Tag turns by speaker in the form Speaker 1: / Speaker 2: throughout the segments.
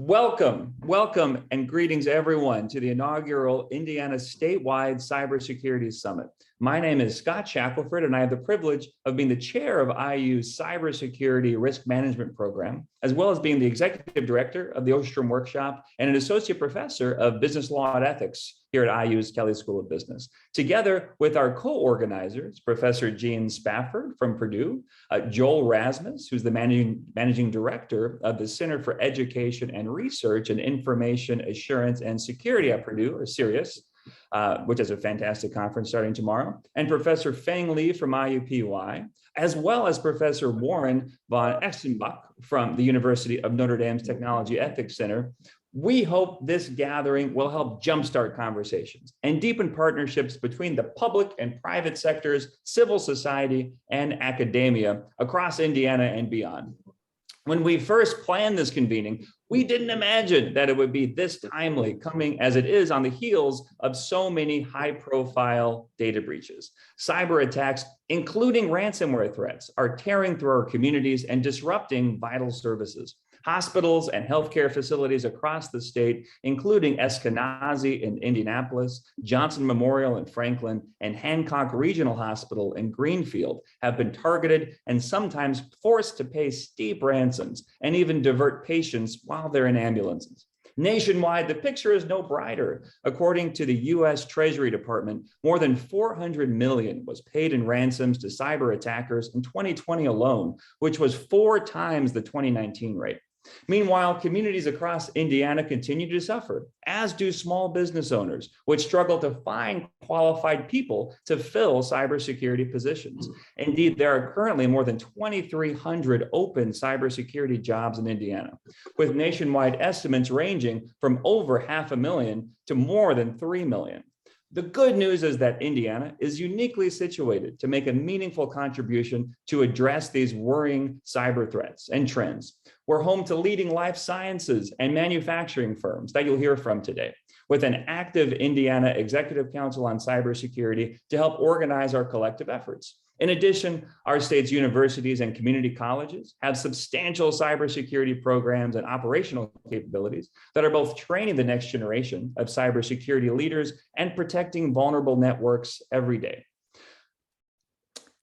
Speaker 1: Welcome, and greetings everyone to the inaugural Indiana Statewide Cybersecurity Summit. My name is Scott Shackelford, and I have the privilege of being the chair of IU's Cybersecurity Risk Management Program, as well as being the executive director of the Ostrom Workshop and an associate professor of business law and ethics here at IU's Kelley School of Business. Together with our co-organizers, Professor Gene Spafford from Purdue, Joel Rasmus, who's the managing director of the Center for Education and Research and Information Assurance and Security at Purdue, or CERIAS, which is a fantastic conference starting tomorrow, and Professor Feng Li from IUPUI, as well as Professor Warren von Exenbach from the University of Notre Dame's Technology Ethics Center. We hope this gathering will help jumpstart conversations and deepen partnerships between the public and private sectors, civil society, and academia across Indiana and beyond. When we first planned this convening, we didn't imagine that it would be this timely, coming as it is on the heels of so many high-profile data breaches. Cyber attacks, including ransomware threats, are tearing through our communities and disrupting vital services. Hospitals and healthcare facilities across the state, including Eskenazi in Indianapolis, Johnson Memorial in Franklin, and Hancock Regional Hospital in Greenfield, have been targeted and sometimes forced to pay steep ransoms and even divert patients while they're in ambulances. Nationwide, the picture is no brighter. According to the U.S. Treasury Department, more than $400 million was paid in ransoms to cyber attackers in 2020 alone, which was 4 times the 2019 rate. Meanwhile, communities across Indiana continue to suffer, as do small business owners, which struggle to find qualified people to fill cybersecurity positions. Indeed, there are currently more than 2,300 open cybersecurity jobs in Indiana, with nationwide estimates ranging from over 500,000 to more than 3 million. The good news is that Indiana is uniquely situated to make a meaningful contribution to address these worrying cyber threats and trends. We're home to leading life sciences and manufacturing firms that you'll hear from today, with an active Indiana Executive Council on Cybersecurity to help organize our collective efforts. In addition, our state's universities and community colleges have substantial cybersecurity programs and operational capabilities that are both training the next generation of cybersecurity leaders and protecting vulnerable networks every day.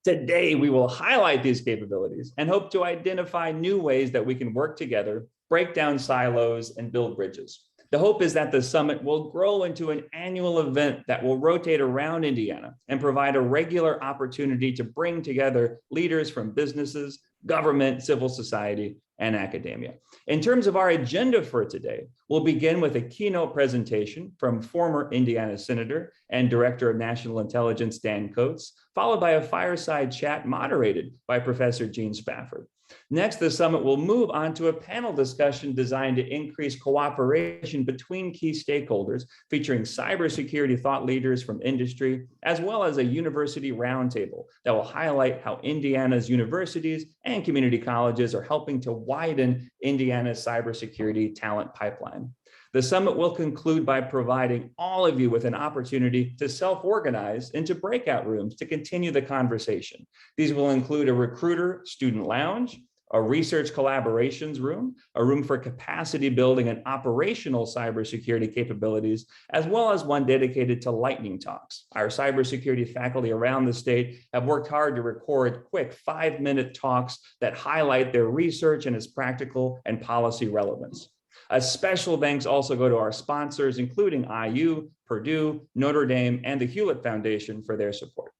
Speaker 1: Today, we will highlight these capabilities and hope to identify new ways that we can work together, break down silos, and build bridges. The hope is that the summit will grow into an annual event that will rotate around Indiana and provide a regular opportunity to bring together leaders from businesses, government, civil society, and academia. In terms of our agenda for today, we'll begin with a keynote presentation from former Indiana Senator and Director of National Intelligence Dan Coates, followed by a fireside chat moderated by Professor Gene Spafford. Next, the summit will move on to a panel discussion designed to increase cooperation between key stakeholders, featuring cybersecurity thought leaders from industry, as well as a university roundtable that will highlight how Indiana's universities and community colleges are helping to widen Indiana's cybersecurity talent pipeline. The summit will conclude by providing all of you with an opportunity to self-organize into breakout rooms to continue the conversation. These will include a recruiter student lounge, a research collaborations room, a room for capacity building and operational cybersecurity capabilities, as well as one dedicated to lightning talks. Our cybersecurity faculty around the state have worked hard to record quick 5-minute talks that highlight their research and its practical and policy relevance. A special thanks also go to our sponsors, including IU, Purdue, Notre Dame, and the Hewlett Foundation for their support.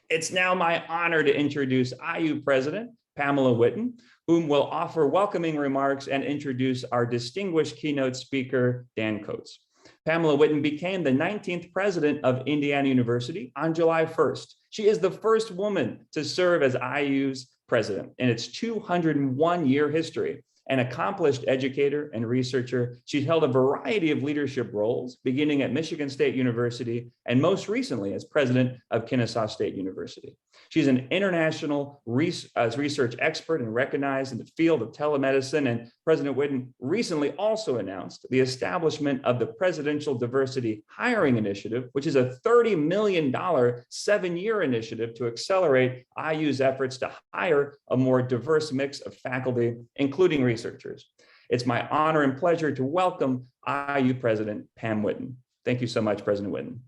Speaker 1: It's now my honor to introduce IU President Pamela Whitten, whom will offer welcoming remarks and introduce our distinguished keynote speaker, Dan Coates. Pamela Whitten became the 19th president of Indiana University on July 1st. She is the first woman to serve as IU's president in its 201-year history. An accomplished educator and researcher, she's held a variety of leadership roles, beginning at Michigan State University and most recently as president of Kennesaw State University. She's an international research expert and recognized in the field of telemedicine, and President Whitten recently also announced the establishment of the Presidential Diversity Hiring Initiative, which is a $30 million 7-year initiative to accelerate IU's efforts to hire a more diverse mix of faculty, including researchers. It's my honor and pleasure to welcome IU President Pam Whitten. Thank you so much, President Whitten.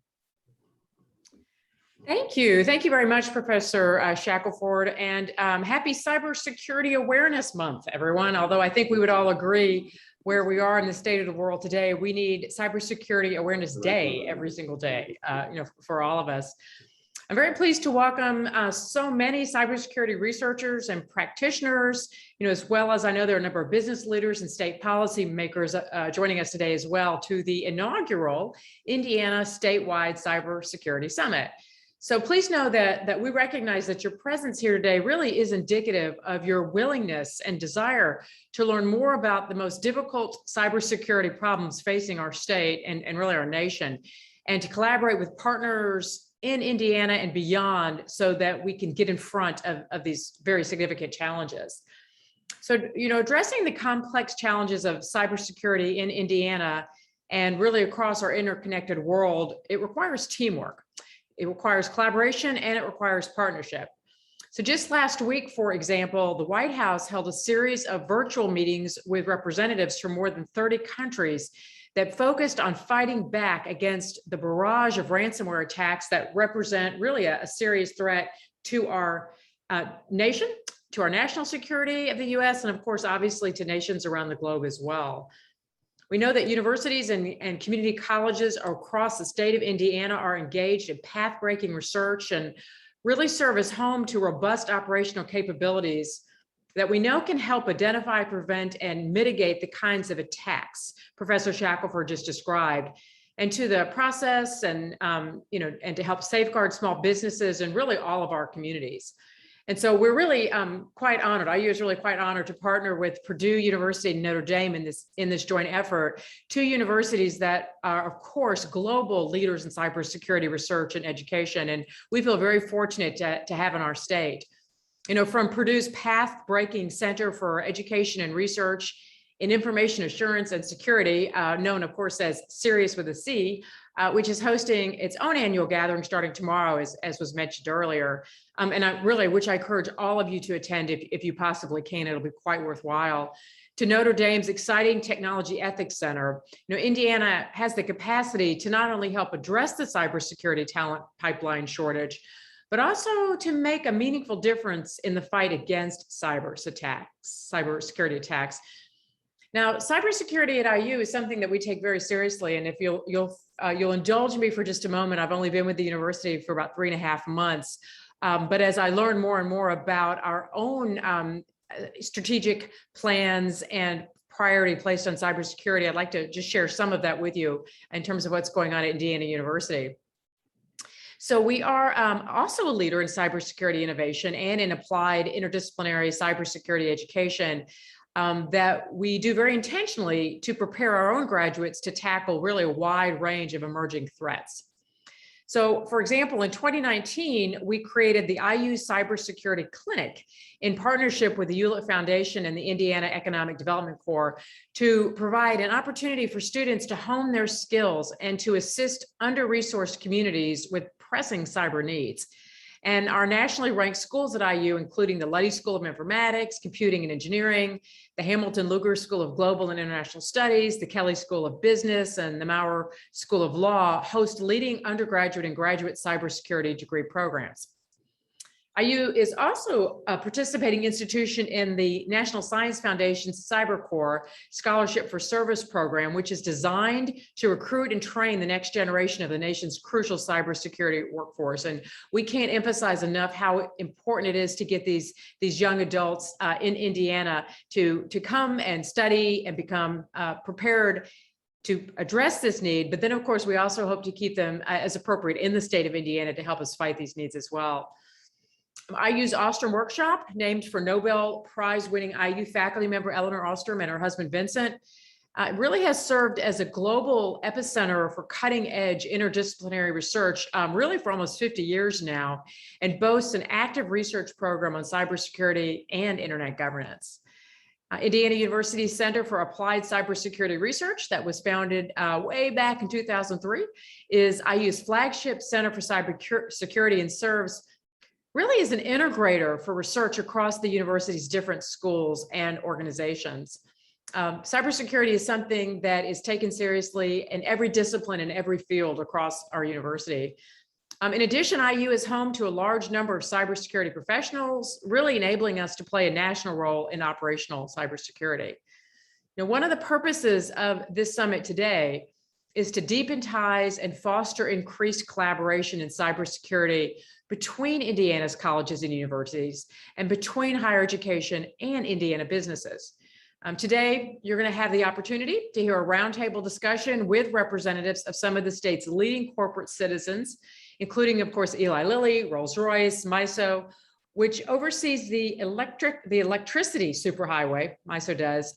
Speaker 2: Thank you. Thank you very much, Professor Shackelford, and happy Cybersecurity Awareness Month, everyone. Although I think we would all agree where we are in the state of the world today, we need Cybersecurity Awareness Day every single day, for all of us. I'm very pleased to welcome so many cybersecurity researchers and practitioners, as well as I know there are a number of business leaders and state policy makers joining us today as well to the inaugural Indiana Statewide Cybersecurity Summit. So please know that we recognize that your presence here today really is indicative of your willingness and desire to learn more about the most difficult cybersecurity problems facing our state and really our nation, and to collaborate with partners in Indiana and beyond so that we can get in front of these very significant challenges. So, addressing the complex challenges of cybersecurity in Indiana and really across our interconnected world, it requires teamwork. It requires collaboration and it requires partnership. So just last week, for example, the White House held a series of virtual meetings with representatives from more than 30 countries that focused on fighting back against the barrage of ransomware attacks that represent really a serious threat to our nation, to our national security of the US, and of course, obviously to nations around the globe as well. We know that universities and community colleges across the state of Indiana are engaged in path-breaking research and really serve as home to robust operational capabilities that we know can help identify, prevent, and mitigate the kinds of attacks Professor Shackelford just described, and to the process and to help safeguard small businesses and really all of our communities. And so we're really quite honored. IU is really quite honored to partner with Purdue University and Notre Dame in this joint effort, two universities that are, of course, global leaders in cybersecurity research and education. And we feel very fortunate to have in our state. From Purdue's path-breaking Center for Education and Research in Information Assurance and Security, known, of course, as Sirius with a C, which is hosting its own annual gathering starting tomorrow, as was mentioned earlier. Which I encourage all of you to attend if you possibly can. It'll be quite worthwhile. To Notre Dame's exciting Technology Ethics Center, Indiana has the capacity to not only help address the cybersecurity talent pipeline shortage, but also to make a meaningful difference in the fight against cybersecurity attacks. Now, cybersecurity at IU is something that we take very seriously, and if you'll indulge me for just a moment, I've only been with the university for about 3.5 months, but as I learn more and more about our own strategic plans and priority placed on cybersecurity, I'd like to just share some of that with you in terms of what's going on at Indiana University. So we are also a leader in cybersecurity innovation and in applied interdisciplinary cybersecurity education that we do very intentionally to prepare our own graduates to tackle really a wide range of emerging threats. So, for example, in 2019, we created the IU Cybersecurity Clinic in partnership with the Hewlett Foundation and the Indiana Economic Development Corps to provide an opportunity for students to hone their skills and to assist under-resourced communities with pressing cyber needs. And our nationally ranked schools at IU, including the Luddy School of Informatics, Computing and Engineering, the Hamilton Lugar School of Global and International Studies, the Kelly School of Business, and the Maurer School of Law, host leading undergraduate and graduate cybersecurity degree programs. IU is also a participating institution in the National Science Foundation's Cyber Corps Scholarship for Service program, which is designed to recruit and train the next generation of the nation's crucial cybersecurity workforce. And we can't emphasize enough how important it is to get these young adults in Indiana to come and study and become prepared to address this need. But then, of course, we also hope to keep them as appropriate in the state of Indiana to help us fight these needs as well. IU's Ostrom Workshop, named for Nobel Prize-winning IU faculty member Eleanor Ostrom and her husband Vincent, really has served as a global epicenter for cutting-edge interdisciplinary research, really for almost 50 years now, and boasts an active research program on cybersecurity and internet governance. Indiana University's Center for Applied Cybersecurity Research, that was founded way back in 2003, is IU's flagship center for cybersecurity and serves really is an integrator for research across the university's different schools and organizations. Cybersecurity is something that is taken seriously in every discipline and every field across our university. In addition, IU is home to a large number of cybersecurity professionals, really enabling us to play a national role in operational cybersecurity. Now, one of the purposes of this summit today is to deepen ties and foster increased collaboration in cybersecurity between Indiana's colleges and universities and between higher education and Indiana businesses. Today, you're going to have the opportunity to hear a roundtable discussion with representatives of some of the state's leading corporate citizens, including, of course, Eli Lilly, Rolls-Royce, MISO, which oversees the electricity superhighway, MISO does,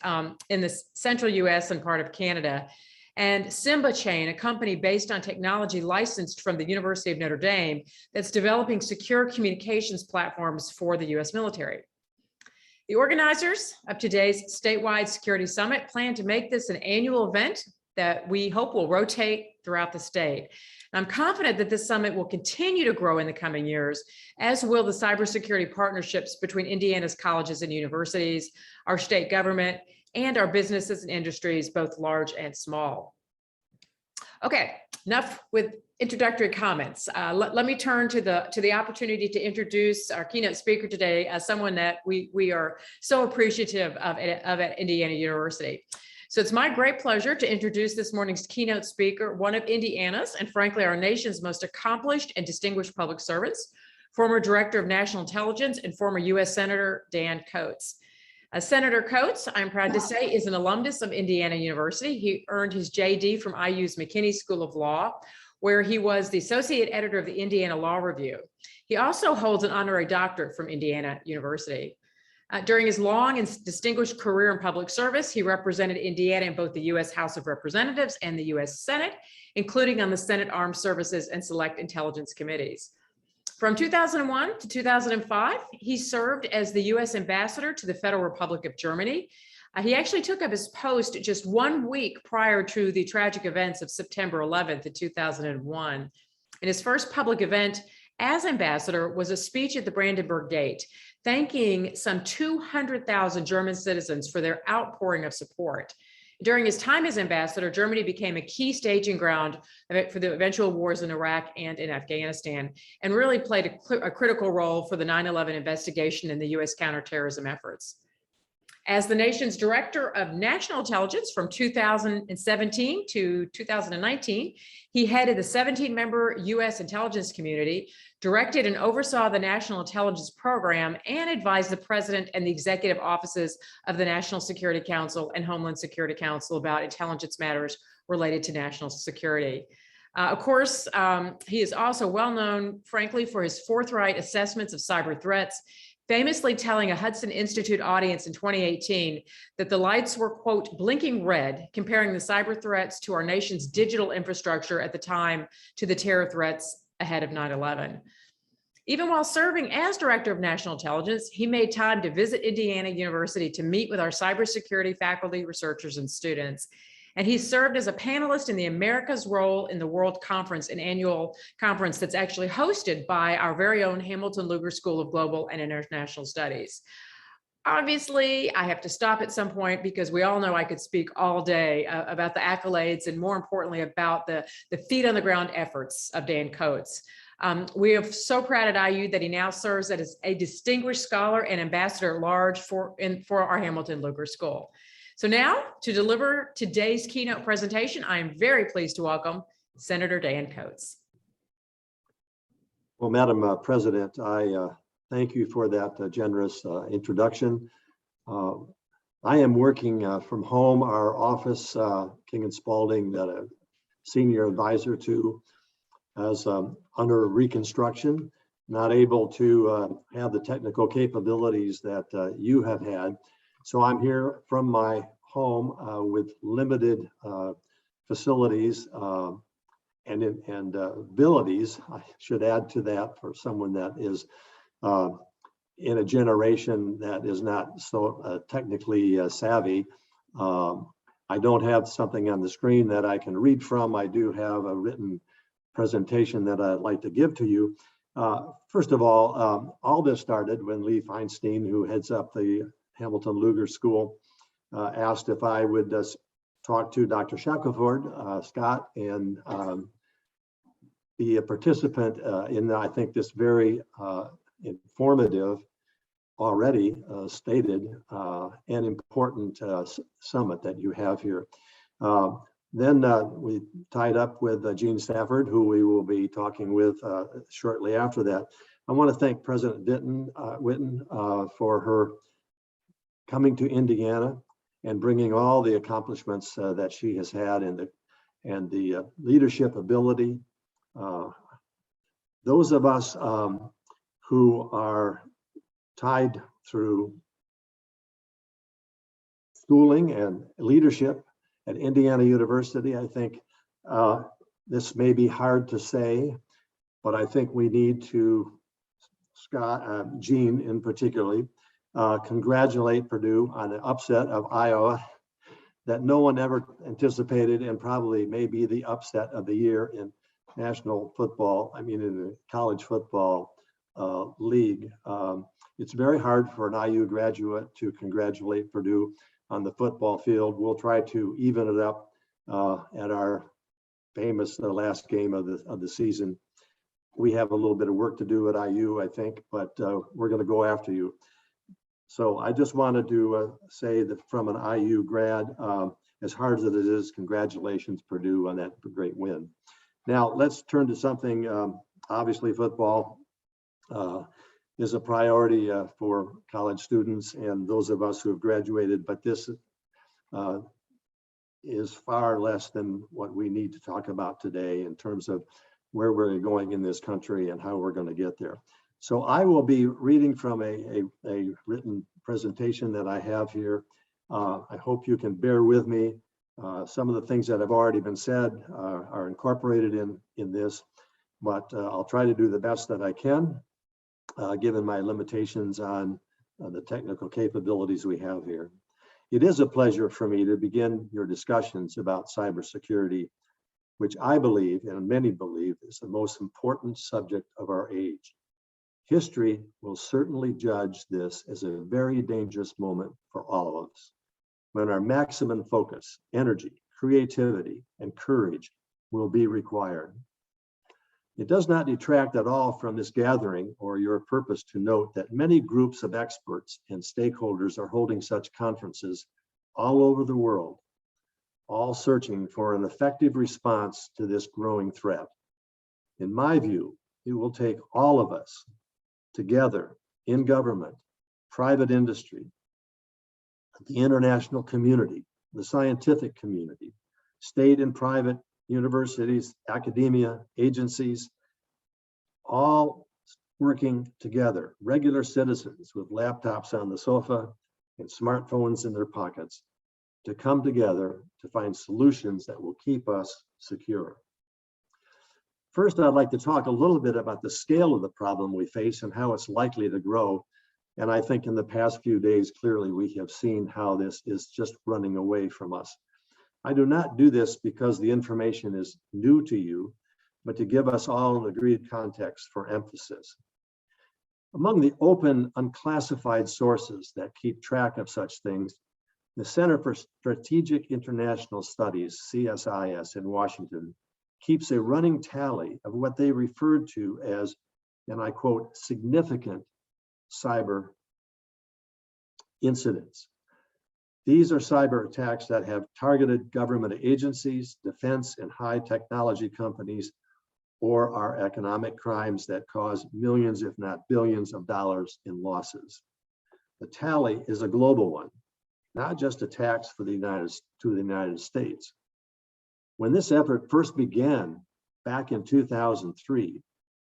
Speaker 2: in the central US and part of Canada, and Simba Chain, a company based on technology licensed from the University of Notre Dame that's developing secure communications platforms for the US military. The organizers of today's statewide security summit plan to make this an annual event that we hope will rotate throughout the state. And I'm confident that this summit will continue to grow in the coming years, as will the cybersecurity partnerships between Indiana's colleges and universities, our state government, and our businesses and industries, both large and small. Okay, enough with introductory comments. Let me turn to the opportunity to introduce our keynote speaker today as someone that we are so appreciative of at Indiana University. So it's my great pleasure to introduce this morning's keynote speaker, one of Indiana's and frankly our nation's most accomplished and distinguished public servants, former Director of National Intelligence and former U.S. Senator Dan Coats. Senator Coats, I'm proud to say, is an alumnus of Indiana University. He earned his JD from IU's McKinney School of Law, where he was the associate editor of the Indiana Law Review. He also holds an honorary doctorate from Indiana University. During his long and distinguished career in public service, he represented Indiana in both the U.S. House of Representatives and the U.S. Senate, including on the Senate Armed Services and Select Intelligence Committees. From 2001 to 2005, he served as the U.S. Ambassador to the Federal Republic of Germany. He actually took up his post just 1 week prior to the tragic events of September 11th in 2001. And his first public event as ambassador was a speech at the Brandenburg Gate, thanking some 200,000 German citizens for their outpouring of support. During his time as ambassador, Germany became a key staging ground for the eventual wars in Iraq and in Afghanistan, and really played a critical role for the 9/11 investigation and the U.S. counterterrorism efforts. As the nation's Director of National Intelligence from 2017 to 2019, he headed the 17-member U.S. intelligence community, directed and oversaw the National Intelligence Program, and advised the President and the executive offices of the National Security Council and Homeland Security Council about intelligence matters related to national security. Of course, he is also well known, frankly, for his forthright assessments of cyber threats, famously telling a Hudson Institute audience in 2018 that the lights were, quote, blinking red, comparing the cyber threats to our nation's digital infrastructure at the time to the terror threats ahead of 9/11. Even while serving as Director of National Intelligence, he made time to visit Indiana University to meet with our cybersecurity faculty, researchers, and students. And he served as a panelist in the America's Role in the World Conference, an annual conference that's actually hosted by our very own Hamilton Lugar School of Global and International Studies. Obviously, I have to stop at some point because we all know I could speak all day about the accolades and more importantly about the feet on the ground efforts of Dan Coats. We are so proud at IU that he now serves as a distinguished scholar and ambassador at large for our Hamilton Lugar School. So now, to deliver today's keynote presentation, I am very pleased to welcome Senator Dan Coats.
Speaker 3: Well, Madam President, I thank you for that generous introduction. I am working from home. Our office, King and Spalding, that a senior advisor to, is under reconstruction, not able to have the technical capabilities that you have had. So I'm here from my home with limited facilities and abilities. I should add to that for someone that is in a generation that is not so technically savvy. I don't have something on the screen that I can read from. I do have a written presentation that I'd like to give to you. First of all this started when Lee Feinstein, who heads up the Hamilton Lugar School, asked if I would talk to Dr. Shackelford, Scott, and be a participant in, I think, this very informative, already stated and important summit that you have here. Then we tied up with Jean Stafford, who we will be talking with shortly after that. I want to thank President Whitten for her coming to Indiana and bringing all the accomplishments that she has had and the leadership ability. Those of us who are tied through schooling and leadership at Indiana University, I think this may be hard to say, but I think we need to, Jean in particularly, congratulate Purdue on the upset of Iowa that no one ever anticipated, and probably may be the upset of the year in national football, in the college football league. It's very hard for an IU graduate to congratulate Purdue on the football field. We'll try to even it up at our famous last game of the season. We have a little bit of work to do at IU, I think, but we're going to go after you. So I just wanted to say that from an IU grad, as hard as it is, congratulations, Purdue, on that great win. Now let's turn to something, obviously football is a priority for college students and those of us who have graduated, but this is far less than what we need to talk about today in terms of where we're going in this country and how we're going to get there. So I will be reading from a written presentation that I have here. I hope you can bear with me. Some of the things that have already been said are incorporated in this, but I'll try to do the best that I can, given my limitations on the technical capabilities we have here. It is a pleasure for me to begin your discussions about cybersecurity, which I believe, and many believe, is the most important subject of our age. History will certainly judge this as a very dangerous moment for all of us, when our maximum focus, energy, creativity, and courage will be required. It does not detract at all from this gathering or your purpose to note that many groups of experts and stakeholders are holding such conferences all over the world, all searching for an effective response to this growing threat. In my view, it will take all of us together in government, private industry, the international community, the scientific community, state and private universities, academia, agencies, all working together, regular citizens with laptops on the sofa and smartphones in their pockets, to come together to find solutions that will keep us secure. First, I'd like to talk a little bit about the scale of the problem we face and how it's likely to grow. And I think in the past few days, clearly we have seen how this is just running away from us. I do not do this because the information is new to you, but to give us all an agreed context for emphasis. Among the open, unclassified sources that keep track of such things, the Center for Strategic International Studies, CSIS in Washington, keeps a running tally of what they referred to as, and I quote, significant cyber incidents. These are cyber attacks that have targeted government agencies, defense and high technology companies, or are economic crimes that cause millions, if not billions of dollars in losses. The tally is a global one, not just attacks to the United States. When this effort first began back in 2003,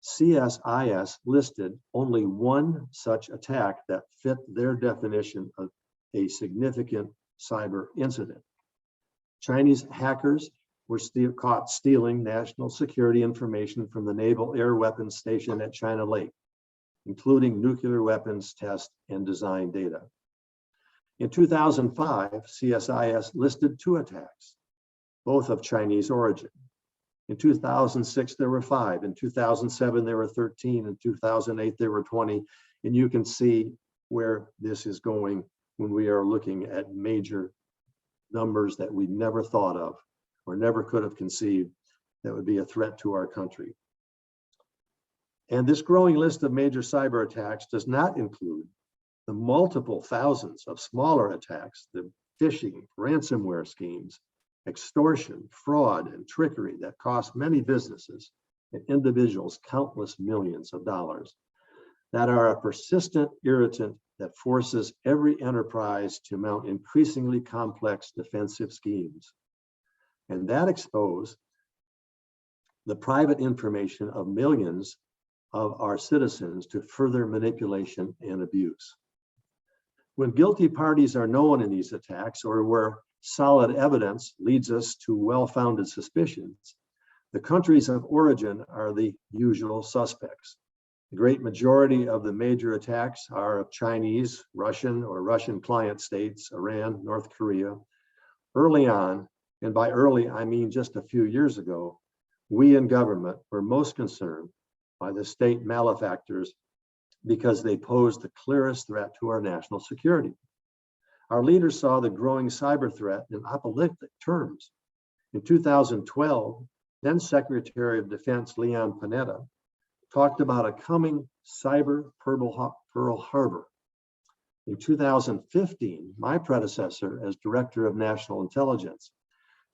Speaker 3: CSIS listed only one such attack that fit their definition of a significant cyber incident. Chinese hackers were caught stealing national security information from the Naval Air Weapons Station at China Lake, including nuclear weapons test and design data. In 2005, CSIS listed 2 attacks, both of Chinese origin. In 2006, there were 5. In 2007, there were 13. In 2008, there were 20. And you can see where this is going when we are looking at major numbers that we never thought of or never could have conceived that would be a threat to our country. And this growing list of major cyber attacks does not include the multiple thousands of smaller attacks, the phishing, ransomware schemes, extortion, fraud, and trickery that cost many businesses and individuals countless millions of dollars, that are a persistent irritant that forces every enterprise to mount increasingly complex defensive schemes, and that expose the private information of millions of our citizens to further manipulation and abuse. When guilty parties are known in these attacks, or where solid evidence leads us to well-founded suspicions, the countries of origin are the usual suspects. The great majority of the major attacks are of Chinese, Russian, or Russian client states, Iran, North Korea. Early on, and by early I mean just a few years ago, we in government were most concerned by the state malefactors because they posed the clearest threat to our national security. Our leaders saw the growing cyber threat in apocalyptic terms. In 2012, then Secretary of Defense Leon Panetta talked about a coming cyber Pearl Harbor. In 2015, my predecessor as Director of National Intelligence,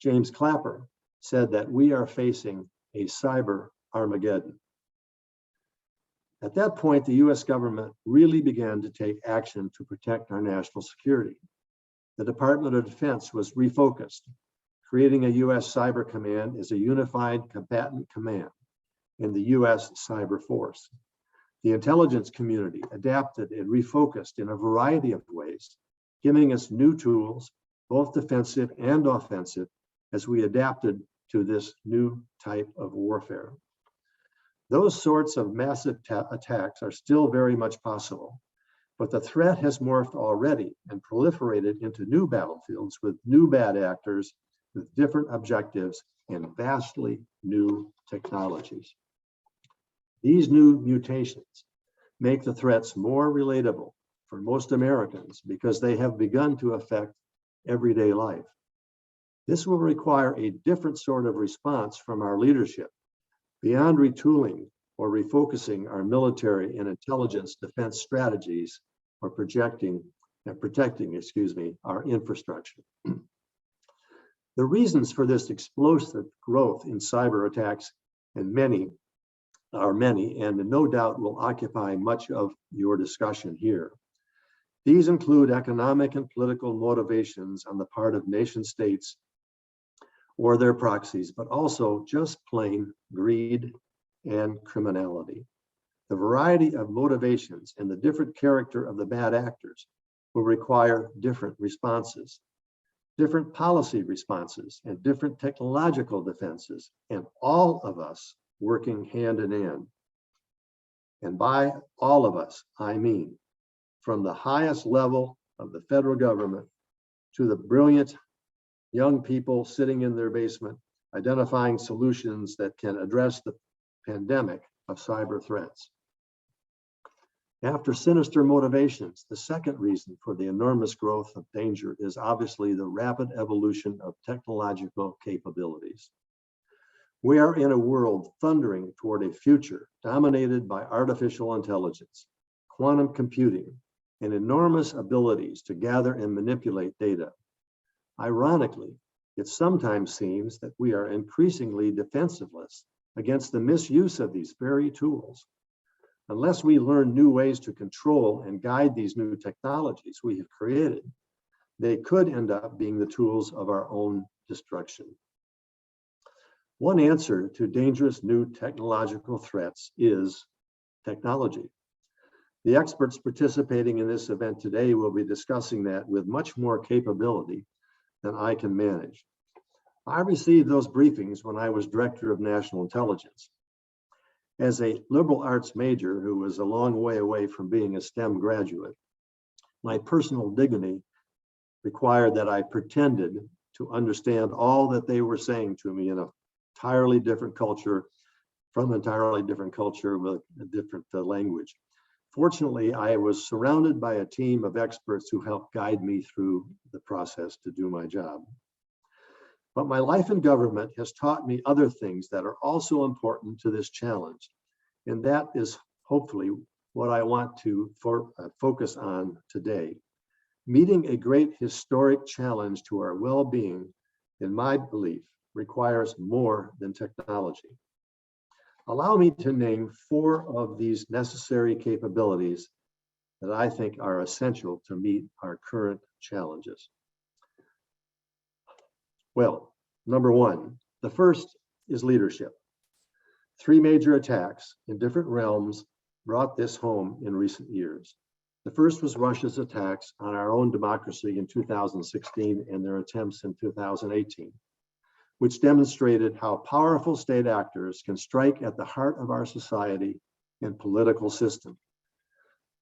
Speaker 3: James Clapper, said that we are facing a cyber Armageddon. At that point, the US government really began to take action to protect our national security. The Department of Defense was refocused, creating a US Cyber Command as a unified combatant command in the US Cyber Force. The intelligence community adapted and refocused in a variety of ways, giving us new tools, both defensive and offensive, as we adapted to this new type of warfare. Those sorts of massive attacks are still very much possible, but the threat has morphed already and proliferated into new battlefields with new bad actors with different objectives and vastly new technologies. These new mutations make the threats more relatable for most Americans because they have begun to affect everyday life. This will require a different sort of response from our leadership, beyond retooling or refocusing our military and intelligence defense strategies or protecting our infrastructure. The reasons for this explosive growth in cyber attacks are many, and no doubt will occupy much of your discussion here. These include economic and political motivations on the part of nation states or their proxies, but also just plain greed and criminality. The variety of motivations and the different character of the bad actors will require different responses, different policy responses, and different technological defenses, and all of us working hand in hand. And by all of us, I mean from the highest level of the federal government to the brilliant young people sitting in their basement, identifying solutions that can address the pandemic of cyber threats. After sinister motivations, the second reason for the enormous growth of danger is obviously the rapid evolution of technological capabilities. We are in a world thundering toward a future dominated by artificial intelligence, quantum computing, and enormous abilities to gather and manipulate data. Ironically, it sometimes seems that we are increasingly defensiveless against the misuse of these very tools. Unless we learn new ways to control and guide these new technologies we have created, they could end up being the tools of our own destruction. One answer to dangerous new technological threats is technology. The experts participating in this event today will be discussing that with much more capability than I can manage. I received those briefings when I was Director of National Intelligence. As a liberal arts major who was a long way away from being a STEM graduate, my personal dignity required that I pretended to understand all that they were saying to me in an entirely different culture, from an entirely different culture with a different language. Fortunately, I was surrounded by a team of experts who helped guide me through the process to do my job. But my life in government has taught me other things that are also important to this challenge. And that is hopefully what I want to focus on today. Meeting a great historic challenge to our well-being, in my belief, requires more than technology. Allow me to name 4 of these necessary capabilities that I think are essential to meet our current challenges. Well, number 1, the first is leadership. 3 major attacks in different realms brought this home in recent years. The first was Russia's attacks on our own democracy in 2016 and their attempts in 2018, which demonstrated how powerful state actors can strike at the heart of our society and political system.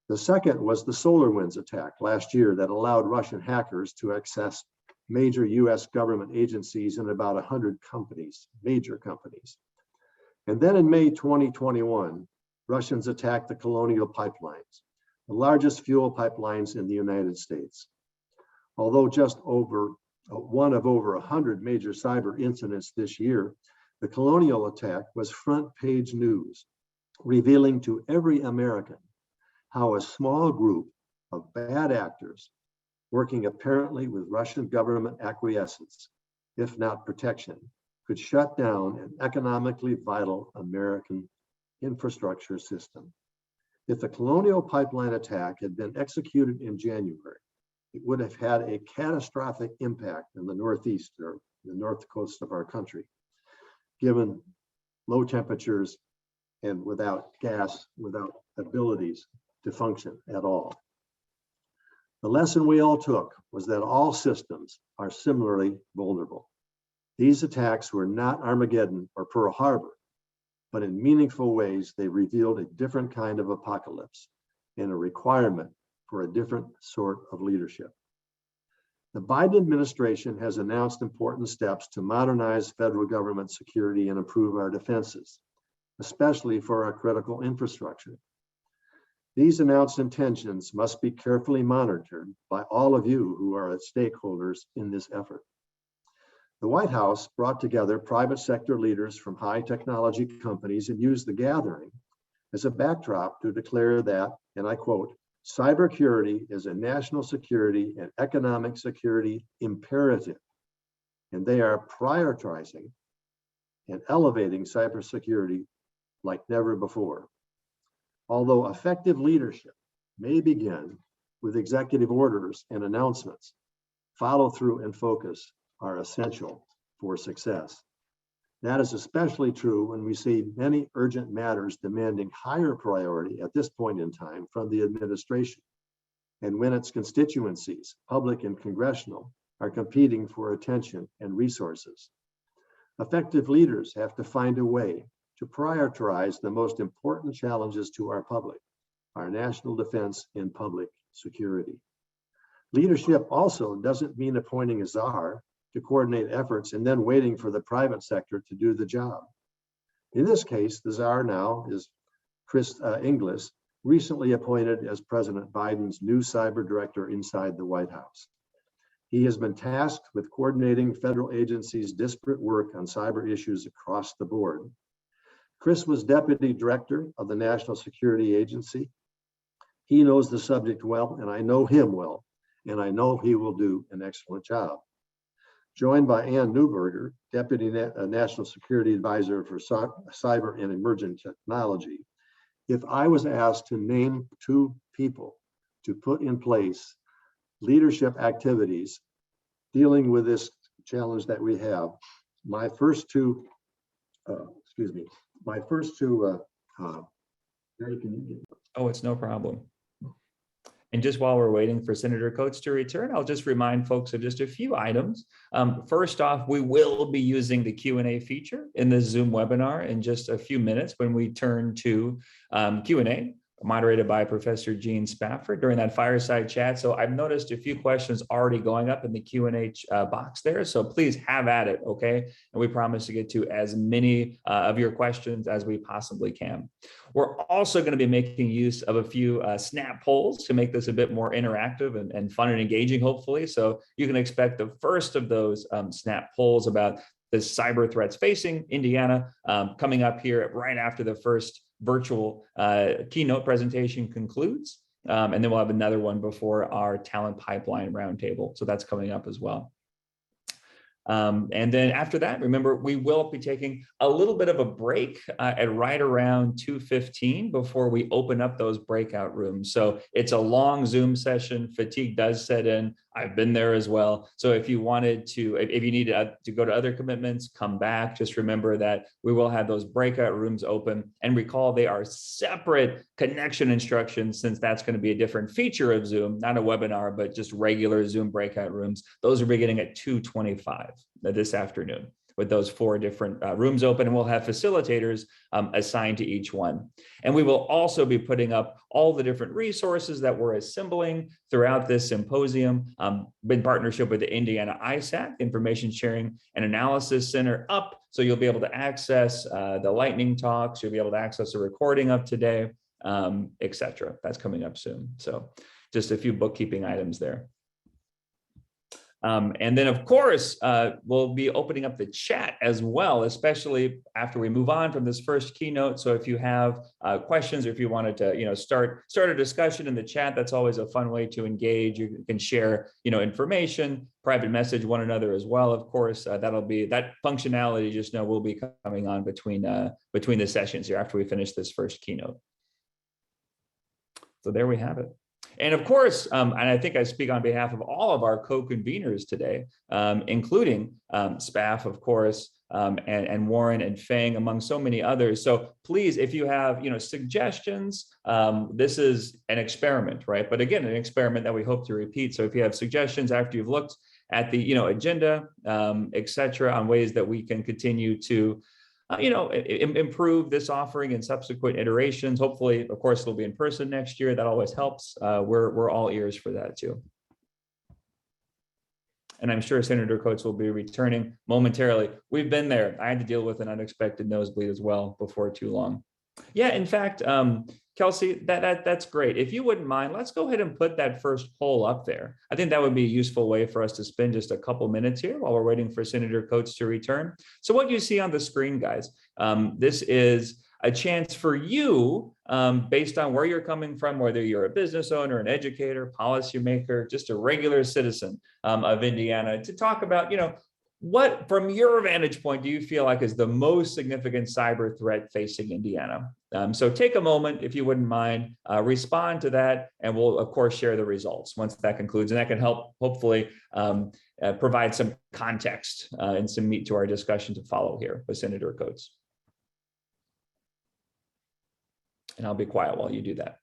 Speaker 3: The second was the SolarWinds attack last year that allowed Russian hackers to access major US government agencies and about 100 companies, major companies. And then in May 2021, Russians attacked the Colonial Pipelines, the largest fuel pipelines in the United States. Although just one of over 100 major cyber incidents this year, the Colonial attack was front page news, revealing to every American how a small group of bad actors, working apparently with Russian government acquiescence, if not protection, could shut down an economically vital American infrastructure system. If the Colonial Pipeline attack had been executed in January, it would have had a catastrophic impact in the Northeast or the north coast of our country, given low temperatures and without gas, without abilities to function at all. The lesson we all took was that all systems are similarly vulnerable. These attacks were not Armageddon or Pearl Harbor, but in meaningful ways, they revealed a different kind of apocalypse and a requirement for a different sort of leadership. The Biden administration has announced important steps to modernize federal government security and improve our defenses, especially for our critical infrastructure. These announced intentions must be carefully monitored by all of you who are stakeholders in this effort. The White House brought together private sector leaders from high technology companies and used the gathering as a backdrop to declare that, and I quote, "Cybersecurity is a national security and economic security imperative," and they are prioritizing and elevating cybersecurity like never before. Although effective leadership may begin with executive orders and announcements, follow through and focus are essential for success. That is especially true when we see many urgent matters demanding higher priority at this point in time from the administration, and when its constituencies, public and congressional, are competing for attention and resources. Effective leaders have to find a way to prioritize the most important challenges to our public, our national defense and public security. Leadership also doesn't mean appointing a czar to coordinate efforts and then waiting for the private sector to do the job. In this case, the czar now is Inglis, recently appointed as President Biden's new cyber director inside the White House. He has been tasked with coordinating federal agencies' disparate work on cyber issues across the board. Chris was deputy director of the National Security Agency. He knows the subject well, and I know him well, and I know he will do an excellent job. Joined by Neuberger, Deputy National Security Advisor for Cyber and Emerging Technology, if I was asked to name 2 people to put in place leadership activities dealing with this challenge that we have, my first two, Mary, can you get?
Speaker 1: Oh, it's no problem. And just while we're waiting for Senator Coates to return, I'll just remind folks of just a few items. First off, we will be using the Q&A feature in this Zoom webinar in just a few minutes when we turn to Q&A. moderated by Professor Gene Spafford during that fireside chat. So I've noticed a few questions already going up in the Q&A box there. So please have at it, okay? And we promise to get to as many of your questions as we possibly can. We're also going to be making use of a few snap polls to make this a bit more interactive and fun and engaging, hopefully. So you can expect the first of those snap polls about the cyber threats facing Indiana coming up here right after the first virtual keynote presentation concludes. And then we'll have another one before our talent pipeline roundtable. So that's coming up as well. And then after that, remember, we will be taking a little bit of a break at right around 2:15 before we open up those breakout rooms. So it's a long Zoom session. Fatigue does set in. I've been there as well. So if you wanted to, if you need to go to other commitments, come back. Just remember that we will have those breakout rooms open. And recall, they are separate connection instructions, since that's going to be a different feature of Zoom, not a webinar, but just regular Zoom breakout rooms. Those are beginning at 2:25 this afternoon, with those 4 different rooms open, and we'll have facilitators assigned to each one. And we will also be putting up all the different resources that we're assembling throughout this symposium in partnership with the Indiana ISAC, Information Sharing and Analysis Center, up. So you'll be able to access the lightning talks, you'll be able to access a recording of today, etc. That's coming up soon. So just a few bookkeeping items there. And then, of course, we'll be opening up the chat as well, especially after we move on from this first keynote. So if you have questions, or if you wanted to, start a discussion in the chat, that's always a fun way to engage. You can share, information, private message one another as well. Of course, that functionality, just know, will be coming on between the sessions here after we finish this first keynote. So there we have it. And of course, and I think I speak on behalf of all of our co-conveners today, including Spaff, of course, and Warren and Feng, among so many others. So please, if you have suggestions, this is an experiment, right? But again, an experiment that we hope to repeat. So if you have suggestions after you've looked at the agenda, etc., on ways that we can continue to improve this offering in subsequent iterations. Hopefully, of course, it'll be in person next year. That always helps. We're all ears for that too. And I'm sure Senator Coates will be returning momentarily. We've been there. I had to deal with an unexpected nosebleed as well before too long. Yeah, in fact, Kelsey, that's great. If you wouldn't mind, let's go ahead and put that first poll up there. I think that would be a useful way for us to spend just a couple minutes here while we're waiting for Senator Coates to return. So what you see on the screen, guys, this is a chance for you, based on where you're coming from, whether you're a business owner, an educator, policymaker, just a regular citizen of Indiana, to talk about, what, from your vantage point, do you feel like is the most significant cyber threat facing Indiana? So take a moment, if you wouldn't mind, respond to that, and we'll, of course, share the results once that concludes. And that can help, hopefully, provide some context and some meat to our discussion to follow here with Senator Coates. And I'll be quiet while you do that.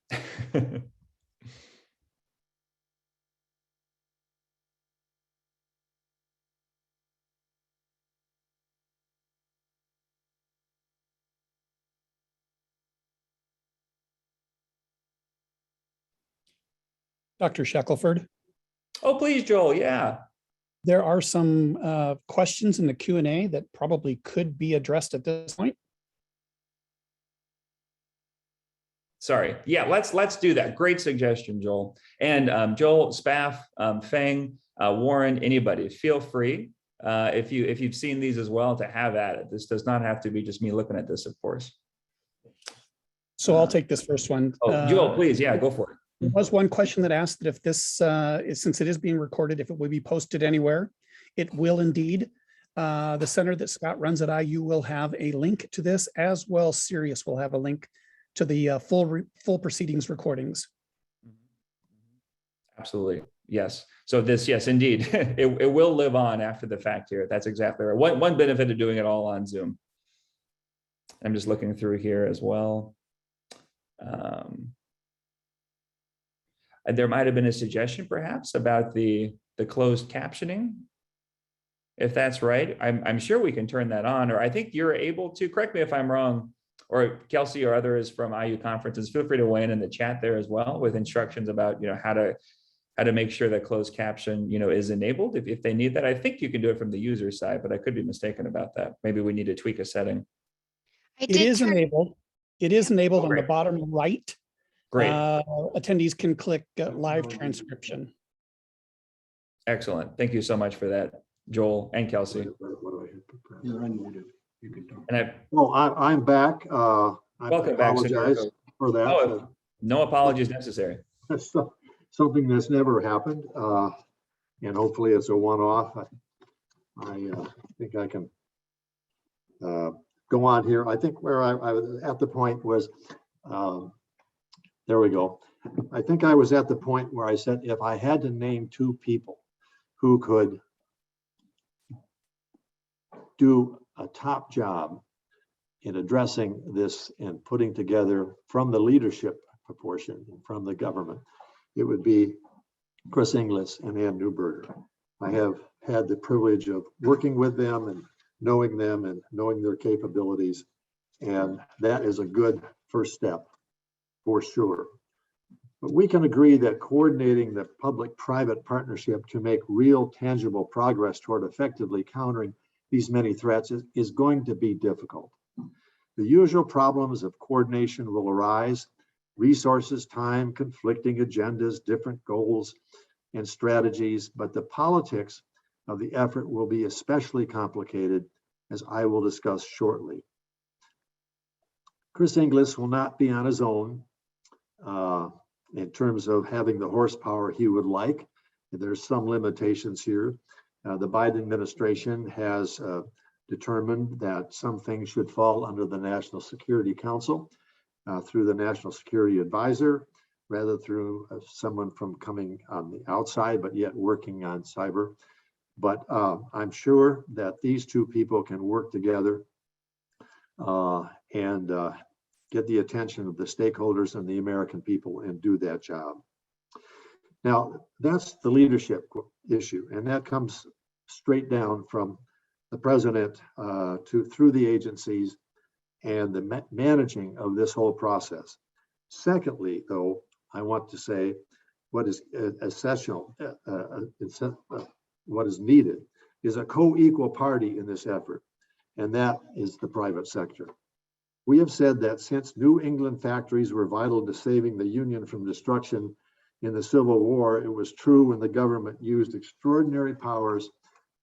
Speaker 4: Dr. Shackelford.
Speaker 1: Oh, please, Joel. Yeah.
Speaker 4: There are some questions in the Q&A that probably could be addressed at this point.
Speaker 1: Sorry. Yeah, let's do that. Great suggestion, Joel. And Joel, Spaff, Feng, Warren, anybody, feel free, if you've seen these as well, to have at it. This does not have to be just me looking at this, of course.
Speaker 4: So I'll take this first one.
Speaker 1: Oh, Joel, please. Yeah, go for it.
Speaker 4: There was one question that asked that if this, since it is being recorded, if it will be posted anywhere. It will indeed. The center that Scott runs at IU will have a link to this, as well Sirius will have a link to the full proceedings recordings.
Speaker 1: Absolutely. Yes. So this, yes, indeed, it will live on after the fact here. That's exactly right. One benefit of doing it all on Zoom. I'm just looking through here as well. There might have been a suggestion perhaps about the closed captioning. If that's right, I'm sure we can turn that on, or I think you're able to, correct me if I'm wrong, or Kelsey or others from IU conferences, feel free to weigh in the chat there as well with instructions about, how to make sure that closed caption, is enabled if they need that. I think you can do it from the user side, but I could be mistaken about that. Maybe we need to tweak a setting.
Speaker 4: It is enabled. It is enabled on the
Speaker 1: Great.
Speaker 4: bottom right.
Speaker 1: Great.
Speaker 4: Attendees can click live transcription.
Speaker 1: Excellent. Thank you so much for that, Joel and Kelsey.
Speaker 3: You're unmuted. You can talk.
Speaker 1: And
Speaker 3: I'm back. I
Speaker 1: welcome back,
Speaker 3: apologize
Speaker 1: Senator.
Speaker 3: for that.
Speaker 1: Oh, no apologies necessary.
Speaker 3: That's something that's never happened, and hopefully it's a one-off. I think I can go on here. I think where I was at the point was, there we go. I think I was at the point where I said if I had to name two people who could do a top job in addressing this and putting together from the leadership proportion and from the government, it would be Chris Inglis and Neuberger. I have had the privilege of working with them and knowing their capabilities, and that is a good first step for sure. But we can agree that coordinating the public-private partnership to make real tangible progress toward effectively countering these many threats is going to be difficult. The usual problems of coordination will arise: resources, time, conflicting agendas, different goals and strategies, but the politics of the effort will be especially complicated, as I will discuss shortly. Chris Inglis will not be on his own in terms of having the horsepower he would like. There's some limitations here. The Biden administration has determined that some things should fall under the National Security Council through the National Security Advisor, rather through someone from coming on the outside, but yet working on cyber. But I'm sure that these two people can work together and get the attention of the stakeholders and the American people and do that job. Now, that's the leadership issue, and that comes straight down from the president through the agencies and the managing of this whole process. Secondly, though, I want to say what is essential, what is needed is a co-equal party in this effort, and that is the private sector. We have said that since New England factories were vital to saving the Union from destruction in the Civil War, it was true when the government used extraordinary powers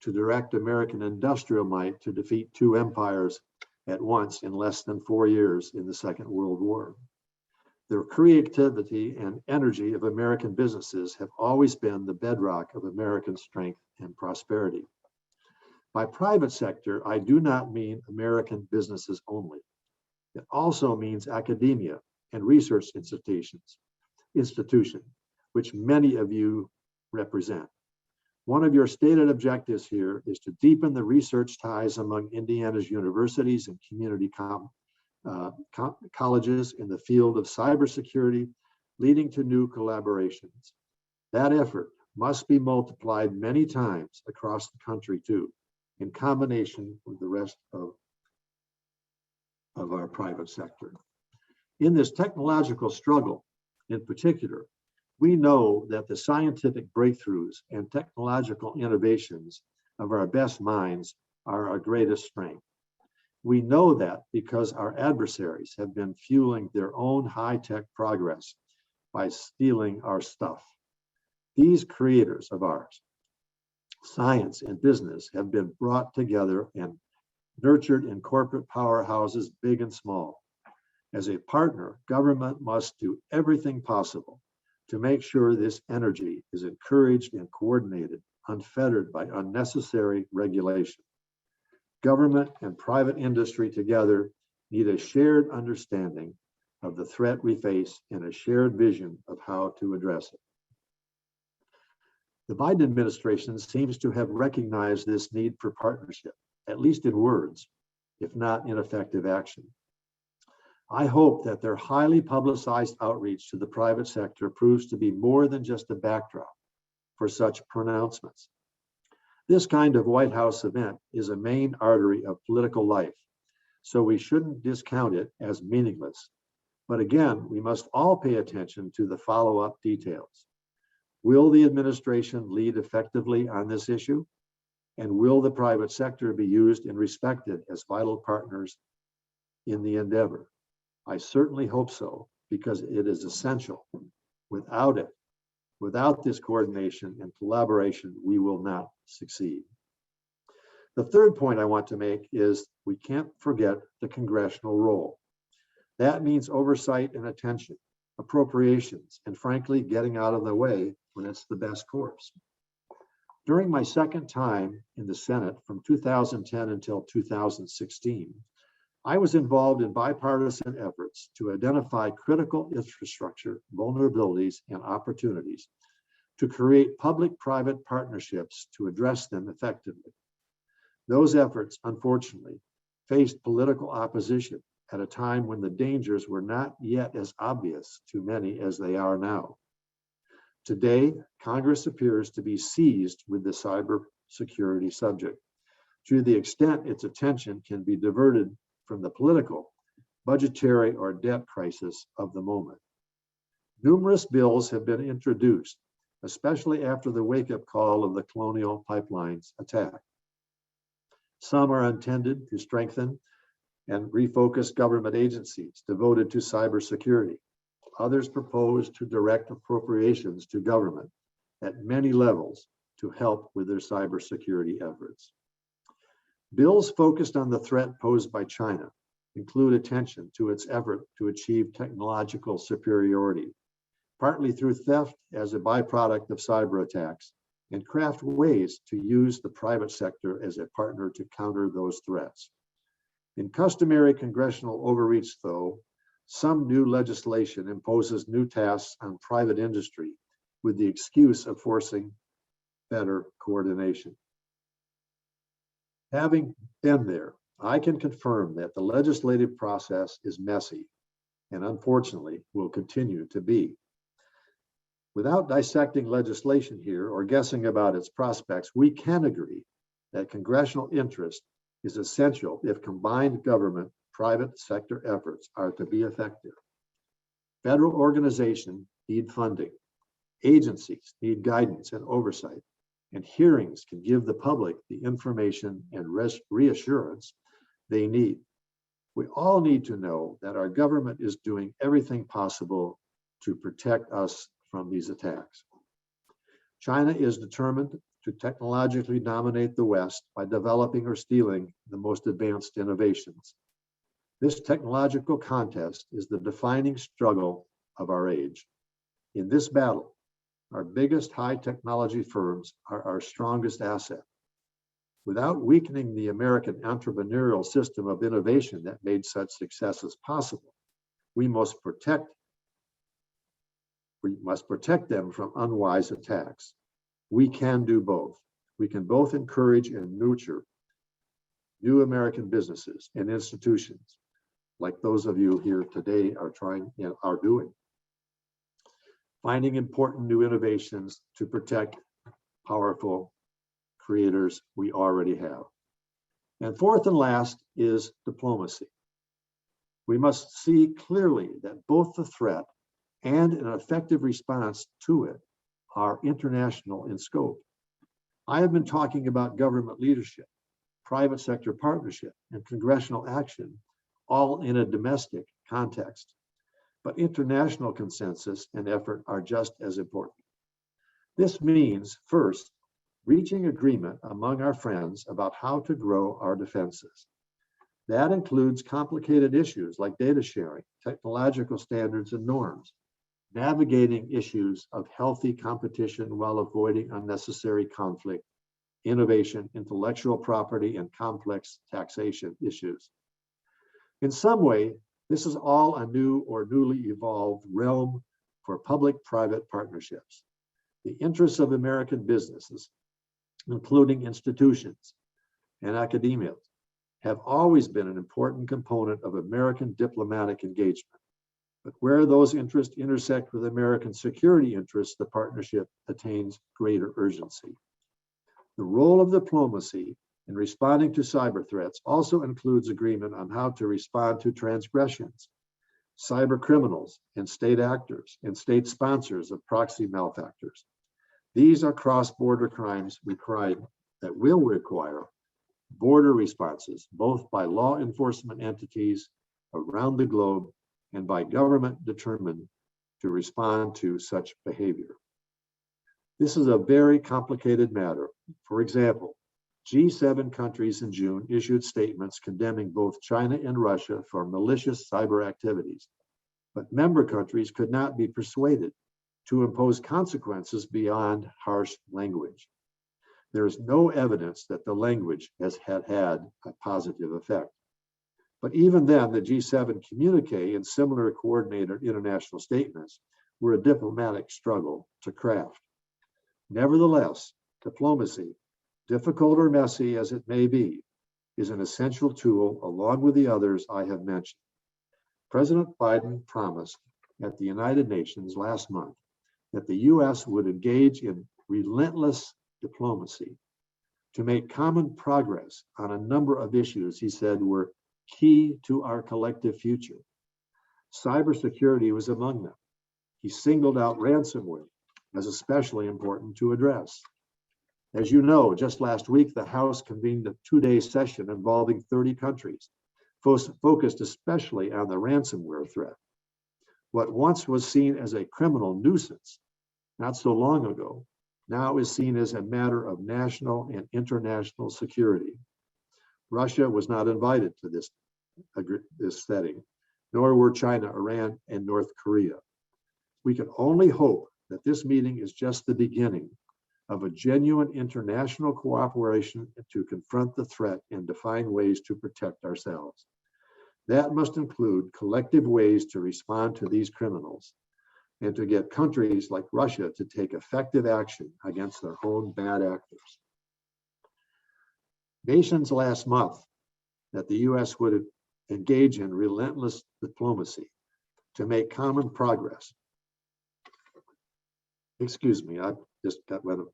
Speaker 3: to direct American industrial might to defeat two empires at once in less than 4 years in the Second World War. The creativity and energy of American businesses have always been the bedrock of American strength and prosperity. By private sector, I do not mean American businesses only. It also means academia and research institutions, which many of you represent. One of your stated objectives here is to deepen the research ties among Indiana's universities and community colleges in the field of cybersecurity, leading to new collaborations. That effort must be multiplied many times across the country too, in combination with the rest of our private sector. In this technological struggle, in particular, we know that the scientific breakthroughs and technological innovations of our best minds are our greatest strength. We know that because our adversaries have been fueling their own high-tech progress by stealing our stuff. These creators of ours, science and business, have been brought together and nurtured in corporate powerhouses, big and small. As a partner, government must do everything possible to make sure this energy is encouraged and coordinated, unfettered by unnecessary regulation. Government and private industry together need a shared understanding of the threat we face and a shared vision of how to address it. The Biden administration seems to have recognized this need for partnership, at least in words, if not in effective action. I hope that their highly publicized outreach to the private sector proves to be more than just a backdrop for such pronouncements. This kind of White House event is a main artery of political life, so we shouldn't discount it as meaningless. But again, we must all pay attention to the follow-up details. Will the administration lead effectively on this issue? And will the private sector be used and respected as vital partners in the endeavor? I certainly hope so, because it is essential. Without it, without this coordination and collaboration, we will not succeed. The third point I want to make is we can't forget the congressional role. That means oversight and attention, appropriations, and frankly, getting out of the way when it's the best course. During my second time in the Senate from 2010 until 2016, I was involved in bipartisan efforts to identify critical infrastructure vulnerabilities and opportunities to create public-private partnerships to address them effectively. Those efforts, unfortunately, faced political opposition at a time when the dangers were not yet as obvious to many as they are now. Today, Congress appears to be seized with the cybersecurity subject, to the extent its attention can be diverted from the political, budgetary, or debt crisis of the moment. Numerous bills have been introduced, especially after the wake-up call of the Colonial Pipelines attack. Some are intended to strengthen and refocus government agencies devoted to cybersecurity. Others propose to direct appropriations to government at many levels to help with their cybersecurity efforts. Bills focused on the threat posed by China include attention to its effort to achieve technological superiority, partly through theft as a byproduct of cyber attacks, and craft ways to use the private sector as a partner to counter those threats. In customary congressional overreach, though, some new legislation imposes new tasks on private industry with the excuse of forcing better coordination. Having been there, I can confirm that the legislative process is messy and unfortunately will continue to be. Without dissecting legislation here or guessing about its prospects, we can agree that congressional interest is essential if combined government private sector efforts are to be effective. Federal organizations need funding, agencies need guidance and oversight, and hearings can give the public the information and reassurance they need. We all need to know that our government is doing everything possible to protect us from these attacks. China is determined to technologically dominate the West by developing or stealing the most advanced innovations. This technological contest is the defining struggle of our age. In this battle, our biggest high technology firms are our strongest asset. Without weakening the American entrepreneurial system of innovation that made such successes possible, we must protect them from unwise attacks. We can do both. We can both encourage and nurture new American businesses and institutions, like those of you here today are doing. Finding important new innovations to protect powerful creators we already have. And fourth and last is diplomacy. We must see clearly that both the threat and an effective response to it are international in scope. I have been talking about government leadership, private sector partnership, and congressional action, all in a domestic context. But international consensus and effort are just as important. This means, first, reaching agreement among our friends about how to grow our defenses. That includes complicated issues like data sharing, technological standards and norms, navigating issues of healthy competition while avoiding unnecessary conflict, innovation, intellectual property, and complex taxation issues. In some way, this is all a new or newly evolved realm for public-private partnerships. The interests of American businesses, including institutions and academia, have always been an important component of American diplomatic engagement. But where those interests intersect with American security interests, the partnership attains greater urgency. The role of diplomacy in responding to cyber threats also includes agreement on how to respond to transgressions, cyber criminals, and state actors and state sponsors of proxy malefactors. These are cross-border crimes that will require border responses, both by law enforcement entities around the globe and by government determined to respond to such behavior. This is a very complicated matter. For example, G7 countries in June issued statements condemning both China and Russia for malicious cyber activities, but member countries could not be persuaded to impose consequences beyond harsh language. There is no evidence that the language has had a positive effect. But even then, the G7 communique and similar coordinated international statements were a diplomatic struggle to craft. Nevertheless, diplomacy, difficult or messy as it may be, is an essential tool along with the others I have mentioned. President Biden promised at the United Nations last month that the U.S. would engage in relentless diplomacy to make common progress on a number of issues he said were key to our collective future. Cybersecurity was among them. He singled out ransomware as especially important to address. As you know, just last week, the House convened a two-day session involving 30 countries, focused especially on the ransomware threat. What once was seen as a criminal nuisance not so long ago, now is seen as a matter of national and international security. Russia was not invited to this setting, nor were China, Iran, and North Korea. We can only hope that this meeting is just the beginning of a genuine international cooperation to confront the threat and define ways to protect ourselves. That must include collective ways to respond to these criminals and to get countries like Russia to take effective action against their own bad actors. Nations last month that the U.S. would engage in relentless diplomacy to make common progress. Excuse me, I just got rid of.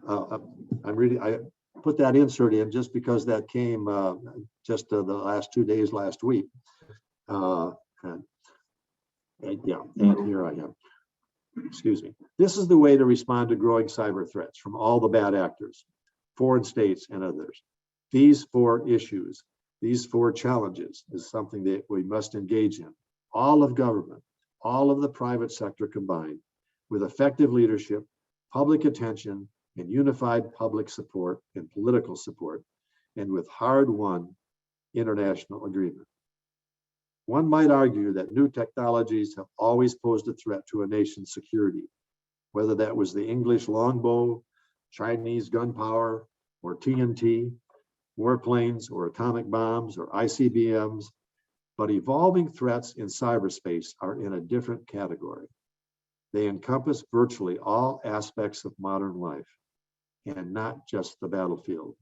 Speaker 3: I put that insert in just because that came just the last 2 days last week. And here I am. Excuse me. This is the way to respond to growing cyber threats from all the bad actors, foreign states and others. These four issues, these four challenges is something that we must engage in. All of government, all of the private sector combined, with effective leadership, public attention, and unified public support and political support, and with hard-won international agreement. One might argue that new technologies have always posed a threat to a nation's security, whether that was the English longbow, Chinese gunpowder, or TNT, warplanes, or atomic bombs, or ICBMs, but evolving threats in cyberspace are in a different category. They encompass virtually all aspects of modern life, and not just the battlefield.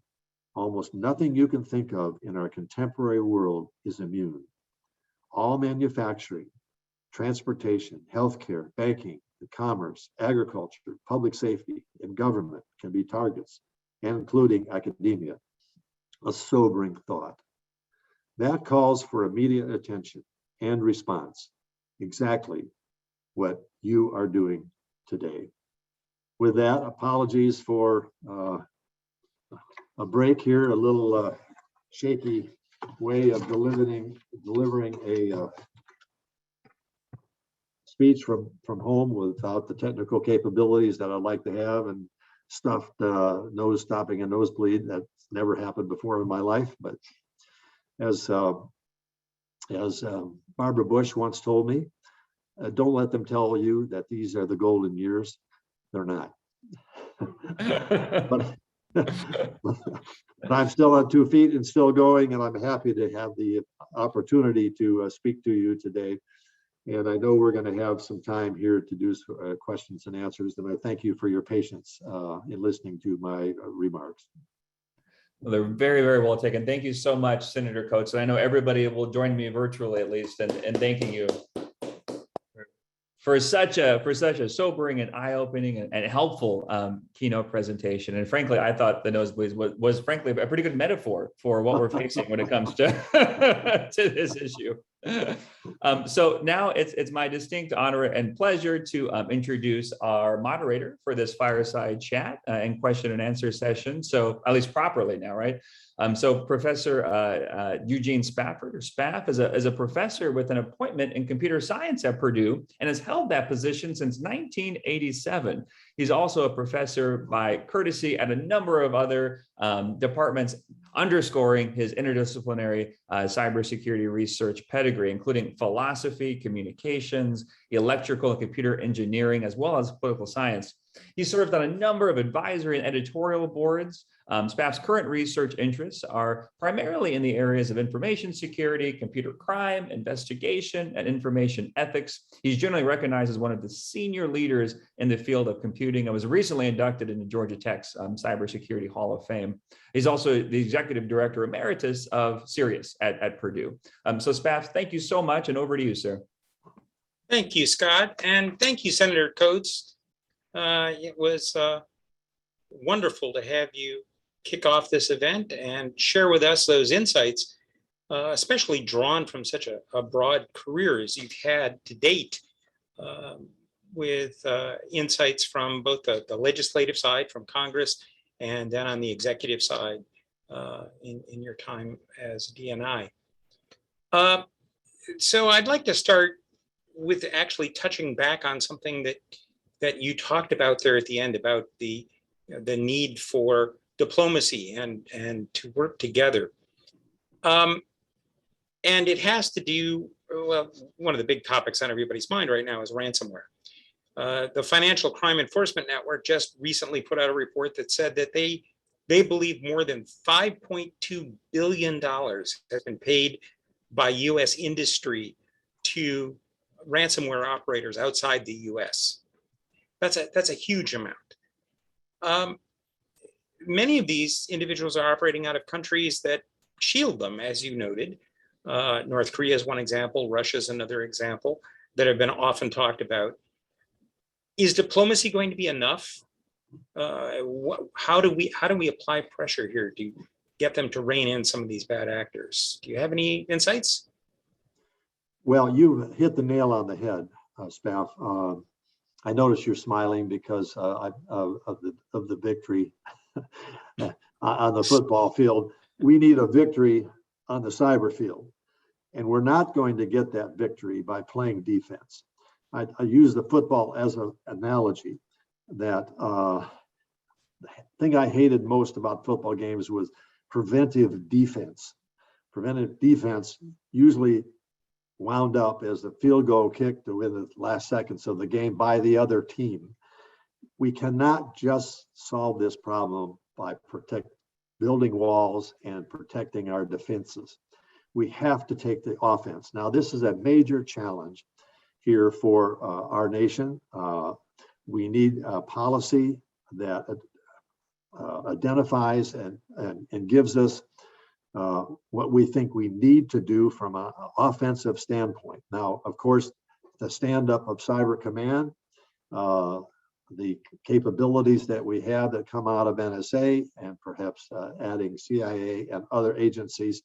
Speaker 3: Almost nothing you can think of in our contemporary world is immune. All manufacturing, transportation, healthcare, banking, and commerce, agriculture, public safety, and government can be targets, including academia. A sobering thought. That calls for immediate attention and response, exactly what you are doing today. With that, apologies for a break here, a little shaky way of delivering a speech from home without the technical capabilities that I'd like to have, and stuffed nose stopping a nosebleed. That's never happened before in my life, but as Barbara Bush once told me, don't let them tell you that these are the golden years. They're not. but I'm still on 2 feet and still going, and I'm happy to have the opportunity to speak to you today. And I know we're going to have some time here to do questions and answers, and I thank you for your patience in listening to my remarks.
Speaker 1: Well, they're very, very well taken. Thank you so much, Senator Coates. And I know everybody will join me virtually at least in thanking you for such a sobering and eye-opening and helpful keynote presentation. And frankly, I thought the nosebleeds was frankly a pretty good metaphor for what we're facing when it comes to to this issue. So now it's my distinct honor and pleasure to introduce our moderator for this fireside chat and question and answer session. So at least properly now, right? So Professor Eugene Spafford, or Spaff, is a professor with an appointment in computer science at Purdue and has held that position since 1987. He's also a professor by courtesy at a number of other departments, underscoring his interdisciplinary cybersecurity research pedigree, including philosophy, communications, electrical and computer engineering, as well as political science. He served on a number of advisory and editorial boards. Spaff's current research interests are primarily in the areas of information security, computer crime, investigation, and information ethics. He's generally recognized as one of the senior leaders in the field of computing and was recently inducted into Georgia Tech's Cybersecurity Hall of Fame. He's also the executive director emeritus of Sirius at Purdue. So Spaff, thank you so much, and over to you, sir.
Speaker 5: Thank you, Scott, and thank you, Senator Coates. It was wonderful to have you kick off this event and share with us those insights, especially drawn from such a broad career as you've had to date, with insights from both the legislative side, from Congress, and then on the executive side in your time as DNI. So I'd like to start with actually touching back on something that you talked about there at the end, about the need for diplomacy and to work together. And it has to do, well, one of the big topics on everybody's mind right now is ransomware. The Financial Crime Enforcement Network just recently put out a report that said that they believe more than $5.2 billion has been paid by US industry to ransomware operators outside the US. That's a huge amount. Many of these individuals are operating out of countries that shield them, as you noted. North Korea is one example, Russia is another example that have been often talked about. Is diplomacy going to be enough? How do we apply pressure here to get them to rein in some of these bad actors? Do you have any insights?
Speaker 3: Well, you hit the nail on the head, Spaff. I notice you're smiling because of the victory on the football field. We need a victory on the cyber field, and we're not going to get that victory by playing defense. I use the football as an analogy that the thing I hated most about football games was preventive defense. Preventive defense usually wound up as a field goal kick to win the last seconds of the game by the other team. We cannot just solve this problem by building walls and protecting our defenses. We have to take the offense. Now, this is a major challenge here for our nation. We need a policy that identifies and gives us what we think we need to do from an offensive standpoint. Now, of course, the stand-up of Cyber Command, the capabilities that we have that come out of NSA, and perhaps adding CIA and other agencies,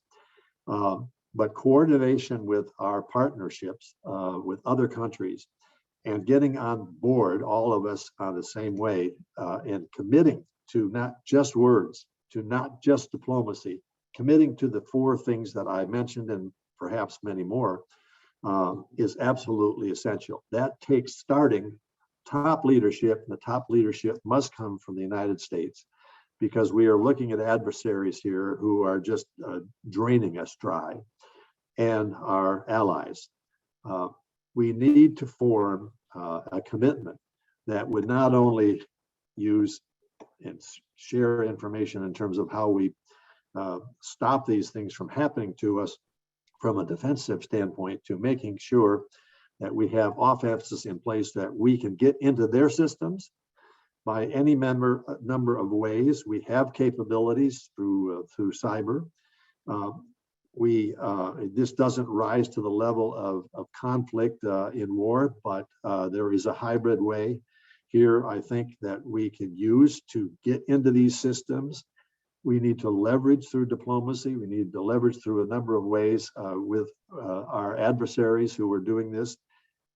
Speaker 3: but coordination with our partnerships with other countries, and getting on board, all of us on the same way, and committing to not just words, to not just diplomacy, committing to the 4 things that I mentioned and perhaps many more, is absolutely essential. That takes starting top leadership, and the top leadership must come from the United States, because we are looking at adversaries here who are just draining us dry, and our allies. We need to form a commitment that would not only use and share information in terms of how we stop these things from happening to us from a defensive standpoint, to making sure that we have offenses in place that we can get into their systems by any number of ways. We have capabilities through cyber. this doesn't rise to the level of conflict in war, but there is a hybrid way here, I think, that we can use to get into these systems. We need to leverage through diplomacy. We need to leverage through a number of ways with our adversaries who are doing this,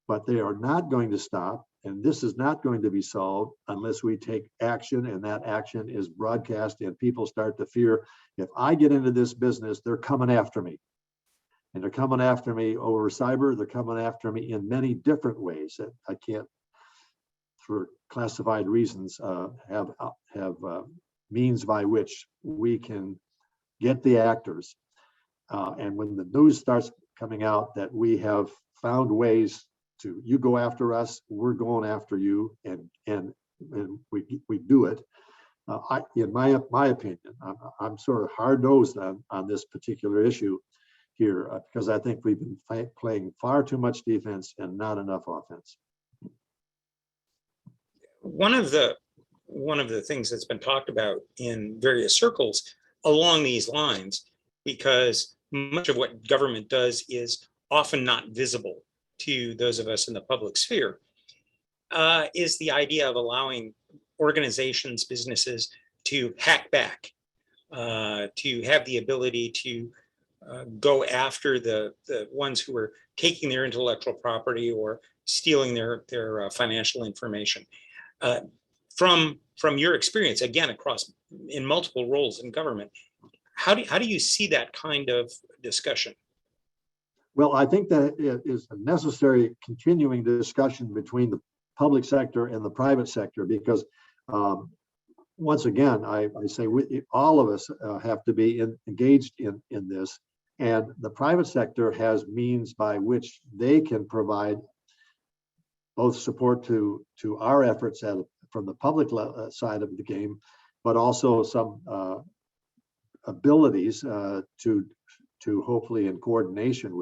Speaker 3: but they are not going to stop. And this is not going to be solved unless we take action, and that action is broadcast and people start to fear, if I get into this business, they're coming after me. And they're coming after me over cyber. They're coming after me in many different ways that I can't, for classified reasons, have means by which we can get the actors. And when the news starts coming out that we have found ways to, you go after us, we're going after you, and we do it. In my opinion, I'm sort of hard-nosed on this particular issue here because I think we've been playing far too much defense and not enough offense.
Speaker 5: One of the things that's been talked about in various circles along these lines, because much of what government does is often not visible to those of us in the public sphere, is the idea of allowing organizations, businesses to hack back, to have the ability to go after the ones who are taking their intellectual property or stealing their financial information. From your experience, again, across in multiple roles in government, how do you see that kind of discussion?
Speaker 3: Well, I think that it is a necessary continuing discussion between the public sector and the private sector, because once again, I say all of us have to be engaged in this, and the private sector has means by which they can provide both support to our efforts from the public side of the game, but also some abilities to hopefully, in coordination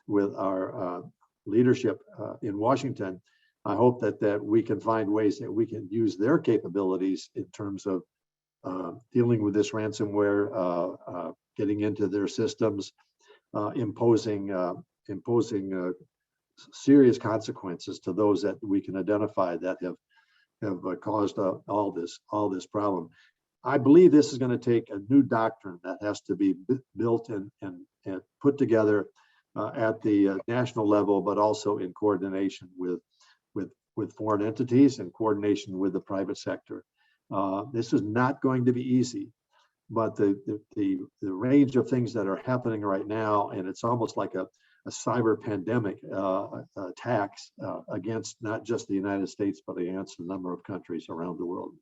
Speaker 3: with our leadership in Washington, I hope that we can find ways that we can use their capabilities in terms of dealing with this ransomware, getting into their systems, imposing serious consequences to those that we can identify that have caused all this problem. I believe this is going to take a new doctrine that has to be built and put together at the national level, but also in coordination with foreign entities and coordination with the private sector. This is not going to be easy, but the range of things that are happening right now, and it's almost like a cyber pandemic attacks against not just the United States, but against a number of countries around the world.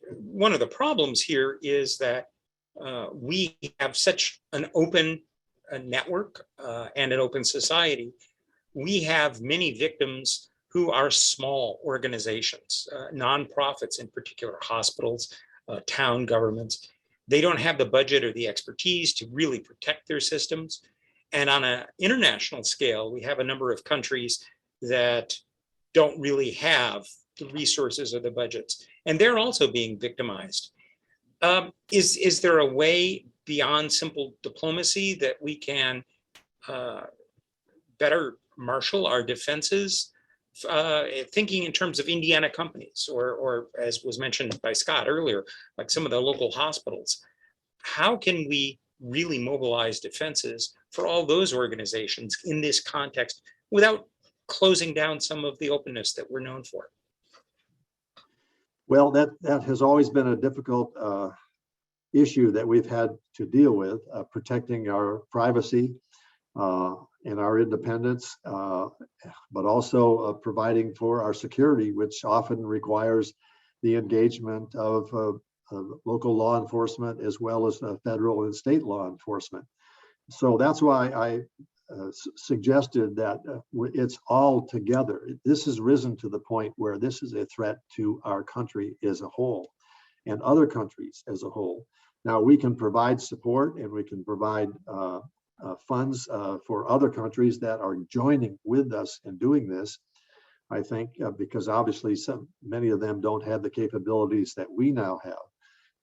Speaker 5: One of the problems here is that we have such an open network and an open society. We have many victims who are small organizations, nonprofits in particular, hospitals, town governments. They don't have the budget or the expertise to really protect their systems. And on an international scale, we have a number of countries that don't really have the resources or the budgets, and they're also being victimized. Is there a way beyond simple diplomacy that we can better marshal our defenses, thinking in terms of Indiana companies, or as was mentioned by Scott earlier, like some of the local hospitals? How can we really mobilize defenses for all those organizations in this context without closing down some of the openness that we're known for?
Speaker 3: Well, that has always been a difficult issue that we've had to deal with, protecting our privacy and our independence, but also providing for our security, which often requires the engagement of local law enforcement as well as federal and state law enforcement. So that's why I suggested that it's all together. This has risen to the point where this is a threat to our country as a whole and other countries as a whole. Now, we can provide support and we can provide funds for other countries that are joining with us in doing this, I think, because obviously many of them don't have the capabilities that we now have.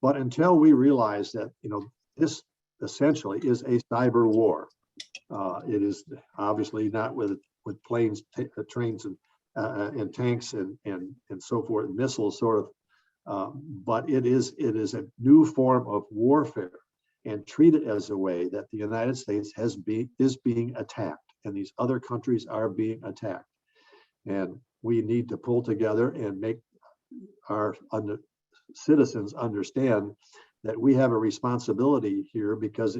Speaker 3: But until we realize that, this essentially is a cyber war. It is obviously not with planes, trains, and tanks and so forth, missiles sort of, but it is a new form of warfare, and treated as a way that the United States is being attacked, and these other countries are being attacked, and we need to pull together and make our citizens understand that we have a responsibility here, because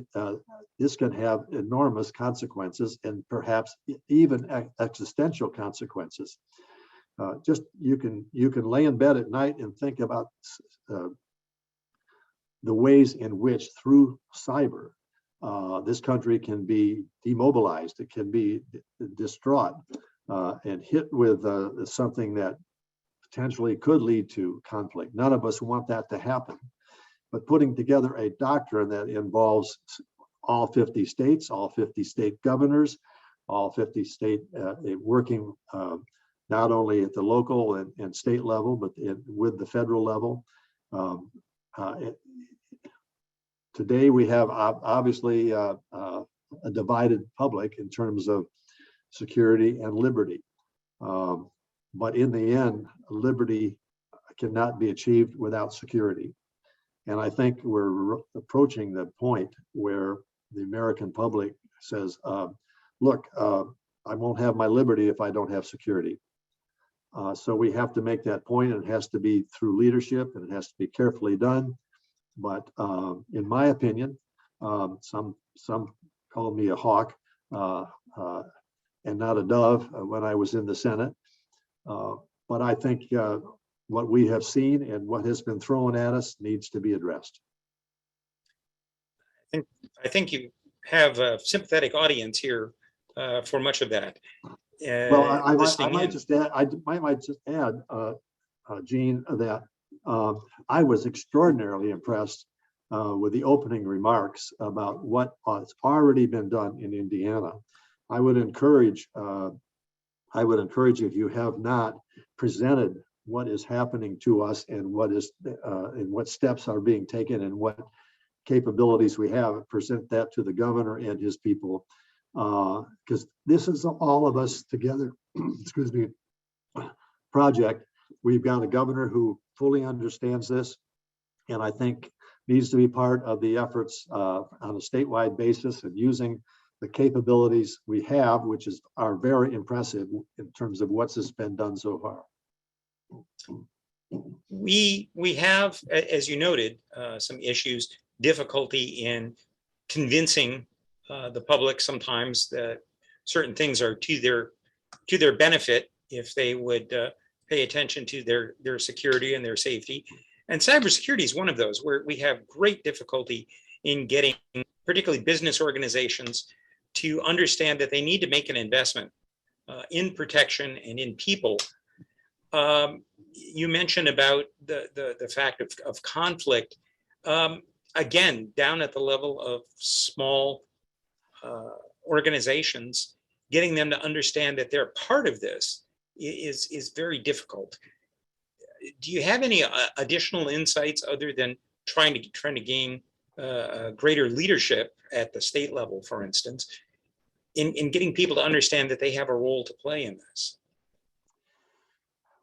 Speaker 3: this can have enormous consequences and perhaps even existential consequences. Just you can lay in bed at night and think about the ways in which through cyber this country can be demobilized, it can be distraught and hit with something that potentially could lead to conflict. None of us want that to happen. But putting together a doctrine that involves all 50 states, all 50 state governors, all 50 state working not only at the local and state level, but with the federal level. Today we have obviously a divided public in terms of security and liberty. But in the end, liberty cannot be achieved without security. And I think we're approaching the point where the American public says, look, I won't have my liberty if I don't have security. So we have to make that point, and it has to be through leadership, and it has to be carefully done. But in my opinion, some call me a hawk and not a dove when I was in the Senate. But I think what we have seen and what has been thrown at us needs to be addressed.
Speaker 5: I think you have a sympathetic audience here for much of that.
Speaker 3: Well, I might just add, Gene, that I was extraordinarily impressed with the opening remarks about what has already been done in Indiana. I would encourage if you have not presented what is happening to us and what steps are being taken and what capabilities we have, present that to the governor and his people, because this is all of us together, excuse me, project. We've got a governor who fully understands this, and I think needs to be part of the efforts on a statewide basis and using the capabilities we have, which are very impressive in terms of what's been done so far.
Speaker 5: We have, as you noted, some issues, difficulty in convincing the public sometimes that certain things are to their benefit if they would pay attention to their security and their safety. And cybersecurity is one of those where we have great difficulty in getting particularly business organizations to understand that they need to make an investment in protection and in people. You mentioned about the fact of conflict. Again, down at the level of small organizations, getting them to understand that they're part of this is very difficult. Do you have any additional insights other than trying to gain greater leadership at the state level, for instance, in getting people to understand that they have a role to play in this?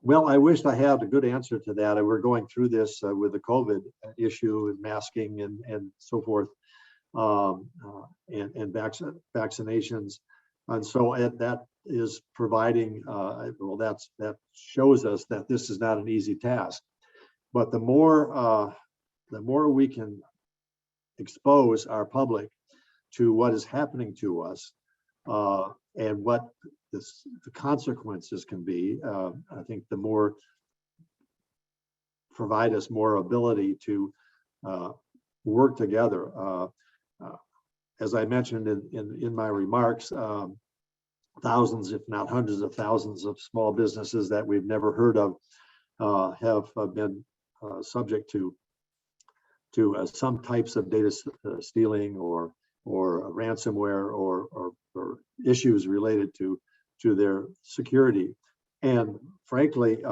Speaker 3: Well, I wish I had a good answer to that. We're going through this with the COVID issue and masking and so forth, and vaccinations. And so that is providing, well, that shows us that this is not an easy task. But the more we can expose our public to what is happening to us and what the consequences can be, I think the more provide us more ability to work together. As I mentioned in my remarks, thousands, if not hundreds of thousands of small businesses that we've never heard of have been subject to some types of data stealing or ransomware or issues related to their security. And frankly,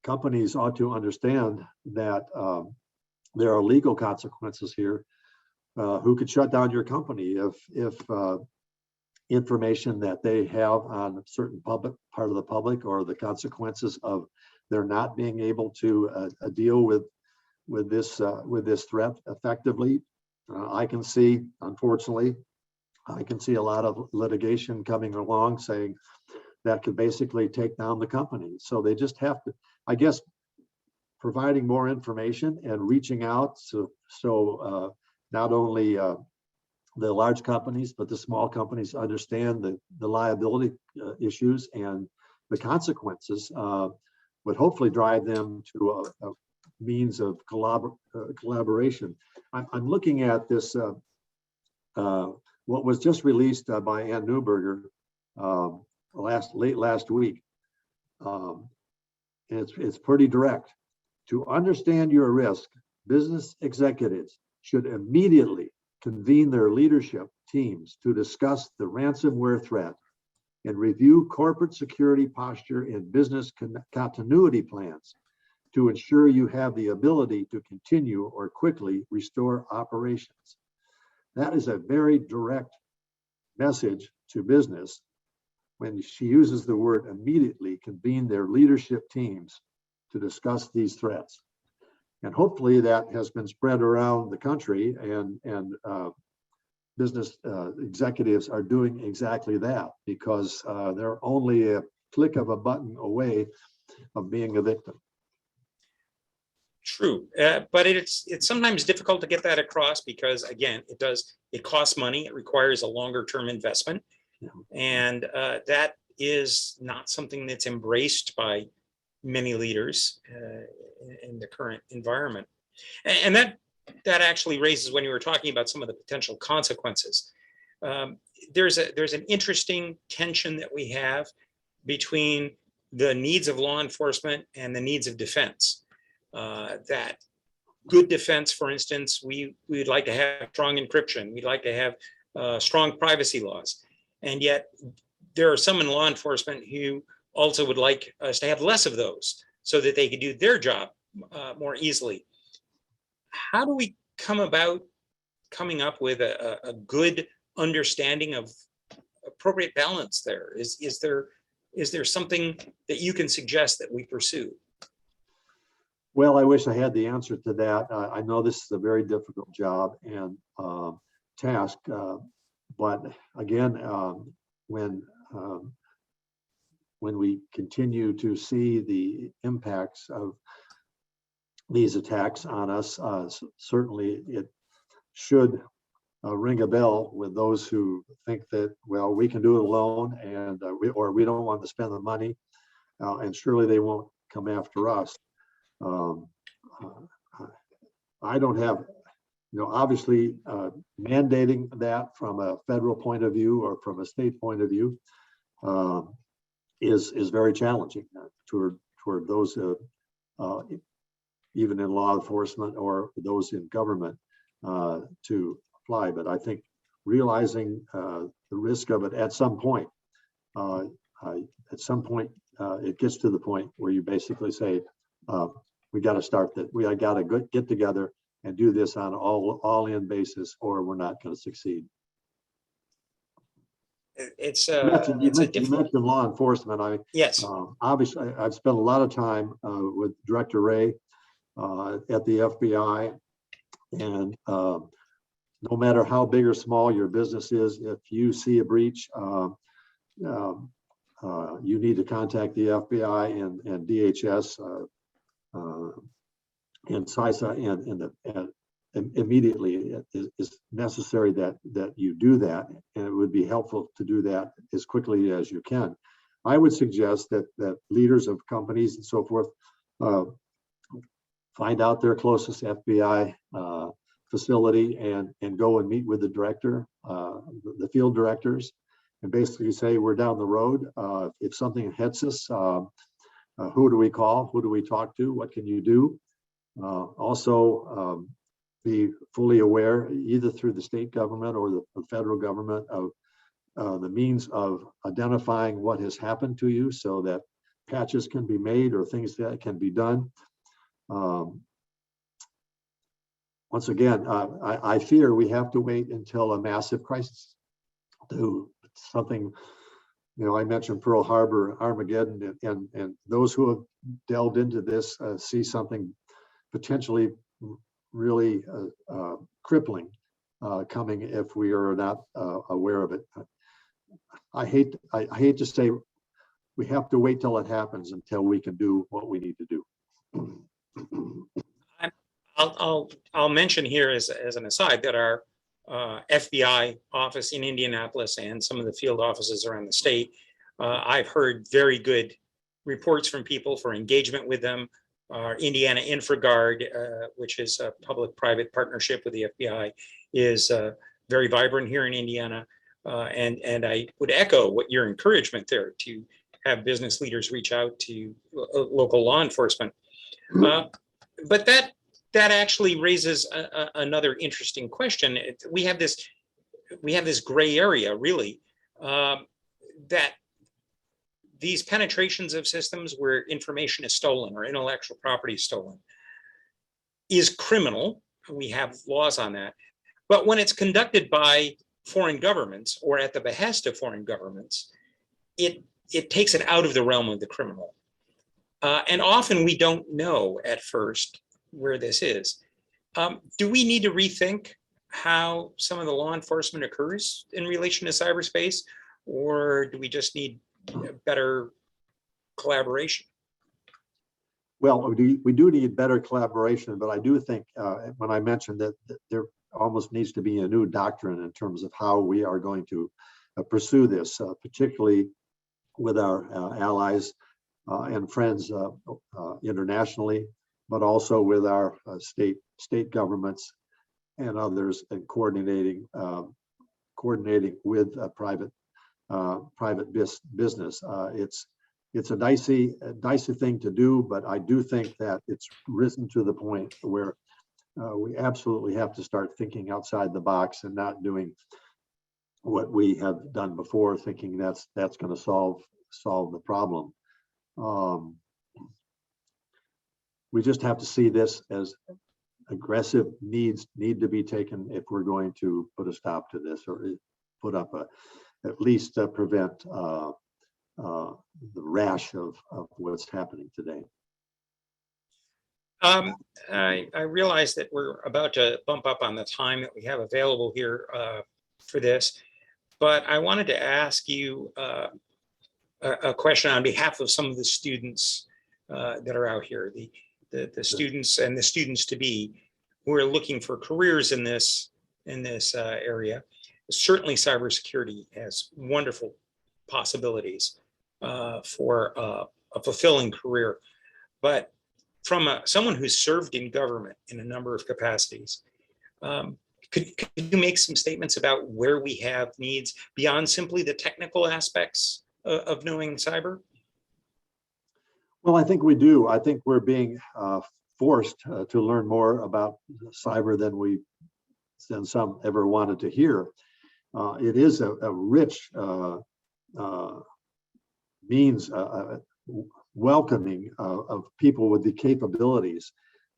Speaker 3: companies ought to understand that there are legal consequences here. Who could shut down your company if information that they have on a certain part of the public, or the consequences of their not being able to deal with this threat effectively. I can see, unfortunately, a lot of litigation coming along saying that could basically take down the company. So they just have to, I guess, providing more information and reaching out so not only the large companies, but the small companies understand the liability issues and the consequences would hopefully drive them to a means of collaboration. I'm looking at this, what was just released by Ann Neuberger late last week. And it's pretty direct. To understand your risk, business executives should immediately convene their leadership teams to discuss the ransomware threat and review corporate security posture and business continuity plans to ensure you have the ability to continue or quickly restore operations. That is a very direct message to business when she uses the word immediately convene their leadership teams to discuss these threats. And hopefully that has been spread around the country, and business executives are doing exactly that, because they're only a click of a button away of being a victim.
Speaker 5: True, but it's sometimes difficult to get that across because, again, it costs money. It requires a longer term investment, and that is not something that's embraced by many leaders in the current environment. And that actually raises, when you were talking about some of the potential consequences, there's an interesting tension that we have between the needs of law enforcement and the needs of defense. That good defense, for instance, we'd like to have strong encryption. We'd like to have strong privacy laws. And yet there are some in law enforcement who also would like us to have less of those so that they could do their job more easily. How do we come about coming up with a good understanding of appropriate balance there? Is there something that you can suggest that we pursue?
Speaker 3: Well, I wish I had the answer to that. I know this is a very difficult job and task, but again, when we continue to see the impacts of these attacks on us, certainly it should ring a bell with those who think that, well, we can do it alone, and we don't want to spend the money, and surely they won't come after us. I don't have, obviously mandating that from a federal point of view or from a state point of view is very challenging toward those even in law enforcement or those in government to apply. But I think realizing the risk of it at some point, it gets to the point where you basically say, we got to start that. We got to get together and do this on all-in basis, or we're not going to succeed. You mentioned law enforcement.
Speaker 5: Yes.
Speaker 3: Obviously, I've spent a lot of time with Director Wray at the FBI, and no matter how big or small your business is, if you see a breach, you need to contact the FBI and DHS and CISA, and immediately it is necessary that you do that, and it would be helpful to do that as quickly as you can. I would suggest that leaders of companies and so forth find out their closest FBI facility and go and meet with the director, the field directors, and basically say, we're down the road. If something hits us, who do we call? Who do we talk to? What can you do? Also, be fully aware, either through the state government or the federal government, of the means of identifying what has happened to you so that patches can be made or things that can be done. once again, I fear we have to wait until a massive crisis to something. I mentioned Pearl Harbor, Armageddon, and those who have delved into this see something potentially really crippling coming if we are not aware of it. I hate to say we have to wait till it happens until we can do what we need to do.
Speaker 5: I'll mention here as an aside that our FBI office in Indianapolis and some of the field offices around the state, I've heard very good reports from people for engagement with them. Our Indiana InfraGuard, which is a public-private partnership with the FBI, is very vibrant here in Indiana. And I would echo what your encouragement there to have business leaders reach out to local law enforcement. But that actually raises another interesting question. We have this gray area, really, that these penetrations of systems where information is stolen or intellectual property is stolen is criminal. We have laws on that. But when it's conducted by foreign governments or at the behest of foreign governments, it takes it out of the realm of the criminal. And often we don't know at first where this is. Do we need to rethink how some of the law enforcement occurs in relation to cyberspace, or do we just need better collaboration?
Speaker 3: Well, we do need better collaboration, but I do think when I mentioned that there almost needs to be a new doctrine in terms of how we are going to pursue this, particularly with our allies and friends internationally, but also with our state governments and others, and coordinating with private business. It's a dicey thing to do, but I do think that it's risen to the point where we absolutely have to start thinking outside the box and not doing what we have done before, thinking that's going to solve the problem. We just have to see this as aggressive need to be taken if we're going to put a stop to this, or put up at least prevent the rash of what's happening today.
Speaker 5: I realize that we're about to bump up on the time that we have available here for this, but I wanted to ask you a question on behalf of some of the students that are out here, the students and the students to be who are looking for careers in this area. Certainly, cybersecurity has wonderful possibilities for a fulfilling career, but from someone who's served in government in a number of capacities, could you make some statements about where we have needs beyond simply the technical aspects of knowing cyber?
Speaker 3: Well, I think we do. I think we're being forced to learn more about cyber than some ever wanted to hear. It is a rich means welcoming of people with the capabilities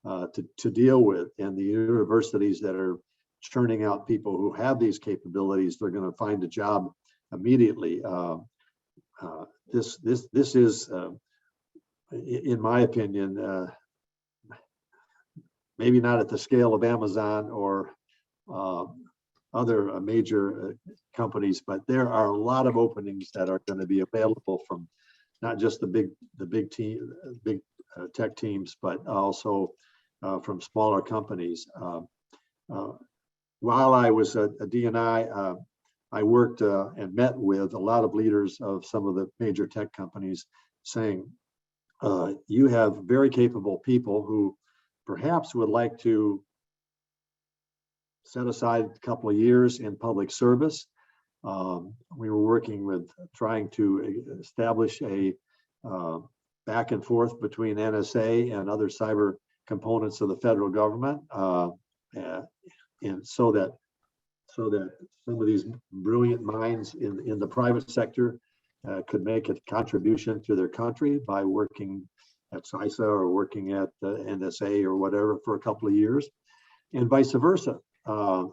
Speaker 3: to deal with, and the universities that are churning out people who have these capabilities, they're going to find a job immediately. This is, in my opinion, maybe not at the scale of Amazon or other major companies, but there are a lot of openings that are going to be available from not just the big tech teams, but also from smaller companies. While I was at DNI, I worked and met with a lot of leaders of some of the major tech companies, saying, you have very capable people who perhaps would like to set aside a couple of years in public service. We were working with trying to establish a back and forth between NSA and other cyber components of the federal government, and so that some of these brilliant minds in the private sector could make a contribution to their country by working at CISA or working at the NSA or whatever for a couple of years. and vice versa.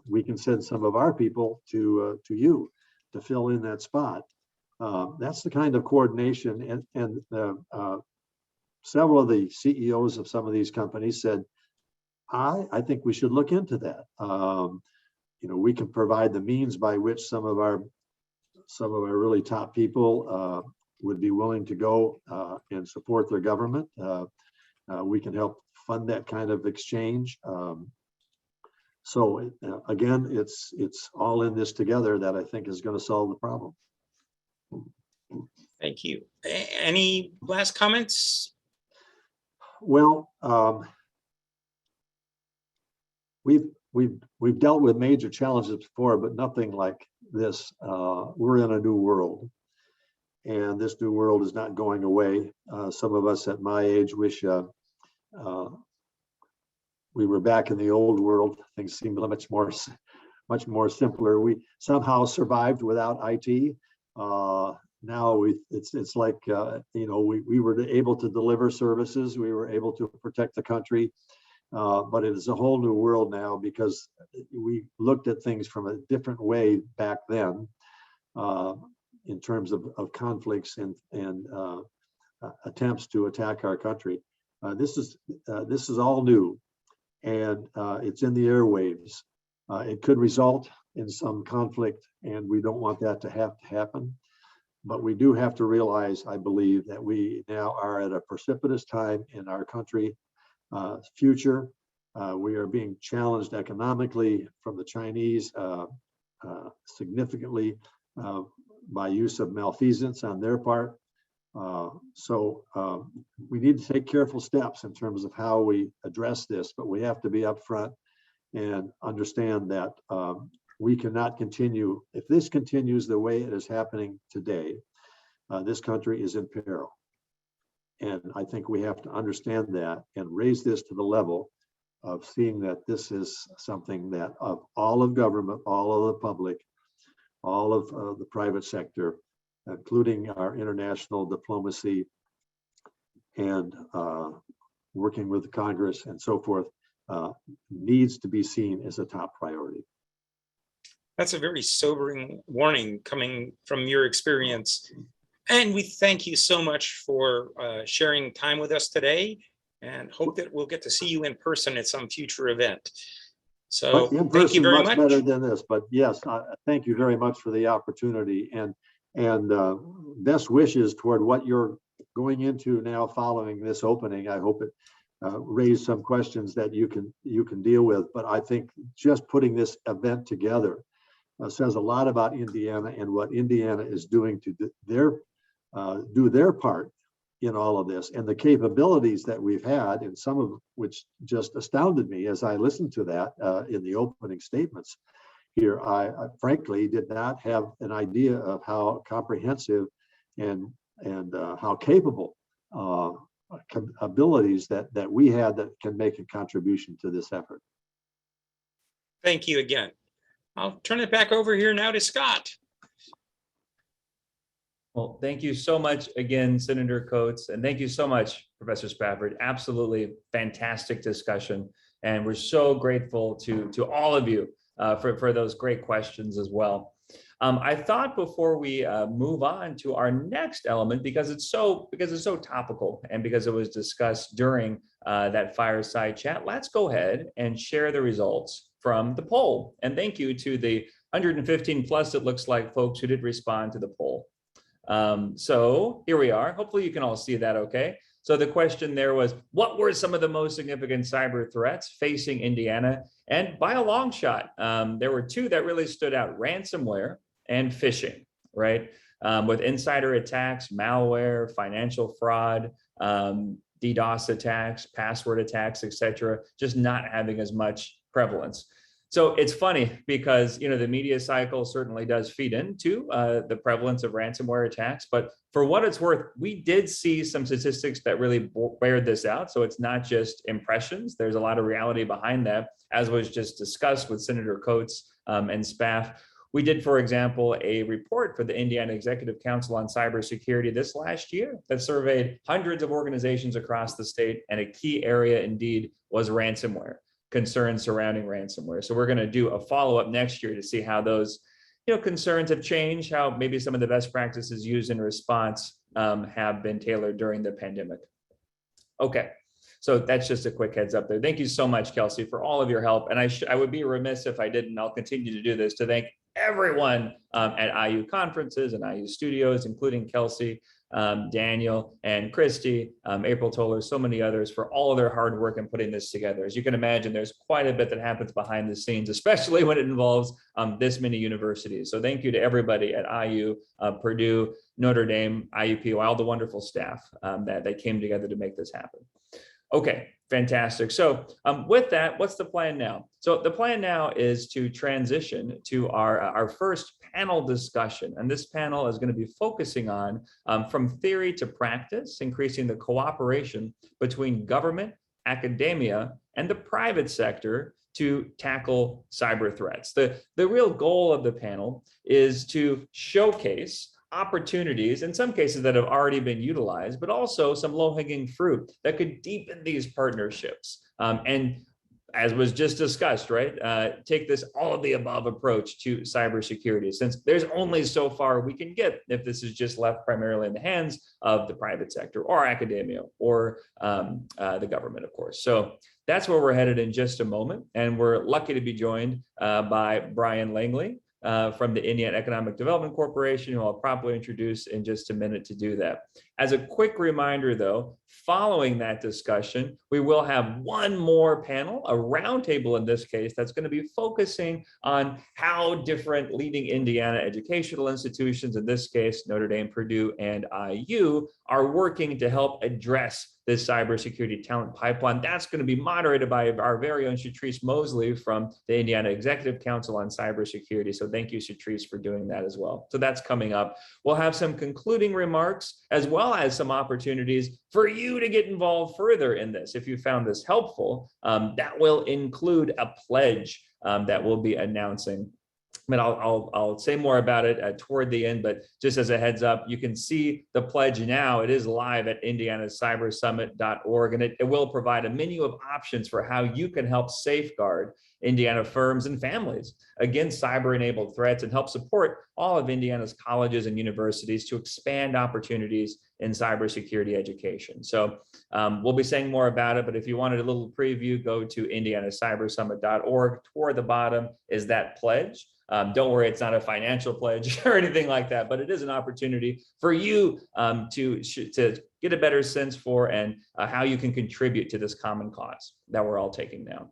Speaker 3: We can send some of our people to you to fill in that spot. That's the kind of coordination, and several of the CEOs of some of these companies said, I think we should look into that. We can provide the means by which some of our really top people would be willing to go and support their government. We can help fund that kind of exchange. So again, it's all in this together that I think is going to solve the problem.
Speaker 5: Thank you. Any last comments?
Speaker 3: Well, we've dealt with major challenges before, but nothing like this. We're in a new world, and this new world is not going away. Some of us at my age wish we were back in the old world. Things seem much more simpler. We somehow survived without IT. Now it's like we were able to deliver services. We were able to protect the country. But it is a whole new world now because we looked at things from a different way back then in terms of conflicts and attempts to attack our country. This is all new, and it's in the airwaves. It could result in some conflict, and we don't want that to happen. But we do have to realize, I believe, that we now are at a precipitous time in our country future. We are being challenged economically from the Chinese significantly by use of malfeasance on their part. So we need to take careful steps in terms of how we address this, but we have to be upfront and understand that we cannot continue. If this continues the way it is happening today, this country is in peril. And I think we have to understand that and raise this to the level of seeing that this is something that of all of government, all of the public, all of the private sector, including our international diplomacy and working with the Congress and so forth, needs to be seen as a top priority.
Speaker 5: That's a very sobering warning coming from your experience. And we thank you so much for sharing time with us today, and hope that we'll get to see you in person at some future event. So thank you very much.
Speaker 3: Better than this, but yes, thank you very much for the opportunity, and best wishes toward what you're going into now following this opening. I hope it raised some questions that you can deal with, but I think just putting this event together says a lot about Indiana and what Indiana is doing to do their part in all of this, and the capabilities that we've had, and some of which just astounded me as I listened to that in the opening statements here. I frankly did not have an idea of how comprehensive and how capable abilities that we had that can make a contribution to this effort.
Speaker 5: Thank you again. I'll turn it back over here now to Scott.
Speaker 1: Well, thank you so much again, Senator Coates, and thank you so much, Professor Spafford. Absolutely fantastic discussion, and we're so grateful to all of you for those great questions as well. I thought before we move on to our next element, because it's so topical and because it was discussed during that fireside chat, let's go ahead and share the results from the poll. And thank you to the 115 plus, it looks like, folks who did respond to the poll. So here we are. Hopefully you can all see that okay. So the question there was, what were some of the most significant cyber threats facing Indiana? And by a long shot, there were two that really stood out: ransomware and phishing, right? With insider attacks, malware, financial fraud, DDoS attacks, password attacks, etc., just not having as much prevalence. So it's funny because, the media cycle certainly does feed into the prevalence of ransomware attacks, but for what it's worth, we did see some statistics that really bared this out. So it's not just impressions. There's a lot of reality behind that, as was just discussed with Senator Coates and Spaff. We did, for example, a report for the Indiana Executive Council on Cybersecurity this last year that surveyed hundreds of organizations across the state, and a key area indeed was ransomware. concerns surrounding ransomware. So we're going to do a follow-up next year to see how those concerns have changed, how maybe some of the best practices used in response have been tailored during the pandemic. Okay. So that's just a quick heads up there. Thank you so much, Kelsey, for all of your help. And I would be remiss if I didn't. I'll continue to do this to thank everyone at IU conferences and IU studios, including Kelsey, Daniel, and Christy, April Toller, so many others for all of their hard work in putting this together. As you can imagine, there's quite a bit that happens behind the scenes, especially when it involves this many universities. So thank you to everybody at IU, Purdue, Notre Dame, IUP, all the wonderful staff that came together to make this happen. Okay, fantastic. So with that, what's the plan now? So the plan now is to transition to our first panel discussion. And this panel is going to be focusing on from theory to practice, increasing the cooperation between government, academia, and the private sector to tackle cyber threats. The real goal of the panel is to showcase opportunities, in some cases that have already been utilized, but also some low-hanging fruit that could deepen these partnerships. And as was just discussed, right, take this all of the above approach to cybersecurity, since there's only so far we can get if this is just left primarily in the hands of the private sector or academia or the government, of course. So that's where we're headed in just a moment. And we're lucky to be joined by Brian Langley, from the Indiana Economic Development Corporation, who I'll properly introduce in just a minute to do that. As a quick reminder, though, following that discussion, we will have one more panel, a roundtable in this case, that's going to be focusing on how different leading Indiana educational institutions, in this case, Notre Dame, Purdue, and IU, are working to help address this cybersecurity talent pipeline. That's going to be moderated by our very own Shatrice Mosley from the Indiana Executive Council on Cybersecurity. So thank you, Shatrice, for doing that as well. So that's coming up. We'll have some concluding remarks, as well as some opportunities for you to get involved further in this. If you found this helpful, that will include a pledge that we'll be announcing. But I'll say more about it toward the end, but just as a heads up, you can see the pledge now. It is live at indianacybersummit.org, and it will provide a menu of options for how you can help safeguard Indiana firms and families against cyber-enabled threats and help support all of Indiana's colleges and universities to expand opportunities in cybersecurity education. So we'll be saying more about it, but if you wanted a little preview, go to indianacybersummit.org. Toward the bottom is that pledge. Don't worry, it's not a financial pledge or anything like that, but it is an opportunity for you to get a better sense for and how you can contribute to this common cause that we're all taking now.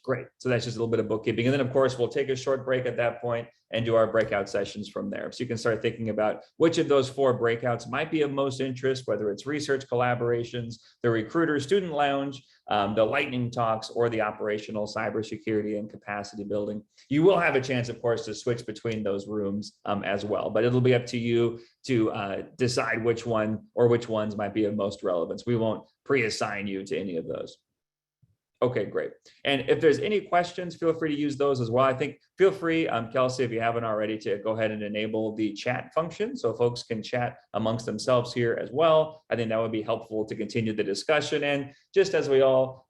Speaker 1: Great. So that's just a little bit of bookkeeping. And then, of course, we'll take a short break at that point and do our breakout sessions from there. So you can start thinking about which of those 4 breakouts might be of most interest, whether it's research collaborations, the recruiter student lounge, the lightning talks, or the operational cybersecurity and capacity building. You will have a chance, of course, to switch between those rooms as well, but it'll be up to you to decide which one or which ones might be of most relevance. We won't pre-assign you to any of those. Okay, great. And if there's any questions, feel free to use those as well. I think feel free, Kelsey, if you haven't already, to go ahead and enable the chat function so folks can chat amongst themselves here as well. I think that would be helpful to continue the discussion. And just as we all,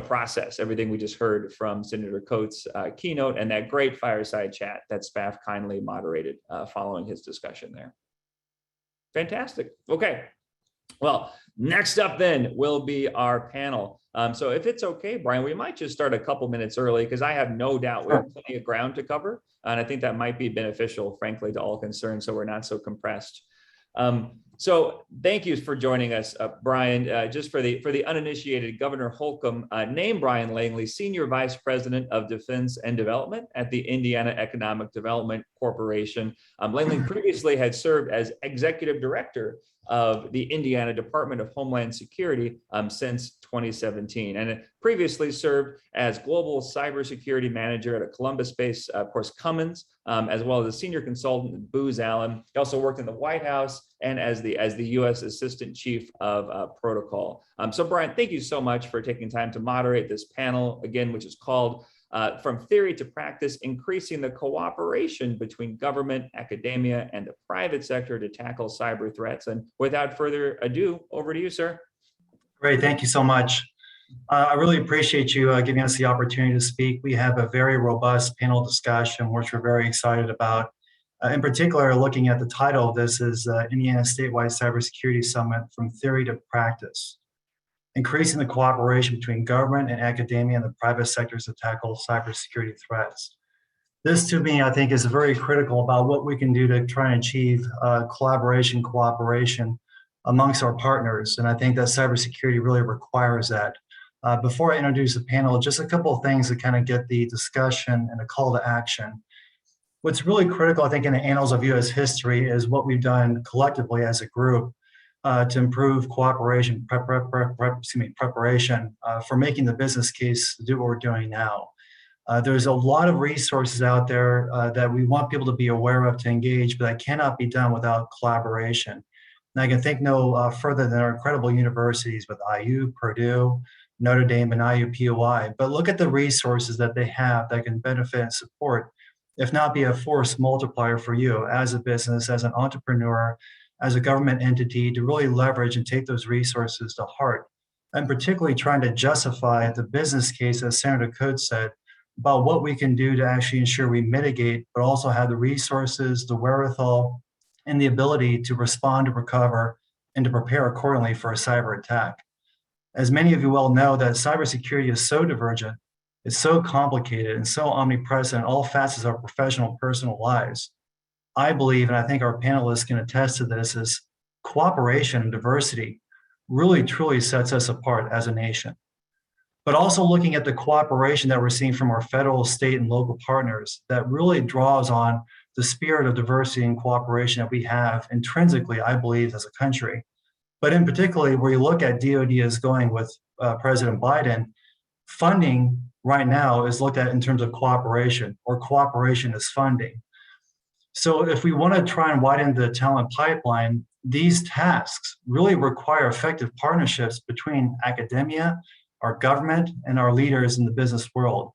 Speaker 1: process everything we just heard from Senator Coates' keynote and that great fireside chat that Spaff kindly moderated following his discussion there. Fantastic. Okay. Well, next up then will be our panel. So if it's okay, Brian, we might just start a couple minutes early because I have no doubt we have plenty of ground to cover. And I think that might be beneficial, frankly, to all concerned, so we're not so compressed. So thank you for joining us, Brian. Just for the uninitiated, Governor Holcomb named Brian Langley Senior Vice President of Defense and Development at the Indiana Economic Development Corporation. Langley previously had served as Executive Director of the Indiana Department of Homeland Security since 2017, and previously served as Global Cybersecurity Manager at a Columbus-based, of course, Cummins, as well as a Senior Consultant at Booz Allen. He also worked in the White House and as the U.S. Assistant Chief of Protocol. So, Brian, thank you so much for taking time to moderate this panel, again, which is called From Theory to Practice, Increasing the Cooperation Between Government, Academia, and the Private Sector to Tackle Cyber Threats. And without further ado, over to you, sir.
Speaker 6: Great, thank you so much. I really appreciate you giving us the opportunity to speak. We have a very robust panel discussion, which we're very excited about. In particular, looking at the title of this is Indiana Statewide Cybersecurity Summit from Theory to Practice, increasing the cooperation between government and academia and the private sectors to tackle cybersecurity threats. This, to me, I think is very critical about what we can do to try and achieve collaboration, cooperation amongst our partners. And I think that cybersecurity really requires that. Before I introduce the panel, just a couple of things to kind of get the discussion and a call to action. What's really critical, I think, in the annals of U.S. history is what we've done collectively as a group to improve cooperation, preparation for making the business case to do what we're doing now. There's a lot of resources out there that we want people to be aware of to engage, but that cannot be done without collaboration. And I can think no further than our incredible universities with IU, Purdue, Notre Dame, and IUPUI. But look at the resources that they have that can benefit and support, if not be a force multiplier for you as a business, as an entrepreneur, as a government entity, to really leverage and take those resources to heart. And particularly trying to justify the business case, as Senator Coates said, about what we can do to actually ensure we mitigate, but also have the resources, the wherewithal, and the ability to respond, to recover, and to prepare accordingly for a cyber attack. As many of you well know, that cybersecurity is so divergent, it's so complicated and so omnipresent in all facets of our professional and personal lives. I believe, and I think our panelists can attest to this, is cooperation and diversity really truly sets us apart as a nation. But also looking at the cooperation that we're seeing from our federal, state, and local partners that really draws on the spirit of diversity and cooperation that we have intrinsically, I believe, as a country. But in particular, where you look at DoD is going with President Biden, funding right now is looked at in terms of cooperation, or cooperation is funding. So if we want to try and widen the talent pipeline, these tasks really require effective partnerships between academia, our government, and our leaders in the business world.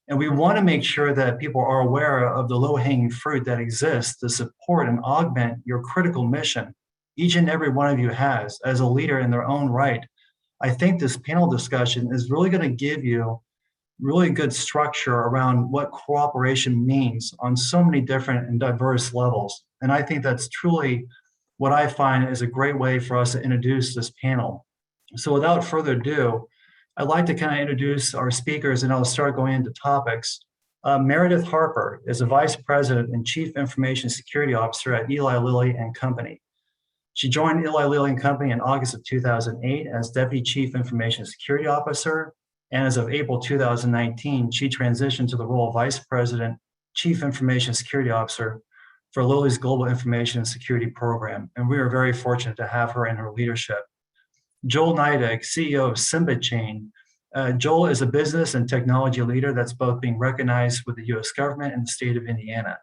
Speaker 6: And we want to make sure that people are aware of the low-hanging fruit that exists to support and augment your critical mission each and every one of you has as a leader in their own right. I think this panel discussion is really going to give you really good structure around what cooperation means on so many different and diverse levels. And I think that's truly what I find is a great way for us to introduce this panel. So without further ado, I'd like to kind of introduce our speakers, and I'll start going into topics. Meredith Harper is a Vice President and Chief Information Security Officer at Eli Lilly and Company. She joined Eli Lilly and Company in August of 2008 as Deputy Chief Information Security Officer, and as of April 2019, she transitioned to the role of Vice President, Chief Information Security Officer for Lilly's Global Information and Security Program, and we are very fortunate to have her in her leadership. Joel Nydek, CEO of Simba Chain. Joel is a business and technology leader that's both being recognized with the US government and the state of Indiana.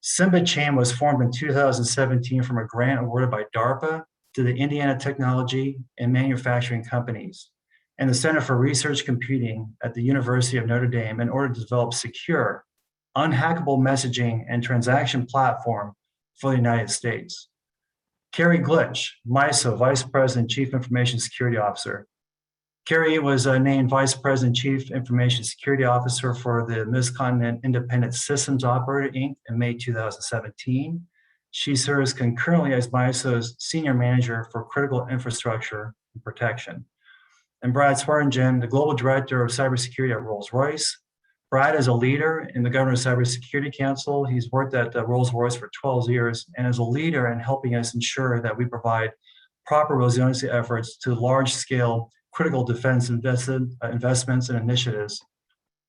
Speaker 6: Simba Chain was formed in 2017 from a grant awarded by DARPA to the Indiana Technology and Manufacturing Companies and the Center for Research Computing at the University of Notre Dame in order to develop secure, unhackable messaging and transaction platform for the United States. Carrie Glitch, MISO, Vice President, Chief Information Security Officer. Carrie was named Vice President, Chief Information Security Officer for the Mid-Continent Independent Systems Operator, Inc. in May 2017. She serves concurrently as MISO's Senior Manager for Critical Infrastructure and Protection. And Brad Swearingen, the Global Director of Cybersecurity at Rolls-Royce. Brad is a leader in the Governor's Cybersecurity Council. He's worked at Rolls-Royce for 12 years and is a leader in helping us ensure that we provide proper resiliency efforts to large-scale critical defense investments and initiatives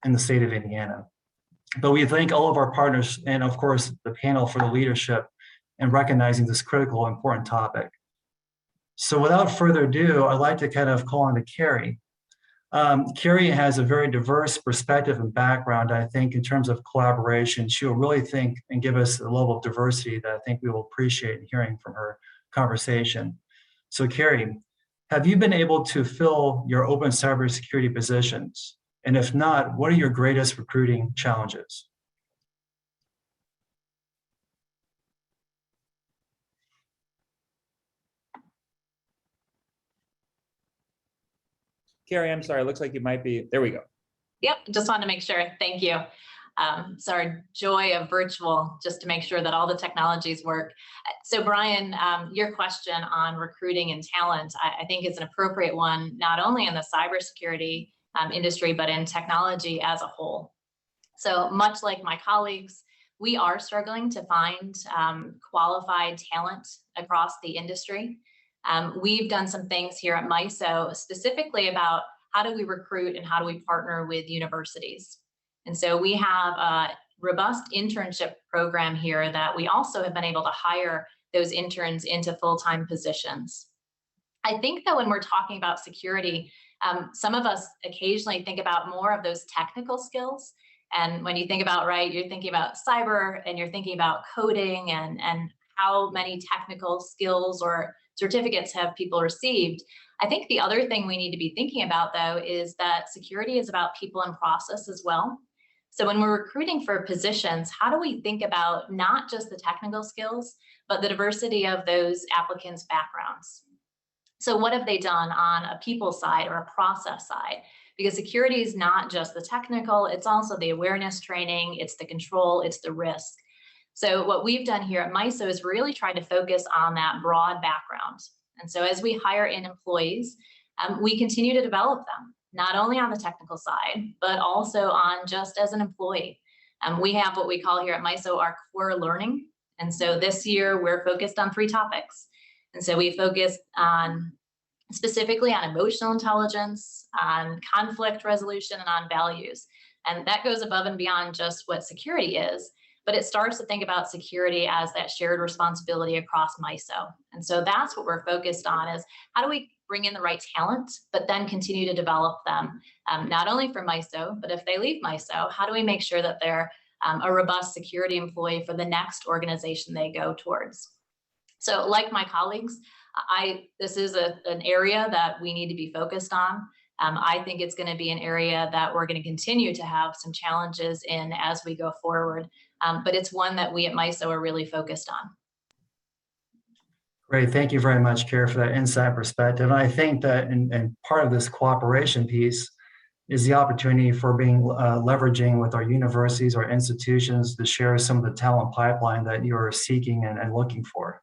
Speaker 6: in the state of Indiana. But we thank all of our partners and, of course, the panel for the leadership in recognizing this critical, important topic. So without further ado, I'd like to kind of call on to Carrie. Carrie has a very diverse perspective and background, I think, in terms of collaboration. She will really think and give us a level of diversity that I think we will appreciate hearing from her conversation. So Carrie, have you been able to fill your open cybersecurity positions? And if not, what are your greatest recruiting challenges?
Speaker 1: Carrie, I'm sorry, it looks like you might be, there we go.
Speaker 7: Yep, just wanted to make sure. Thank you. It's our joy of virtual, just to make sure that all the technologies work. So Brian, your question on recruiting and talent, I think is an appropriate one, not only in the cybersecurity industry, but in technology as a whole. So much like my colleagues, we are struggling to find qualified talent across the industry. We've done some things here at MISO specifically about how do we recruit and how do we partner with universities. And so we have a robust internship program here that we also have been able to hire those interns into full-time positions. I think that when we're talking about security, some of us occasionally think about more of those technical skills. And when you think about, right, you're thinking about cyber and you're thinking about coding and how many technical skills or certificates have people received. I think the other thing we need to be thinking about, though, is that security is about people and process as well. So when we're recruiting for positions, how do we think about not just the technical skills, but the diversity of those applicants' backgrounds? So what have they done on a people side or a process side? Because security is not just the technical, it's also the awareness training, it's the control, it's the risk. So what we've done here at MISO is really try to focus on that broad background. And so as we hire in employees, we continue to develop them, not only on the technical side, but also on just as an employee. We have what we call here at MISO our core learning. And so this year we're focused on 3 topics. And so we focused on specifically on emotional intelligence, on conflict resolution, and on values. And that goes above and beyond just what security is, but it starts to think about security as that shared responsibility across MISO. And so that's what we're focused on, is how do we bring in the right talent, but then continue to develop them, not only for MISO, but if they leave MISO, how do we make sure that they're a robust security employee for the next organization they go towards? So like my colleagues, this is an area that we need to be focused on. I think it's going to be an area that we're going to continue to have some challenges in as we go forward, but it's one that we at MISO are really focused on.
Speaker 6: Great, thank you very much, Carrie, for that insight perspective. And I think that and part of this cooperation piece is the opportunity for being leveraging with our universities, our institutions, to share some of the talent pipeline that you're seeking and looking for.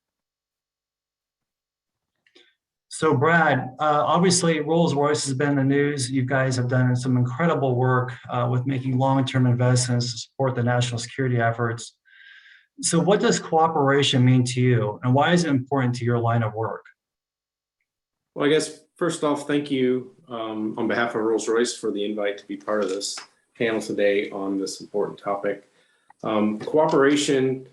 Speaker 6: So Brad, obviously Rolls-Royce has been in the news. You guys have done some incredible work with making long-term investments to support the national security efforts. So what does cooperation mean to you, and why is it important to your line of work?
Speaker 8: Well, I guess first off, thank you on behalf of Rolls-Royce for the invite to be part of this panel today on this important topic. Cooperation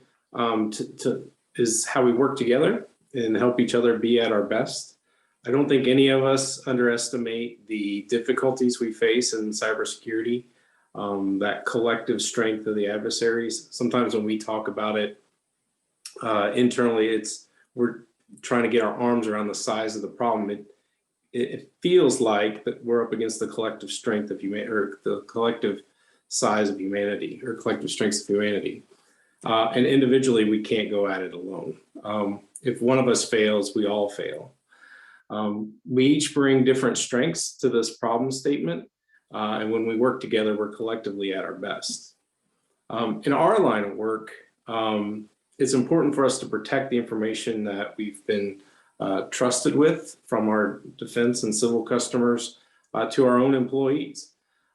Speaker 8: is how we work together and help each other be at our best. I don't think any of us underestimate the difficulties we face in cybersecurity, that collective strength of the adversaries. Sometimes when we talk about it internally, we're trying to get our arms around the size of the problem. It feels like that we're up against the collective strength of humanity, or the collective size of humanity, or collective strengths of humanity. And individually, we can't go at it alone. If one of us fails, we all fail. We each bring different strengths to this problem statement. And when we work together, we're collectively at our best. In our line of work, it's important for us to protect the information that we've been trusted with, from our defense and civil customers to our own employees.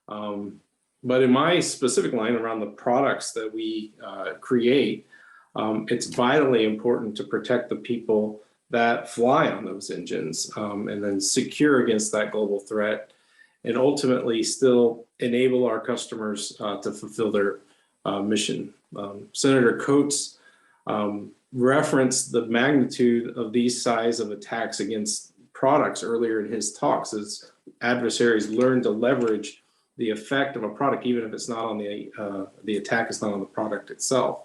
Speaker 8: But in my specific line around the products that we create, it's vitally important to protect the people that fly on those engines, and then secure against that global threat, and ultimately still enable our customers to fulfill their mission. Senator Coates referenced the magnitude of these size of attacks against products earlier in his talks, as adversaries learn to leverage the effect of a product, even if it's not on the attack is not on the product itself.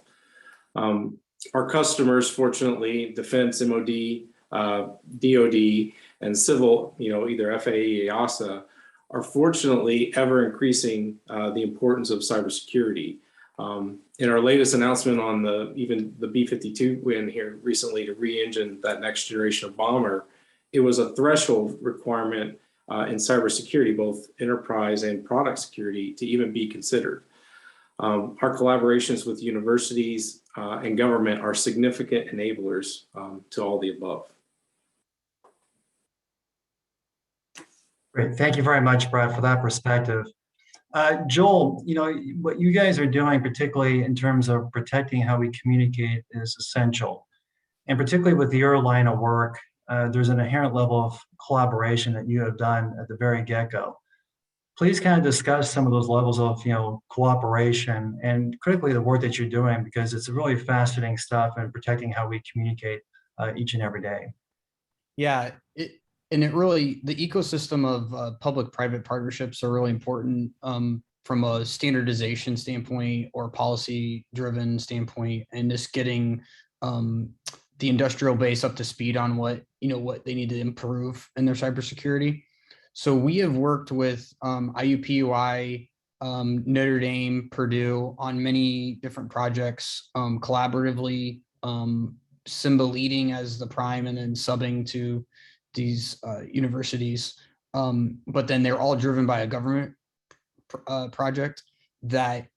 Speaker 8: Our customers, fortunately, defense, MOD, DOD, and civil, either FAA, EASA, are fortunately ever increasing the importance of cybersecurity. In our latest announcement on even the B-52 win here recently to re-engine that next generation of bomber, it was a threshold requirement in cybersecurity, both enterprise and product security, to even be considered. Our collaborations with universities and government are significant enablers to all the above.
Speaker 6: Great. Thank you very much, Brad, for that perspective. Joel, what you guys are doing, particularly in terms of protecting how we communicate, is essential. And particularly with your line of work, there's an inherent level of collaboration that you have done at the very get-go. Please kind of discuss some of those levels of cooperation and critically the work that you're doing, because it's really fascinating stuff in protecting how we communicate each and every day.
Speaker 9: Yeah, it really, the ecosystem of public-private partnerships are really important from a standardization standpoint or policy-driven standpoint, and just getting the industrial base up to speed on what they need to improve in their cybersecurity. So we have worked with IUPUI, Notre Dame, Purdue on many different projects collaboratively. Simba leading as the prime and then subbing to these universities, but then they're all driven by a government project that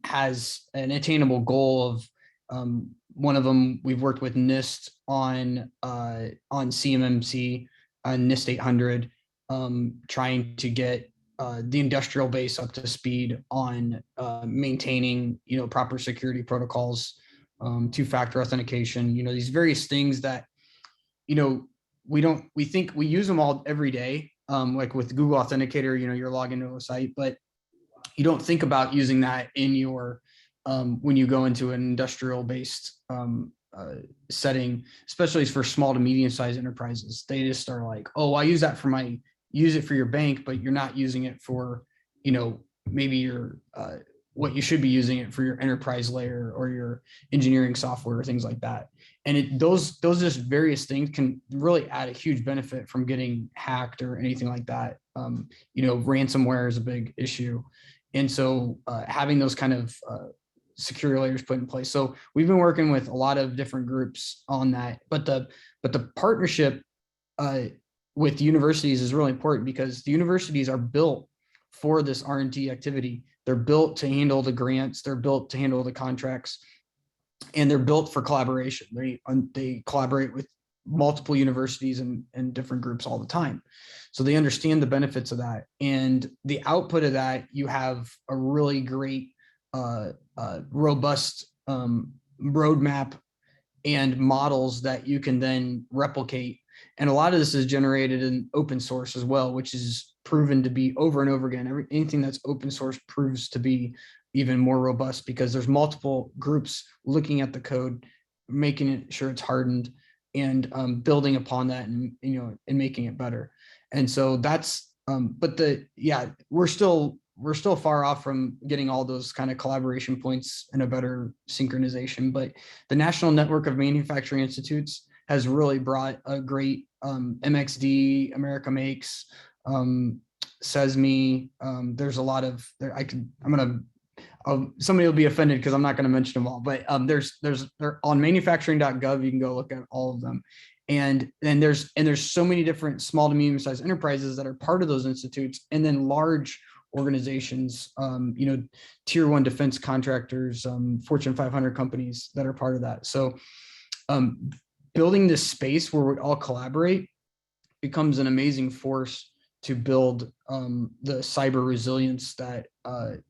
Speaker 9: has an attainable goal of one of them. We've worked with Nist on CMMC, Nist 800, trying to get the industrial base up to speed on maintaining proper security protocols, two-factor authentication, these various things that we think we use them all every day, like with Google Authenticator, you're logging into a site, but you don't think about using that in your when you go into an industrial based setting, especially for small to medium sized enterprises. They just are like, oh, I use that use it for your bank, but you're not using it for maybe your what you should be using it for, your enterprise layer or your engineering software or things like that. And those just various things can really add a huge benefit from getting hacked or anything like that. Ransomware is a big issue. And so having those kind of security layers put in place. So we've been working with a lot of different groups on that, but the partnership with universities is really important, because the universities are built for this R&D activity. They're built to handle the grants, they're built to handle the contracts, and they're built for collaboration. They collaborate with multiple universities and different groups all the time. So they understand the benefits of that. And the output of that, you have a really great, robust roadmap and models that you can then replicate. And a lot of this is generated in open source as well, which is proven to be over and over again. Anything that's open source proves to be even more robust, because there's multiple groups looking at the code, making sure it's hardened, and building upon that, and and making it better. And so that's we're still far off from getting all those kind of collaboration points and a better synchronization. But the National Network of Manufacturing Institutes has really brought a great MXD, America Makes, SESME. There's a lot of somebody will be offended because I'm not going to mention them all, but they're on manufacturing.gov. You can go look at all of them. And there's so many different small to medium sized enterprises that are part of those institutes, and then large organizations, tier 1 defense contractors, Fortune 500 companies that are part of that. So building this space where we all collaborate becomes an amazing force to build the cyber resilience that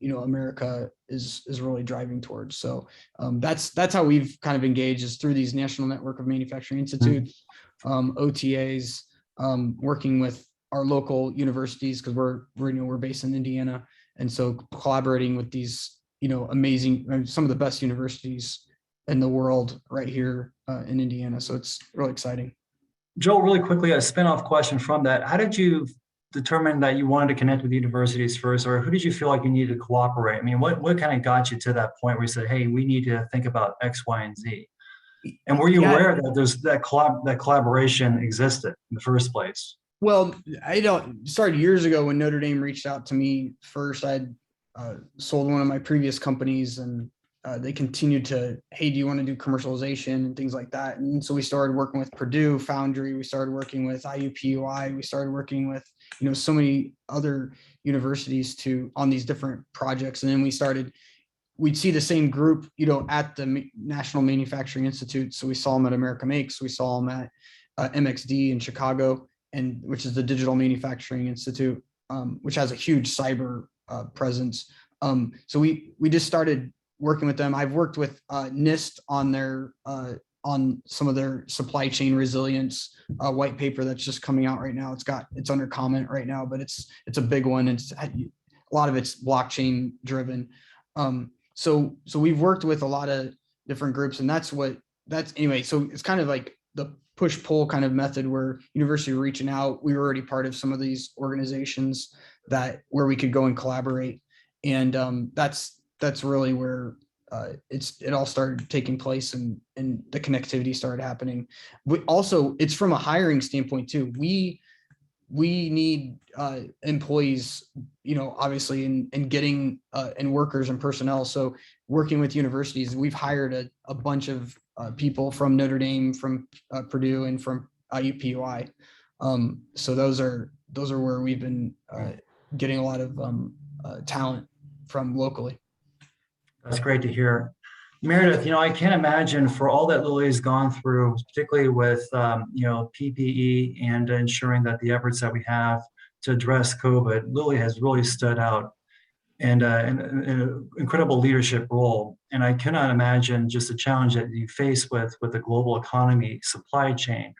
Speaker 9: America is really driving towards. So that's how we've kind of engaged, is through these National Network of Manufacturing Institutes, OTAs, working with our local universities, because we're based in Indiana, and so collaborating with these amazing, some of the best universities in the world right here in Indiana. So it's really exciting.
Speaker 6: Joel, really quickly, a spin-off question from that. How did you determine that you wanted to connect with universities first, or who did you feel like you needed to cooperate? I mean, what kind of got you to that point where you said, hey, we need to think about X, Y, and Z? And were you aware that there's that collaboration existed in the first place?
Speaker 9: Well, started years ago when Notre Dame reached out to me first. I'd sold one of my previous companies, and they continued to, hey, do you want to do commercialization and things like that? And so we started working with Purdue Foundry. We started working with IUPUI. We started working with so many other universities on these different projects. And then we'd see the same group, at the National Manufacturing Institute. So we saw them at America Makes, we saw them at MXD in Chicago, which is the Digital Manufacturing Institute, which has a huge cyber presence. So we just started working with them. I've worked with Nist on some of their supply chain resilience white paper that's just coming out right now. It's under comment right now, but it's a big one. A lot of it's blockchain driven. So we've worked with a lot of different groups, and that's anyway. So it's kind of like the push-pull kind of method where university were reaching out. We were already part of some of these organizations where we could go and collaborate. And that's really where it all started taking place, and the connectivity started happening. It's from a hiring standpoint too. We need employees, obviously, in getting and workers and personnel. So working with universities, we've hired a bunch of people from Notre Dame, from Purdue, and from IUPUI. So those are where we've been getting a lot of talent from locally.
Speaker 6: That's great to hear. Meredith, I can't imagine, for all that Lily's gone through, particularly with, PPE and ensuring that the efforts that we have to address COVID, Lily has really stood out and an incredible leadership role. And I cannot imagine just the challenge that you face with the global economy, supply chain.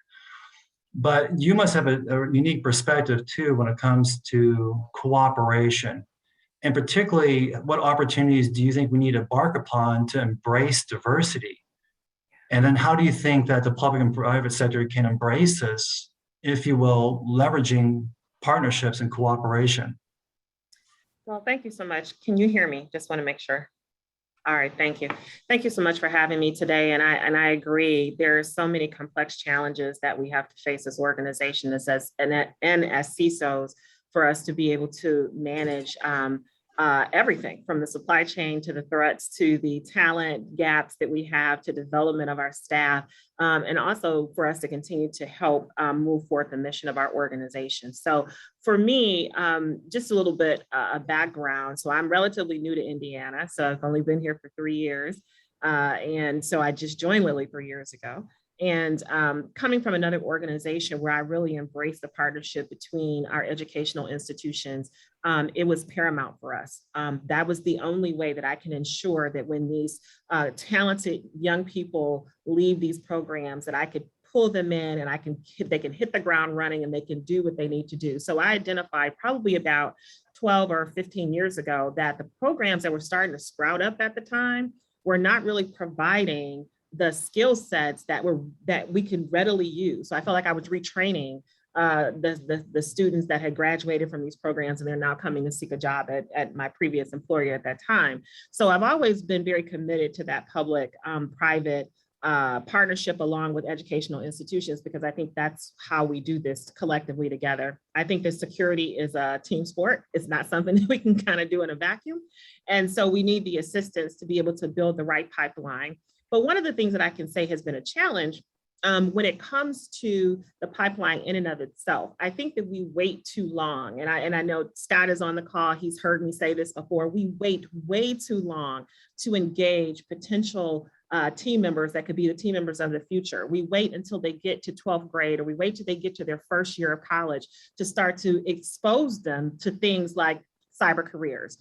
Speaker 6: But you must have a unique perspective too when it comes to cooperation. And particularly, what opportunities do you think we need to embark upon to embrace diversity? And then how do you think that the public and private sector can embrace this, if you will, leveraging partnerships and cooperation?
Speaker 10: Well, thank you so much. Can you hear me? Just want to make sure. All right, thank you. Thank you so much for having me today. And I agree, there are so many complex challenges that we have to face as organizations and as CISOs for us to be able to manage everything from the supply chain to the threats to the talent gaps that we have to development of our staff, and also for us to continue to help move forth the mission of our organization. So for me, just a little bit of background. So I'm relatively new to Indiana. So I've only been here for 3 years. And so I just joined Lilly 3 years ago. And coming from another organization where I really embraced the partnership between our educational institutions, it was paramount for us. That was the only way that I can ensure that when these talented young people leave these programs, that I could pull them in and they can hit the ground running and they can do what they need to do. So I identified probably about 12 or 15 years ago that the programs that were starting to sprout up at the time were not really providing the skill sets that we could readily use. So I felt like I was retraining the students that had graduated from these programs, and they're now coming to seek a job at my previous employer at that time. So I've always been very committed to that public-private partnership along with educational institutions, because I think that's how we do this collectively together. I think that security is a team sport. It's not something that we can kind of do in a vacuum. And so we need the assistance to be able to build the right pipeline. But one of the things that I can say has been a challenge when it comes to the pipeline in and of itself, I think that we wait too long. And I know Scott is on the call. He's heard me say this before. We wait way too long to engage potential team members that could be the team members of the future. We wait until they get to 12th grade, or we wait till they get to their first year of college to start to expose them to things like cyber careers.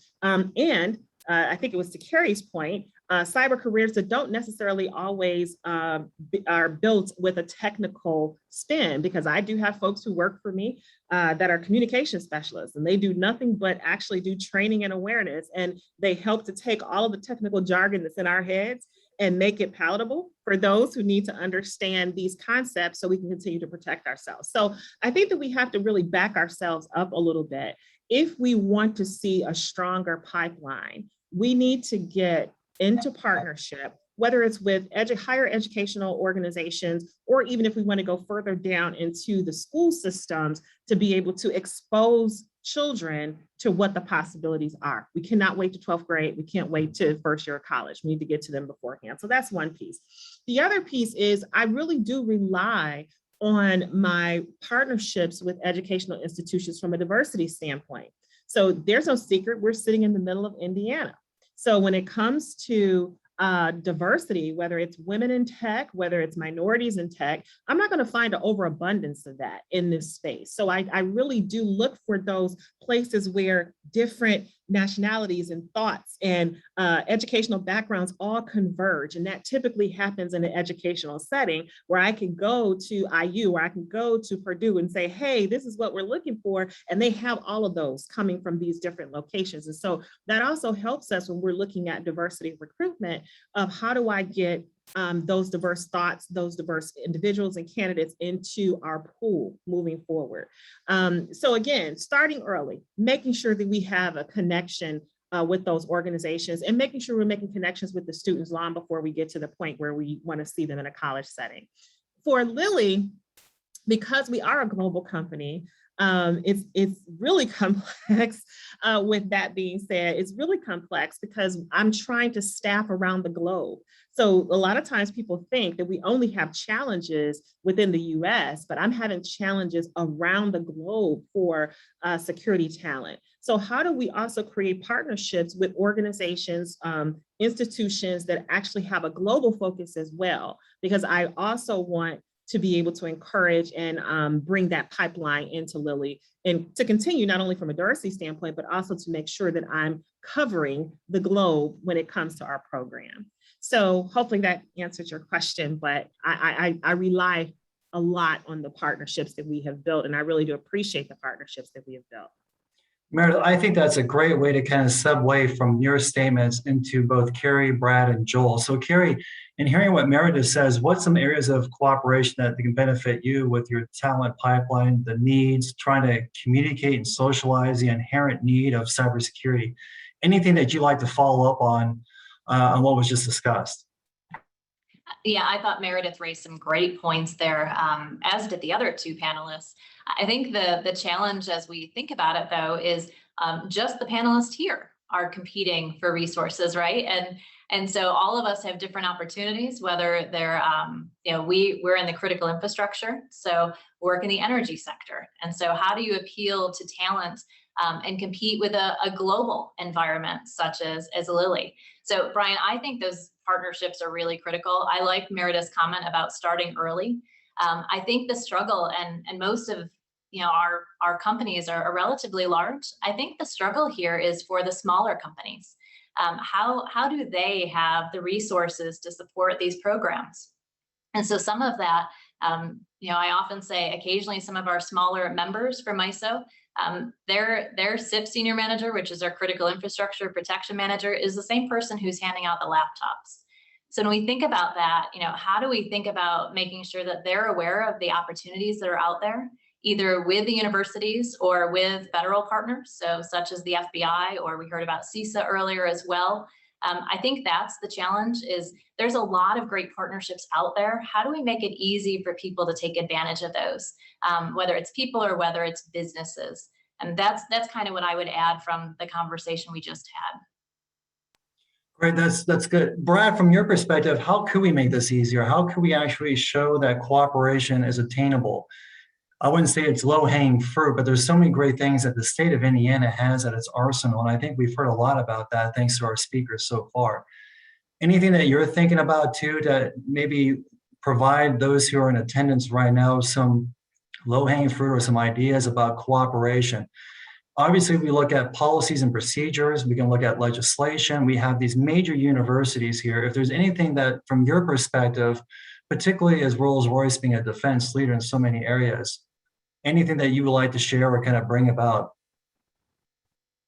Speaker 10: I think it was to Carrie's point, cyber careers that don't necessarily always are built with a technical spin, because I do have folks who work for me that are communication specialists, and they do nothing but actually do training and awareness, and they help to take all of the technical jargon that's in our heads and make it palatable for those who need to understand these concepts so we can continue to protect ourselves. So I think that we have to really back ourselves up a little bit. If we want to see a stronger pipeline, we need to get into partnership, whether it's with higher educational organizations, or even if we want to go further down into the school systems to be able to expose children to what the possibilities are. We cannot wait to 12th grade. We can't wait to first year of college. We need to get to them beforehand. So that's one piece. The other piece is I really do rely on my partnerships with educational institutions from a diversity standpoint. So there's no secret, we're sitting in the middle of Indiana. So when it comes to diversity, whether it's women in tech, whether it's minorities in tech, I'm not going to find an overabundance of that in this space. So I really do look for those places where different nationalities and thoughts and educational backgrounds all converge. And that typically happens in an educational setting where I can go to IU, or I can go to Purdue and say, hey, this is what we're looking for. And they have all of those coming from these different locations. And so that also helps us when we're looking at diversity recruitment of how do I get those diverse thoughts, those diverse individuals and candidates into our pool moving forward. So again, starting early, making sure that we have a connection with those organizations and making sure we're making connections with the students long before we get to the point where we want to see them in a college setting. For Lilly, because we are a global company, it's really complex. With that being said, it's really complex because I'm trying to staff around the globe. So a lot of times people think that we only have challenges within the US, but I'm having challenges around the globe for security talent. So how do we also create partnerships with organizations, institutions that actually have a global focus as well? Because I also want to be able to encourage and bring that pipeline into Lilly and to continue not only from a diversity standpoint, but also to make sure that I'm covering the globe when it comes to our program. So hopefully that answers your question, but I rely a lot on the partnerships that we have built, and I really do appreciate the partnerships that we have built.
Speaker 6: Meredith, I think that's a great way to kind of segue from your statements into both Carrie, Brad, and Joel. So Carrie, in hearing what Meredith says, what's some areas of cooperation that can benefit you with your talent pipeline, the needs, trying to communicate and socialize the inherent need of cybersecurity? Anything that you'd like to follow up on what was just discussed?
Speaker 7: Yeah, I thought Meredith raised some great points there, as did the other two panelists. I think the challenge as we think about it, though, is just the panelists here are competing for resources, right? And so all of us have different opportunities, whether they're, we're in the critical infrastructure, so work in the energy sector. And so how do you appeal to talent and compete with a global environment such as Lilly? So Brian, I think those partnerships are really critical. I like Meredith's comment about starting early. I think the struggle, and most of our companies are relatively large. I think the struggle here is for the smaller companies. How do they have the resources to support these programs? And so some of that, I often say occasionally some of our smaller members for MISO, their SIP senior manager, which is our critical infrastructure protection manager, is the same person who's handing out the laptops. So when we think about that, how do we think about making sure that they're aware of the opportunities that are out there, either with the universities or with federal partners, so such as the FBI, or we heard about CISA earlier as well. I think that's the challenge, is there's a lot of great partnerships out there. How do we make it easy for people to take advantage of those, whether it's people or whether it's businesses? And that's kind of what I would add from the conversation we just had.
Speaker 6: Great, that's good. Brad, from your perspective, how could we make this easier? How could we actually show that cooperation is attainable? I wouldn't say it's low-hanging fruit, but there's so many great things that the state of Indiana has at its arsenal, and I think we've heard a lot about that thanks to our speakers so far. Anything that you're thinking about too to maybe provide those who are in attendance right now some low-hanging fruit or some ideas about cooperation? Obviously, we look at policies and procedures, we can look at legislation, we have these major universities here. If there's anything that, from your perspective, particularly as Rolls-Royce being a defense leader in so many areas, anything that you would like to share or kind of bring about?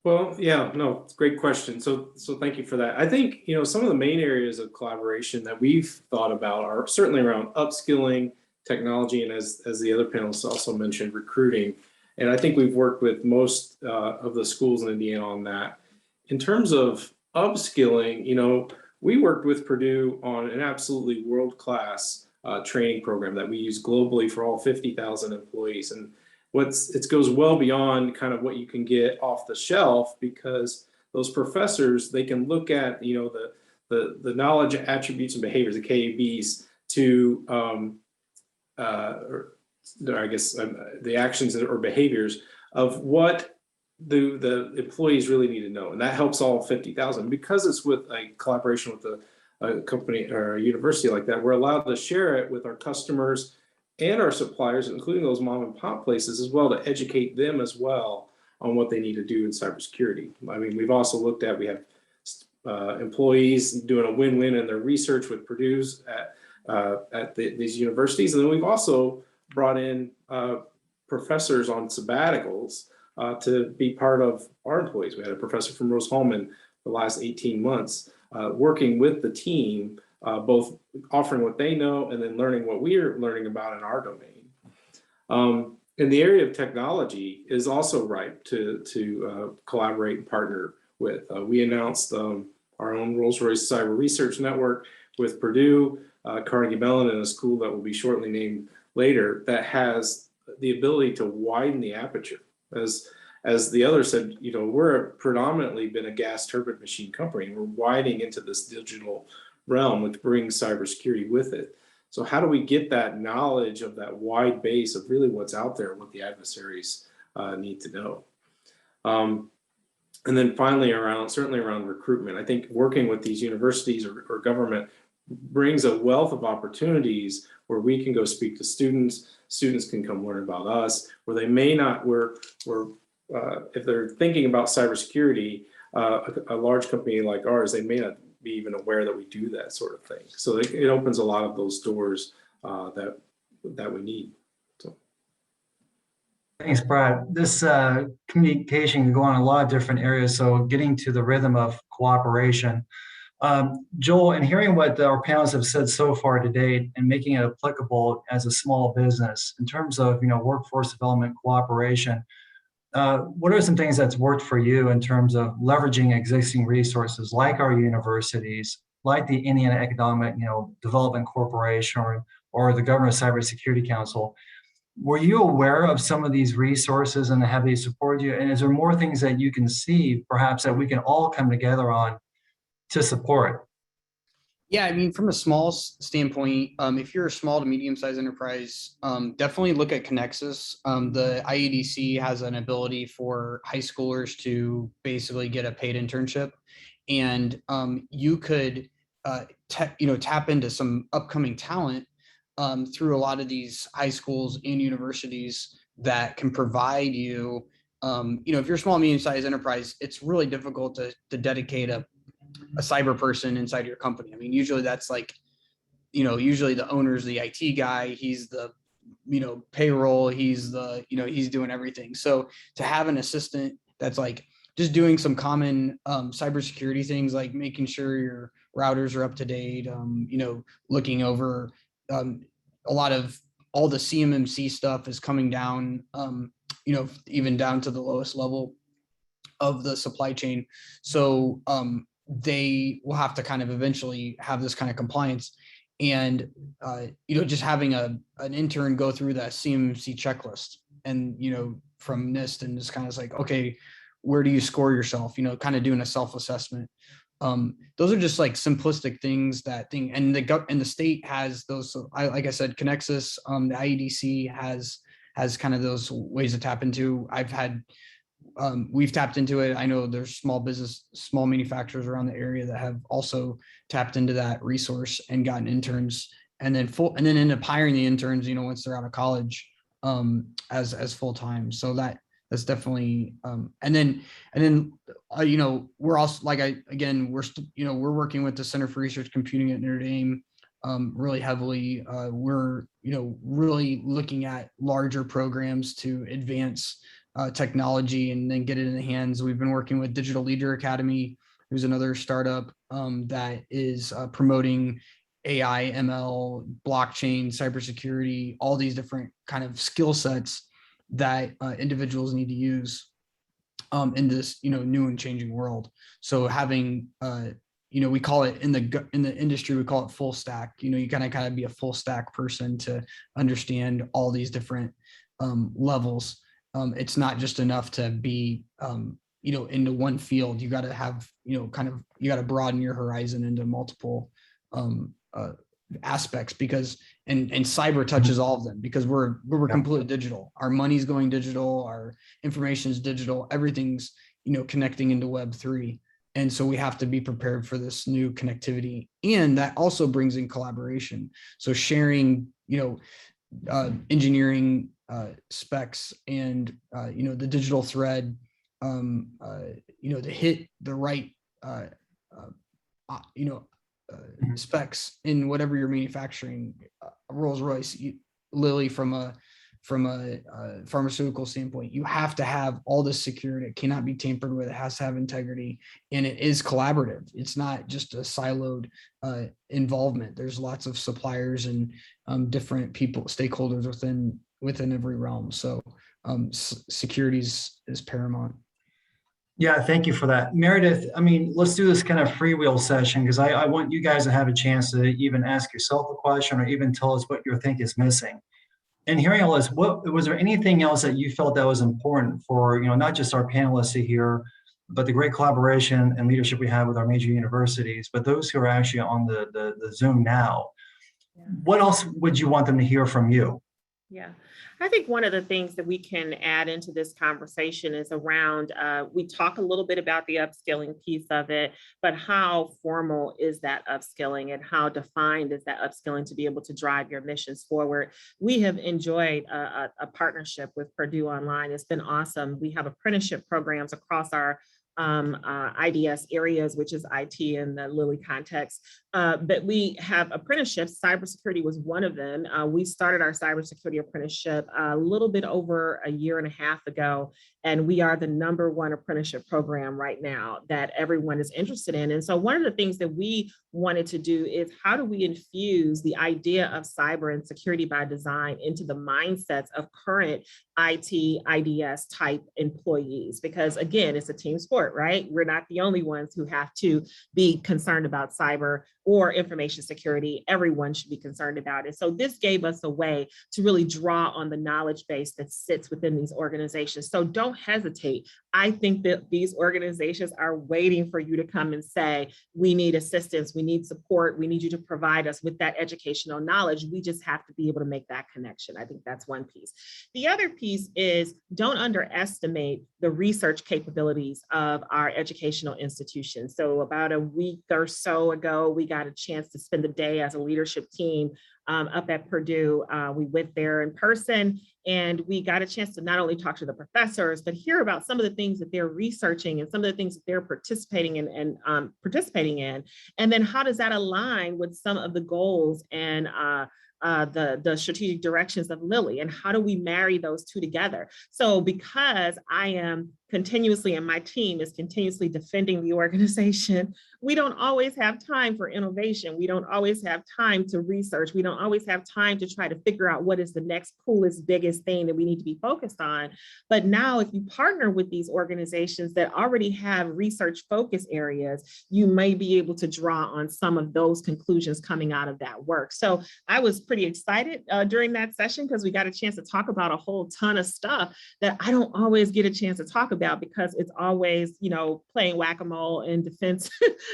Speaker 8: Well, yeah, no, it's a great question. So thank you for that. I think, some of the main areas of collaboration that we've thought about are certainly around upskilling, technology, and as the other panelists also mentioned, recruiting. And I think we've worked with most of the schools in Indiana on that. In terms of upskilling, we worked with Purdue on an absolutely world-class training program that we use globally for all 50,000 employees. And it goes well beyond kind of what you can get off the shelf, because those professors, they can look at, the knowledge, attributes, and behaviors, the KABs, to I guess, the actions or behaviors of what the employees really need to know. And that helps all 50,000. Because it's with a collaboration with a company or a university like that, we're allowed to share it with our customers and our suppliers, including those mom and pop places as well, to educate them as well on what they need to do in cybersecurity. I mean, we've also looked at, we have employees doing a win-win in their research with Purdue's at these universities. And then we've also brought in professors on sabbaticals to be part of our employees. We had a professor from Rose-Hulman the last 18 months working with the team, both offering what they know and then learning what we're learning about in our domain. In the area of technology is also ripe to collaborate and partner with. We announced our own Rolls-Royce Cyber Research Network with Purdue, Carnegie Mellon, and a school that will be shortly named later that has the ability to widen the aperture. As the other said, you know, we're predominantly been a gas turbine machine company, and we're widening into this digital realm, which brings cybersecurity with it. So how do we get that knowledge of that wide base of really what's out there and what the adversaries need to know? And then finally, certainly around recruitment, I think working with these universities or government brings a wealth of opportunities where we can go speak to students. Students can come learn about us, where they may not, if they're thinking about cybersecurity, a large company like ours, they may not be even aware that we do that sort of thing. So it opens a lot of those doors that we need. So.
Speaker 6: Thanks, Brad. This communication can go on a lot of different areas. So getting to the rhythm of cooperation. Joel, and hearing what our panelists have said so far to date and making it applicable as a small business in terms of, you know, workforce development cooperation, what are some things that's worked for you in terms of leveraging existing resources like our universities, like the Indiana Economic, you know, Development Corporation or the Government Cybersecurity Council? Were you aware of some of these resources and have they supported you? And is there more things that you can see perhaps that we can all come together on to support?
Speaker 9: Yeah, I mean, from a small standpoint, if you're a small to medium-sized enterprise, definitely look at Connexus. The IEDC has an ability for high schoolers to basically get a paid internship, and you could, tap into some upcoming talent through a lot of these high schools and universities that can provide you. If you're a small, medium-sized enterprise, it's really difficult to dedicate a cyber person inside your company. I mean, usually that's like, usually the owner's the IT guy, he's the, payroll, he's the, he's doing everything. So to have an assistant that's like just doing some common cybersecurity things, like making sure your routers are up to date, looking over a lot of all the CMMC stuff is coming down, even down to the lowest level of the supply chain. So they will have to kind of eventually have this kind of compliance, and just having an intern go through that CMMC checklist and from Nist, and just kind of like, okay, where do you score yourself, kind of doing a self-assessment. Those are just like simplistic things and the state has those. So like I said, Connexus, the IEDC has kind of those ways to tap into. We've tapped into it. I know there's small manufacturers around the area that have also tapped into that resource and gotten interns, and then end up hiring the interns, once they're out of college, as full time. So that's definitely, and then we're also we're working with the Center for Research Computing at Notre Dame really heavily. We're really looking at larger programs to advance technology and then get it in the hands. We've been working with Digital Leader Academy, who's another startup that is promoting AI, ML, blockchain, cybersecurity, all these different kind of skill sets that individuals need to use in this new and changing world. So having we call it in the industry, we call it full stack. You kind of be a full stack person to understand all these different levels. It's not just enough to be into one field. You got to have you got to broaden your horizon into multiple aspects, because and cyber touches all of them, because we're completely digital. Our money's going digital, our information is digital, everything's, you know, connecting into Web3. And so we have to be prepared for this new connectivity. And that also brings in collaboration. So sharing, you know, engineering specs and, you know, the digital thread, you know, to hit the right, you know, specs in whatever you're manufacturing. Rolls-Royce, Lilly, from a pharmaceutical standpoint, you have to have all this security. It cannot be tampered with. It has to have integrity, and it is collaborative. It's not just a siloed involvement. There's lots of suppliers and different people, stakeholders within every realm. So security is paramount.
Speaker 6: Yeah, thank you for that. Meredith, I mean, let's do this kind of freewheel session, because I want you guys to have a chance to even ask yourself a question or even tell us what you think is missing. And hearing all this, was there anything else that you felt that was important for, you know, not just our panelists to hear, but the great collaboration and leadership we have with our major universities, but those who are actually on the Zoom now?
Speaker 10: Yeah.
Speaker 6: What else would you want them to hear from you?
Speaker 10: Yeah, I think one of the things that we can add into this conversation is around, we talk a little bit about the upskilling piece of it, but how formal is that upskilling and how defined is that upskilling to be able to drive your missions forward? We have enjoyed a partnership with Purdue Online. It's been awesome. We have apprenticeship programs across our IDS areas, which is IT in the Lilly context. But we have apprenticeships. Cybersecurity was one of them. We started our cybersecurity apprenticeship a little bit over a year and a half ago, and we are the #1 apprenticeship program right now that everyone is interested in. And so one of the things that we wanted to do is, how do we infuse the idea of cyber and security by design into the mindsets of current IT, IDS type employees? Because again, it's a team sport, right? We're not the only ones who have to be concerned about cyber or information security. Everyone should be concerned about it. So this gave us a way to really draw on the knowledge base that sits within these organizations. So don't hesitate. I think that these organizations are waiting for you to come and say, we need assistance, we need support, we need you to provide us with that educational knowledge. We just have to be able to make that connection. I think that's one piece. The other piece is, don't underestimate the research capabilities of our educational institutions. So about a week or so ago, we got a chance to spend the day as a leadership team up at Purdue. We went there in person, and we got a chance to not only talk to the professors, but hear about some of the things that they're researching and some of the things that they're participating in. And then how does that align with some of the goals and the strategic directions of Lilly, and how do we marry those two together? So because I am continuously, and my team is continuously defending the organization, we don't always have time for innovation. We don't always have time to research. We don't always have time to try to figure out what is the next coolest, biggest thing that we need to be focused on. But now, if you partner with these organizations that already have research focus areas, you may be able to draw on some of those conclusions coming out of that work. So I was pretty excited during that session, because we got a chance to talk about a whole ton of stuff that I don't always get a chance to talk about, because it's always, you know, playing whack-a-mole and defense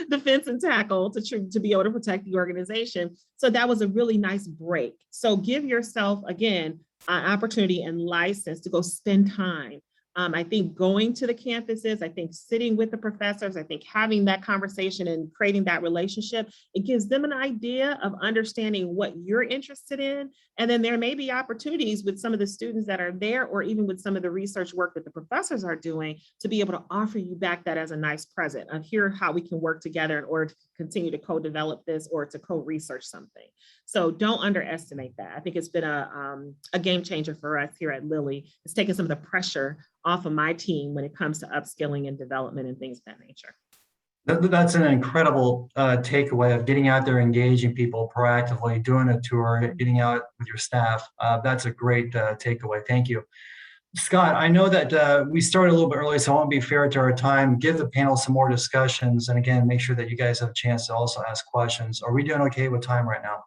Speaker 10: and tackle to be able to protect the organization. So that was a really nice break. So give yourself, again, an opportunity and license to go spend time. I think going to the campuses, I think sitting with the professors, I think having that conversation and creating that relationship, it gives them an idea of understanding what you're interested in. And then there may be opportunities with some of the students that are there, or even with some of the research work that the professors are doing, to be able to offer you back that as a nice present of, here how we can work together in order to continue to co-develop this or to co-research something. So don't underestimate that. I think it's been a game changer for us here at Lilly. It's taken some of the pressure off of my team when it comes to upskilling and development and things of that nature.
Speaker 6: That's an incredible takeaway of getting out there, engaging people proactively, doing a tour, getting out with your staff. That's a great takeaway. Thank you. Scott, I know that we started a little bit early, so I want to be fair to our time. Give the panel some more discussions. And again, make sure that you guys have a chance to also ask questions. Are we doing okay with time right now?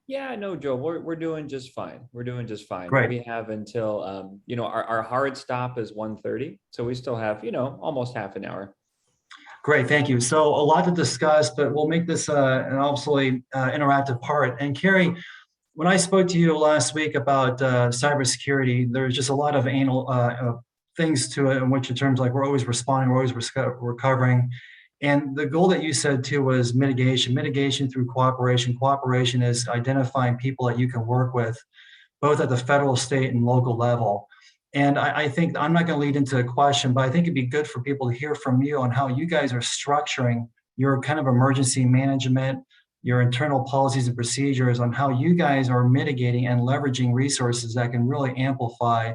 Speaker 1: Yeah, no, Joe, we're doing just fine. We're doing just fine.
Speaker 6: Great.
Speaker 1: We have until, our hard stop is 1:30. So we still have, almost half an hour.
Speaker 6: Great, thank you. So a lot to discuss, but we'll make this an absolutely interactive part. And Carrie, when I spoke to you last week about cybersecurity, there's just a lot of anal things to it, in which in terms like we're always responding, we're always recovering. And the goal that you said too was mitigation through cooperation. Cooperation is identifying people that you can work with, both at the federal, state, and local level. And I think I'm not going to lead into a question, but I think it'd be good for people to hear from you on how you guys are structuring your kind of emergency management, your internal policies and procedures, on how you guys are mitigating and leveraging resources that can really amplify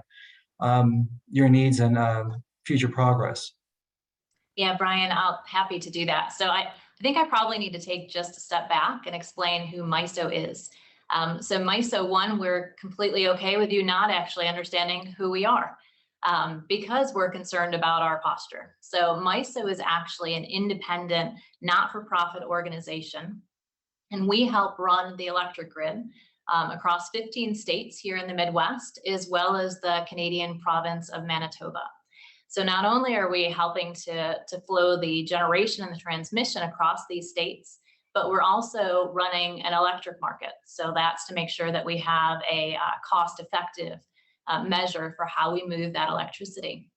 Speaker 6: your needs and future progress.
Speaker 7: Yeah, Brian, I'm happy to do that. So I think I probably need to take just a step back and explain who MISO is. So MISO, one, we're completely okay with you not actually understanding who we are because we're concerned about our posture. So MISO is actually an independent, not-for-profit organization, and we help run the electric grid across 15 states here in the Midwest, as well as the Canadian province of Manitoba. So not only are we helping to flow the generation and the transmission across these states, but we're also running an electric market. So that's to make sure that we have a cost-effective measure for how we move that electricity.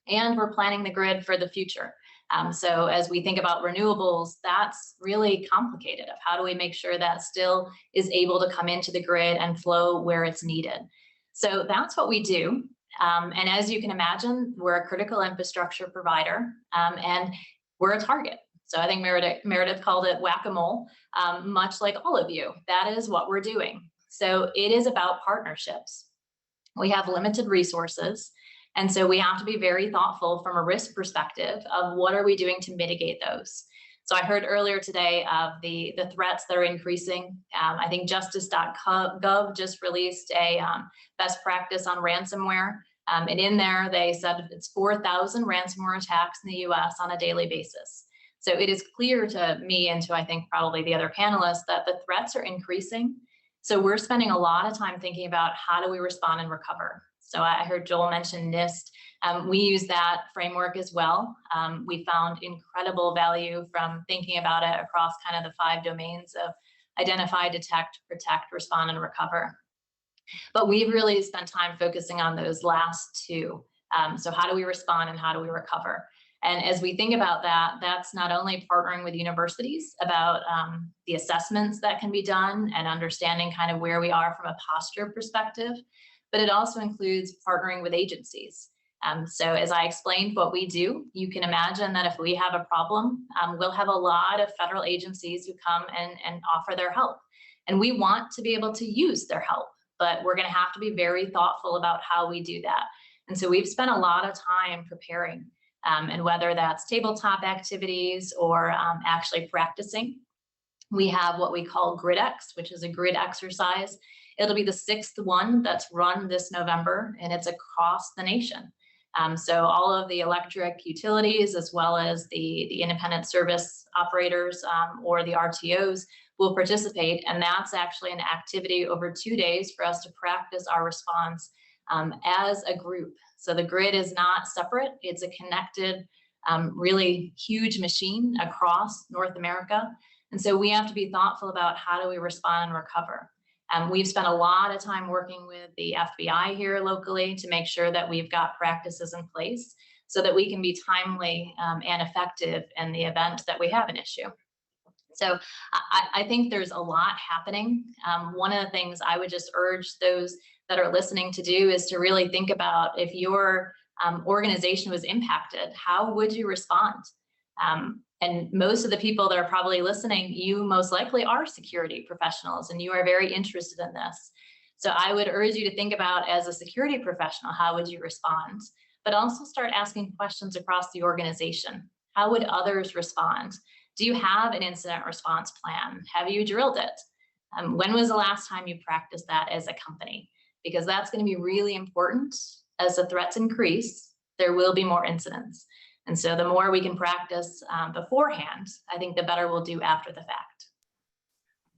Speaker 7: And we're planning the grid for the future. So as we think about renewables, that's really complicated of how do we make sure that still is able to come into the grid and flow where it's needed. So that's what we do. And as you can imagine, we're a critical infrastructure provider and we're a target. So I think Meredith called it whack-a-mole, much like all of you. That is what we're doing. So it is about partnerships. We have limited resources. And so we have to be very thoughtful from a risk perspective of what are we doing to mitigate those. So I heard earlier today of the threats that are increasing. I think justice.gov just released a best practice on ransomware. And in there, they said it's 4,000 ransomware attacks in the US on a daily basis. So it is clear to me and to I think probably the other panelists that the threats are increasing. So we're spending a lot of time thinking about how do we respond and recover. So I heard Joel mention Nist. We use that framework as well. We found incredible value from thinking about it across kind of the 5 domains of identify, detect, protect, respond, and recover. But we've really spent time focusing on those last 2. So how do we respond and how do we recover? And as we think about that, that's not only partnering with universities about the assessments that can be done and understanding kind of where we are from a posture perspective, but it also includes partnering with agencies. So as I explained what we do, you can imagine that if we have a problem, we'll have a lot of federal agencies who come and offer their help. And we want to be able to use their help, but we're going to have to be very thoughtful about how we do that. And so we've spent a lot of time preparing. And whether that's tabletop activities or actually practicing, we have what we call GridX, which is a grid exercise. It'll be the 6th one that's run this November, and it's across the nation. So all of the electric utilities, as well as the independent service operators or the RTOs will participate. And that's actually an activity over 2 days for us to practice our response as a group. So the grid is not separate. It's a connected, really huge machine across North America. And so we have to be thoughtful about how do we respond and recover. We've spent a lot of time working with the FBI here locally to make sure that we've got practices in place so that we can be timely and effective in the event that we have an issue. So I think there's a lot happening. One of the things I would just urge those that are listening to do is to really think about if your organization was impacted, how would you respond? And most of the people that are probably listening, you most likely are security professionals and you are very interested in this. So I would urge you to think about as a security professional, how would you respond? But also start asking questions across the organization. How would others respond? Do you have an incident response plan? Have you drilled it? When was the last time you practiced that as a company? Because that's going to be really important. As the threats increase, there will be more incidents. And so the more we can practice beforehand, I think the better we'll do after the fact.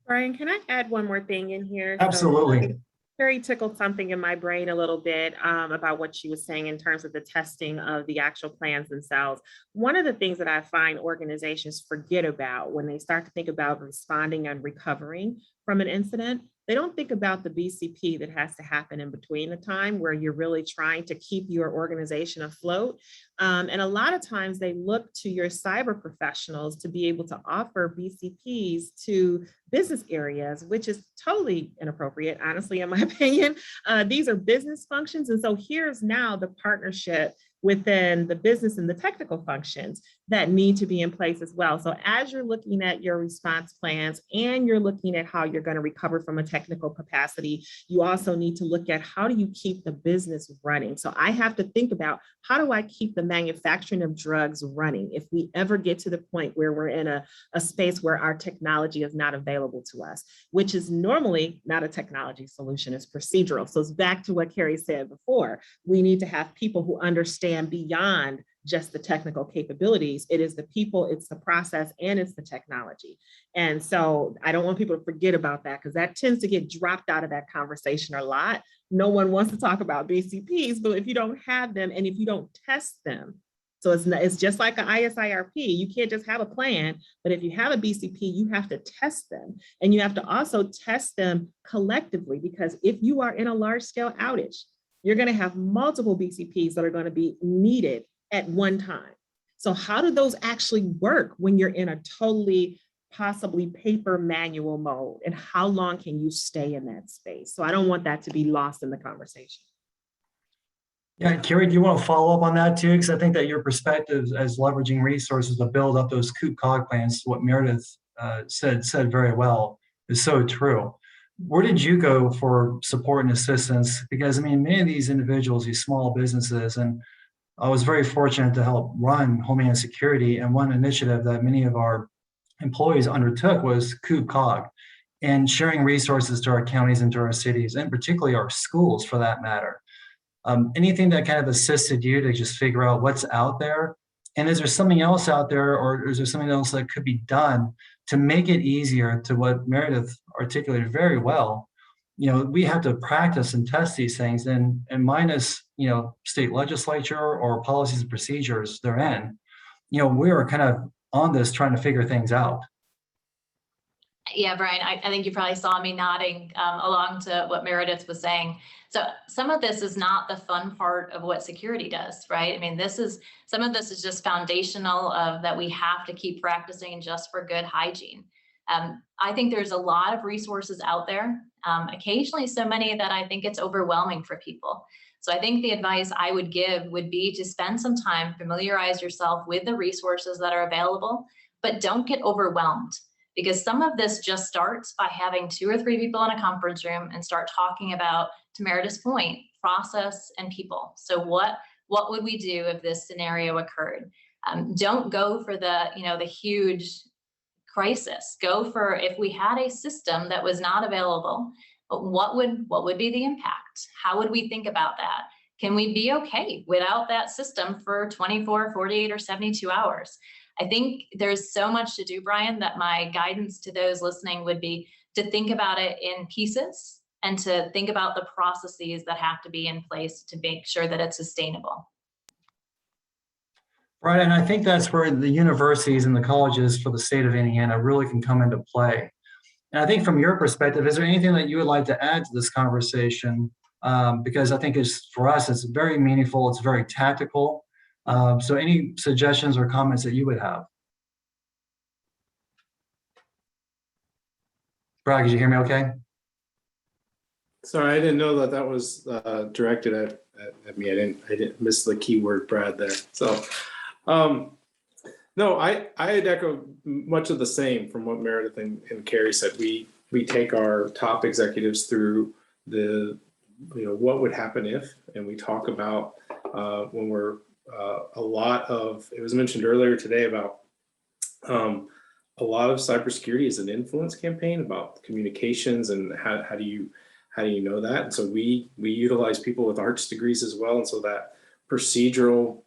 Speaker 10: Brian, can I add one more thing in here?
Speaker 6: Absolutely.
Speaker 10: Very tickled something in my brain a little bit about what she was saying in terms of the testing of the actual plans themselves. One of the things that I find organizations forget about when they start to think about responding and recovering from an incident, they don't think about the BCP that has to happen in between the time where you're really trying to keep your organization afloat. And a lot of times they look to your cyber professionals to be able to offer BCPs to business areas, which is totally inappropriate, honestly, in my opinion. These are business functions. And so here's now the partnership within the business and the technical functions that need to be in place as well. So as you're looking at your response plans and you're looking at how you're going to recover from a technical capacity, you also need to look at how do you keep the business running? So I have to think about how do I keep the manufacturing of drugs running if we ever get to the point where we're in a space where our technology is not available to us, which is normally not a technology solution, it's procedural. So it's back to what Carrie said before. We need to have people who understand beyond just the technical capabilities. It is the people, it's the process, and it's the technology. And so I don't want people to forget about that because that tends to get dropped out of that conversation a lot. No one wants to talk about BCPs, but if you don't have them and if you don't test them, so it's just like an ISIRP. You can't just have a plan, but if you have a BCP, you have to test them. And you have to also test them collectively, because if you are in a large scale outage, you're going to have multiple BCPs that are going to be needed at one time. So how do those actually work when you're in a totally possibly paper manual mode? And how long can you stay in that space? So I don't want that to be lost in the conversation.
Speaker 6: Yeah, Carrie, do you want to follow up on that too? Because I think that your perspective as leveraging resources to build up those COOP-COG plans, what Meredith said very well, is so true. Where did you go for support and assistance? Because I mean, many of these individuals, these small businesses, and I was very fortunate to help run Homeland Security. And one initiative that many of our employees undertook was COOP-COG and sharing resources to our counties and to our cities, and particularly our schools for that matter. Anything that kind of assisted you to just figure out what's out there? And is there something else out there, or is there something else that could be done to make it easier, to what Meredith articulated very well? You know, we have to practice and test these things, and minus, you know, state legislature or policies and procedures they're in, you know, we are kind of on this trying to figure things out.
Speaker 7: Yeah, Brian, I think you probably saw me nodding along to what Meredith was saying. So some of this is not the fun part of what security does, right? I mean, some of this is just foundational of that we have to keep practicing just for good hygiene. I think there's a lot of resources out there, occasionally so many that I think it's overwhelming for people. So I think the advice I would give would be to spend some time, familiarize yourself with the resources that are available, but don't get overwhelmed. Because some of this just starts by having 2 or 3 people in a conference room and start talking about, to Meredith's point, process and people. So what would we do if this scenario occurred? Don't go for the huge crisis. Go for, if we had a system that was not available, what would be the impact? How would we think about that? Can we be okay without that system for 24, 48, or 72 hours? I think there's so much to do, Brian, that my guidance to those listening would be to think about it in pieces and to think about the processes that have to be in place to make sure that it's sustainable.
Speaker 6: Right, and I think that's where the universities and the colleges for the state of Indiana really can come into play. And I think from your perspective, is there anything that you would like to add to this conversation? Because I think for us, it's very meaningful, it's very tactical. So any suggestions or comments that you would have? Brad, did you hear me okay?
Speaker 8: Sorry, I didn't know that was directed at me. I didn't miss the keyword Brad there. So no, I'd echo much of the same from what Meredith and Carrie said. We take our top executives through what would happen if, and we talk about when we're it was mentioned earlier today about a lot of cybersecurity is an influence campaign about communications and how do you know that? And so we utilize people with arts degrees as well. And so that procedural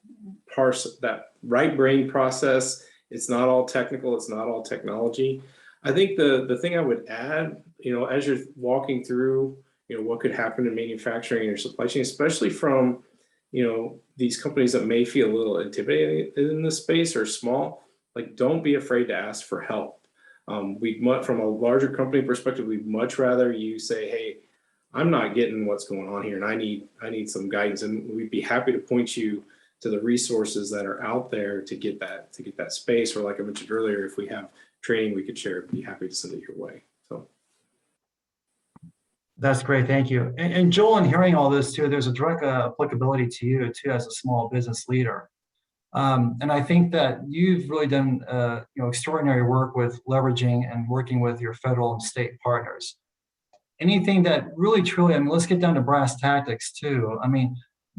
Speaker 8: that right brain process, it's not all technical, it's not all technology. I think the thing I would add, as you're walking through what could happen in manufacturing and your supply chain, especially from, these companies that may feel a little intimidated in this space or small. Like, don't be afraid to ask for help. From a larger company perspective, we'd much rather you say, hey, I'm not getting what's going on here, and I need some guidance, and we'd be happy to point you to the resources that are out there to get that space. Or like I mentioned earlier, if we have training we could share, be happy to send it your way. So
Speaker 6: That's great, thank you. And Joel, in hearing all this too, there's a direct applicability to you too as a small business leader. And I think that you've really done extraordinary work with leveraging and working with your federal and state partners. Anything that really truly, let's get down to brass tactics too.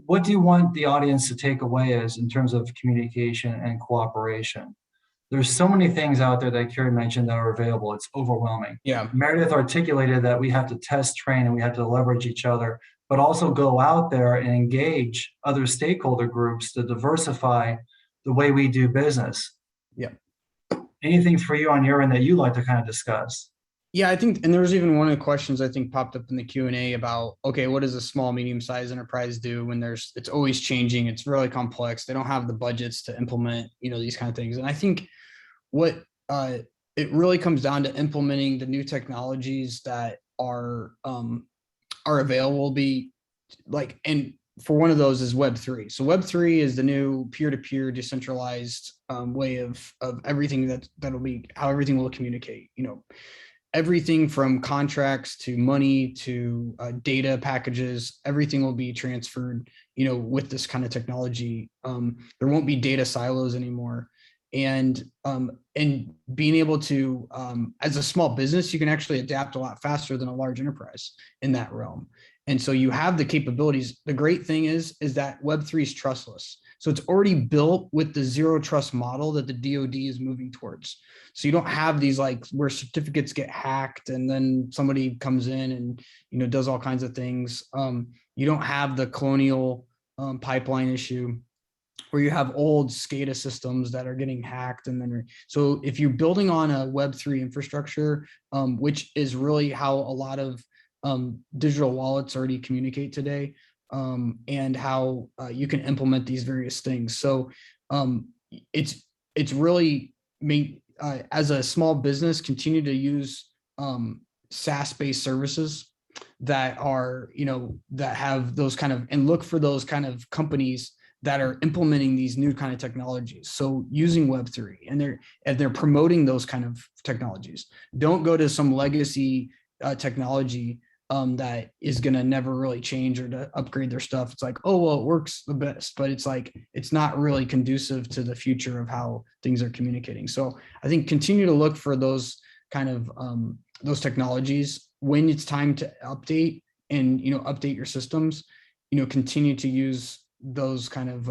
Speaker 6: What do you want the audience to take away as in terms of communication and cooperation? There's so many things out there that Carrie mentioned that are available. It's overwhelming.
Speaker 9: Yeah.
Speaker 6: Meredith articulated that we have to test, train, and we have to leverage each other, but also go out there and engage other stakeholder groups to diversify the way we do business.
Speaker 9: Yeah.
Speaker 6: Anything for you on your end that you'd like to kind of discuss?
Speaker 9: Yeah, I think, and there was even one of the questions I think popped up in the Q&A about, okay, what does a small, medium-sized enterprise do when it's always changing, it's really complex, they don't have the budgets to implement, these kind of things. And I think what it really comes down to implementing the new technologies that are available, and for one of those is Web3. So Web3 is the new peer-to-peer decentralized way of everything that'll be how everything will communicate. Everything from contracts to money to data packages, everything will be transferred, with this kind of technology. There won't be data silos anymore. And being able to, as a small business, you can actually adapt a lot faster than a large enterprise in that realm. And so you have the capabilities. The great thing is that Web3 is trustless. So it's already built with the zero trust model that the DoD is moving towards. So you don't have these where certificates get hacked and then somebody comes in and does all kinds of things. You don't have the colonial pipeline issue where you have old SCADA systems that are getting hacked. And then, so if you're building on a Web3 infrastructure, which is really how a lot of digital wallets already communicate today, and how you can implement these various things. So it's really as a small business, continue to use SaaS-based services that are, that have those kind of, and look for those kind of companies that are implementing these new kind of technologies. So using Web3, and they're promoting those kind of technologies. Don't go to some legacy technology that is going to never really change or to upgrade their stuff. It's like, oh, well, it works the best, but it's not really conducive to the future of how things are communicating. So I think continue to look for those kind of those technologies when it's time to update and, update your systems, continue to use those kind of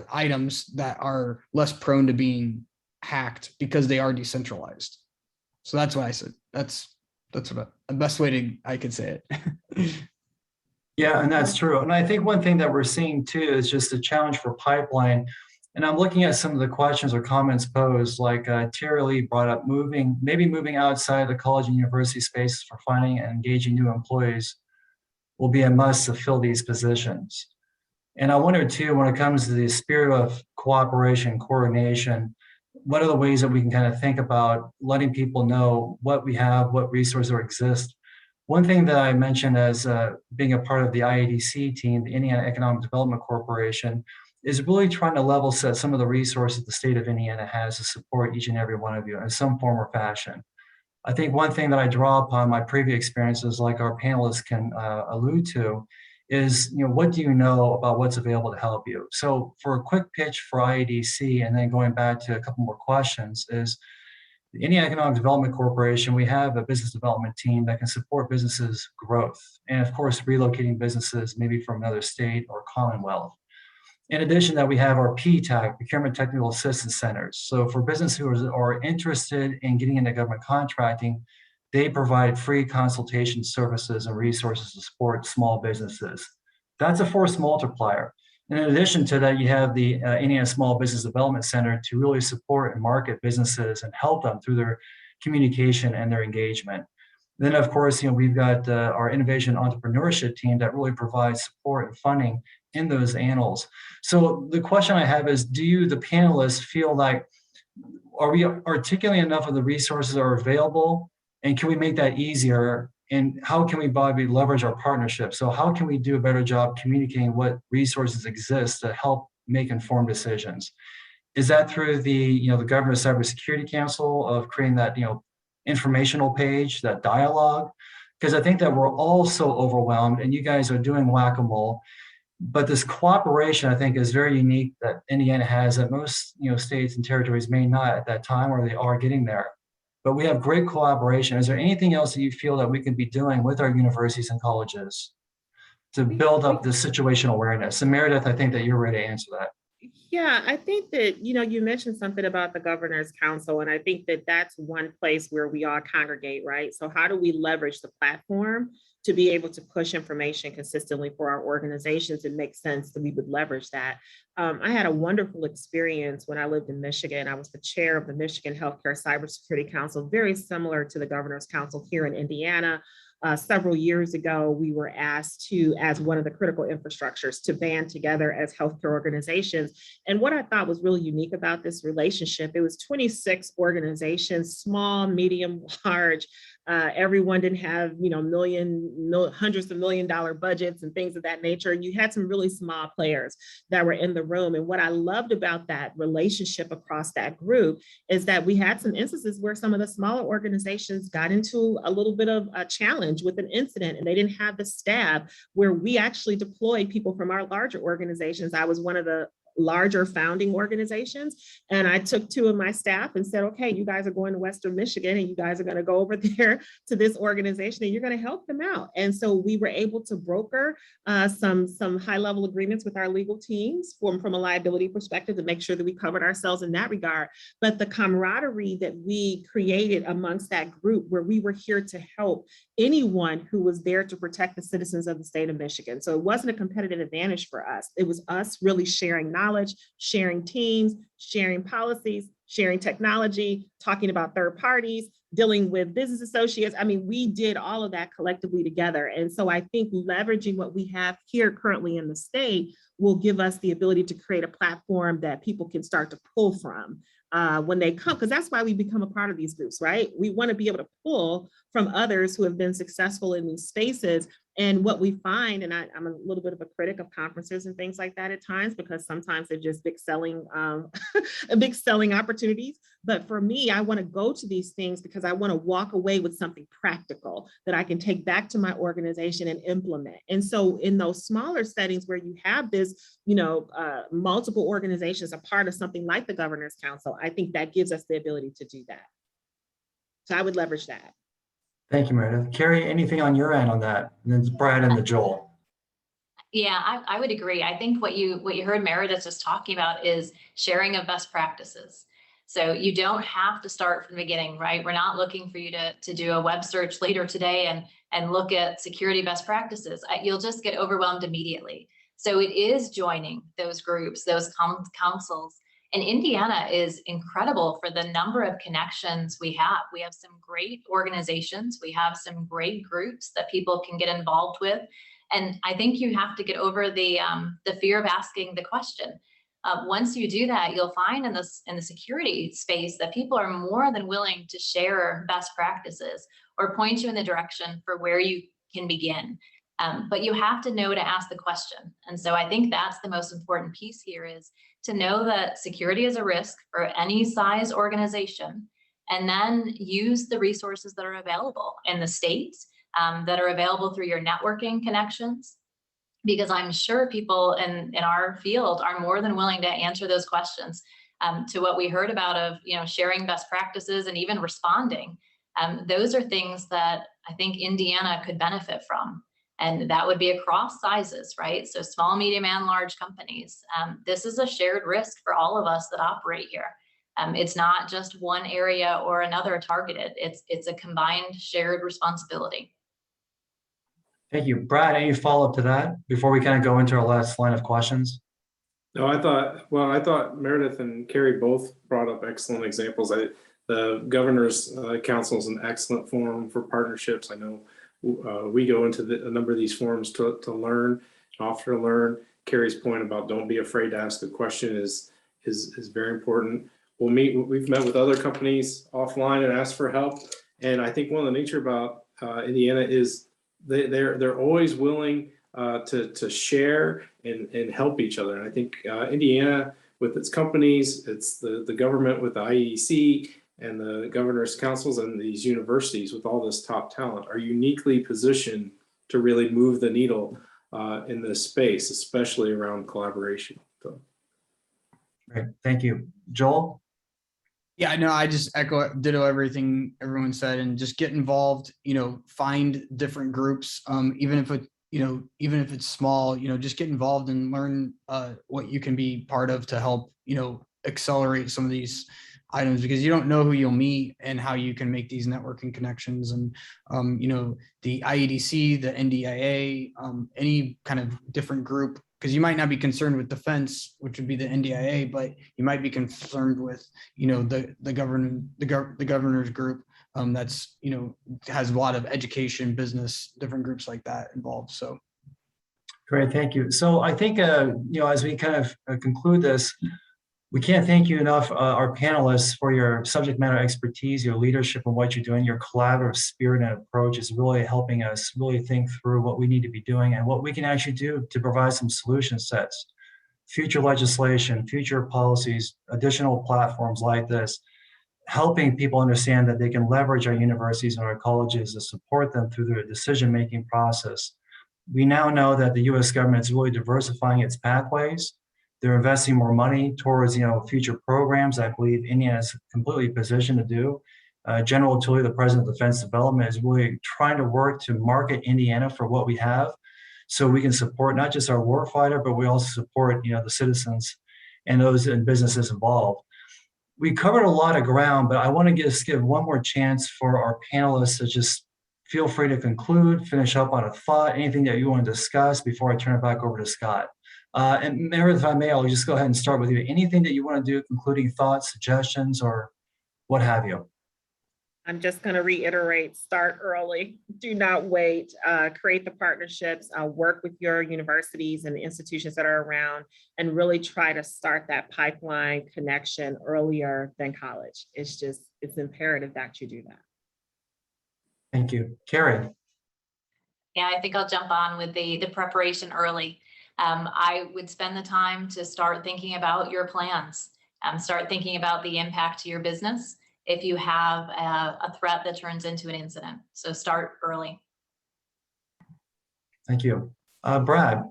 Speaker 9: items that are less prone to being hacked because they are decentralized. So that's what I said. That's about the best way I could say it.
Speaker 6: Yeah, and that's true. And I think one thing that we're seeing too is just a challenge for pipeline. And I'm looking at some of the questions or comments posed, like Terry Lee brought up maybe moving outside the college and university spaces for finding and engaging new employees will be a must to fill these positions. And I wonder too, when it comes to the spirit of cooperation, coordination, what are the ways that we can kind of think about letting people know what we have, what resources exist? One thing that I mentioned as being a part of the IADC team, the Indiana Economic Development Corporation, is really trying to level set some of the resources the state of Indiana has to support each and every one of you in some form or fashion. I think one thing that I draw upon my previous experiences, like our panelists can allude to, is what do you know about what's available to help you? So for a quick pitch for IADC, and then going back to a couple more questions, is the Indiana Economic Development Corporation, we have a business development team that can support businesses' growth, and of course relocating businesses maybe from another state or commonwealth. In addition, that we have our PTAC, Procurement Technical Assistance Centers. So for businesses who are interested in getting into government contracting, they provide free consultation services and resources to support small businesses. That's a force multiplier. And in addition to that, you have the Indiana Small Business Development Center to really support and market businesses and help them through their communication and their engagement. Then, of course, we've got our innovation entrepreneurship team that really provides support and funding in those annals. So the question I have is, do the panelists feel like, are we articulating enough of the resources that are available? And can we make that easier? And how can we probably leverage our partnership? So how can we do a better job communicating what resources exist to help make informed decisions? Is that through the Governor's Cybersecurity Council of creating that, informational page, that dialogue? Because I think that we're all so overwhelmed, and you guys are doing whack-a-mole. But this cooperation, I think, is very unique that Indiana has that most states and territories may not at that time, or they are getting there. But we have great collaboration. Is there anything else that you feel that we can be doing with our universities and colleges to build up this situational awareness? And Meredith, I think that you're ready to answer that.
Speaker 10: Yeah, I think that, you mentioned something about the Governor's Council, and I think that that's one place where we all congregate, right? So how do we leverage the platform to be able to push information consistently for our organizations? It makes sense that we would leverage that. I had a wonderful experience when I lived in Michigan. I was the chair of the Michigan Healthcare Cybersecurity Council, very similar to the Governor's Council here in Indiana. Several years ago, we were asked to, as one of the critical infrastructures, to band together as healthcare organizations. And what I thought was really unique about this relationship, it was 26 organizations, small, medium, large. Everyone didn't have, hundreds of $1 million budgets and things of that nature. And you had some really small players that were in the room. And what I loved about that relationship across that group is that we had some instances where some of the smaller organizations got into a little bit of a challenge with an incident, and they didn't have the staff, where we actually deployed people from our larger organizations. I was one of the larger founding organizations. And I took 2 of my staff and said, okay, you guys are going to Western Michigan, and you guys are going to go over there to this organization, and you're going to help them out. And so we were able to broker some high level agreements with our legal teams from a liability perspective to make sure that we covered ourselves in that regard. But the camaraderie that we created amongst that group, where we were here to help anyone who was there to protect the citizens of the state of Michigan. So it wasn't a competitive advantage for us. It was us really sharing knowledge, sharing teams, sharing policies, sharing technology, talking about third parties, dealing with business associates. I mean, we did all of that collectively together. And so I think leveraging what we have here currently in the state will give us the ability to create a platform that people can start to pull from when they come, because that's why we become a part of these groups, right? We want to be able to pull from others who have been successful in these spaces. And what we find, and I'm a little bit of a critic of conferences and things like that at times, because sometimes they're just big selling opportunities. But for me, I want to go to these things because I want to walk away with something practical that I can take back to my organization and implement. And so in those smaller settings where you have this, multiple organizations a part of something like the Governor's Council, I think that gives us the ability to do that. So I would leverage that.
Speaker 6: Thank you, Meredith. Carrie, anything on your end on that? And then Brad and the Joel.
Speaker 7: Yeah, I would agree. I think what you heard Meredith just talking about is sharing of best practices. So you don't have to start from the beginning, right? We're not looking for you to do a web search later today and look at security best practices. You'll just get overwhelmed immediately. So it is joining those groups, those councils. And Indiana is incredible for the number of connections we have. We have some great organizations. We have some great groups that people can get involved with. And I think you have to get over the fear of asking the question. Once you do that, you'll find in the security space that people are more than willing to share best practices or point you in the direction for where you can begin. But you have to know to ask the question. And so I think that's the most important piece here, is to know that security is a risk for any size organization, and then use the resources that are available in the state, that are available through your networking connections, because I'm sure people in our field are more than willing to answer those questions. To what we heard about of sharing best practices and even responding, those are things that I think Indiana could benefit from. And that would be across sizes, right? So small, medium, and large companies. This is a shared risk for all of us that operate here. It's not just one area or another targeted. It's a combined shared responsibility.
Speaker 6: Thank you. Brad, any follow-up to that before we kind of go into our last line of questions?
Speaker 8: No, I thought Meredith and Carrie both brought up excellent examples. The Governor's Council is an excellent forum for partnerships. I know we go into a number of these forums to learn, and offer to learn. Carrie's point about don't be afraid to ask a question is very important. We've met with other companies offline and asked for help. And I think one of the nature about Indiana is they're always willing to share and help each other. And I think Indiana, with its companies, it's the government with the IEC and the governor's councils and these universities with all this top talent are uniquely positioned to really move the needle in this space, especially around collaboration. So.
Speaker 6: Great, thank you. Joel?
Speaker 9: Yeah, no, I just ditto everything everyone said, and just get involved, find different groups, even if it's small, just get involved and learn what you can be part of to help, accelerate some of these items, because you don't know who you'll meet and how you can make these networking connections. And, the IEDC, the NDIA, any kind of different group, because you might not be concerned with defense, which would be the NDIA, but you might be concerned with, the governor's group that's, has a lot of education, business, different groups like that involved. So.
Speaker 6: Great, thank you. So I think, as we kind of conclude this, we can't thank you enough, our panelists, for your subject matter expertise, your leadership, and what you're doing. Your collaborative spirit and approach is really helping us really think through what we need to be doing and what we can actually do to provide some solution sets, future legislation, future policies, additional platforms like this, helping people understand that they can leverage our universities and our colleges to support them through their decision-making process. We now know that the U.S. government is really diversifying its pathways. They're investing more money towards, future programs. I believe Indiana is completely positioned to do. General Tully, the President of Defense Development, is really trying to work to market Indiana for what we have, so we can support not just our warfighter, but we also support, the citizens and those in businesses involved. We covered a lot of ground, but I want to just give one more chance for our panelists to just feel free to conclude, finish up on a thought, anything that you want to discuss before I turn it back over to Scott. And Meredith, if I may, I'll just go ahead and start with you. Anything that you want to do, concluding thoughts, suggestions, or what have you?
Speaker 10: I'm just going to reiterate, start early, do not wait, create the partnerships, work with your universities and the institutions that are around, and really try to start that pipeline connection earlier than college. It's imperative that you do that.
Speaker 6: Thank you. Carrie?
Speaker 7: Yeah, I think I'll jump on with the preparation early. I would spend the time to start thinking about your plans, start thinking about the impact to your business if you have a threat that turns into an incident. So start early.
Speaker 6: Thank you. Brad?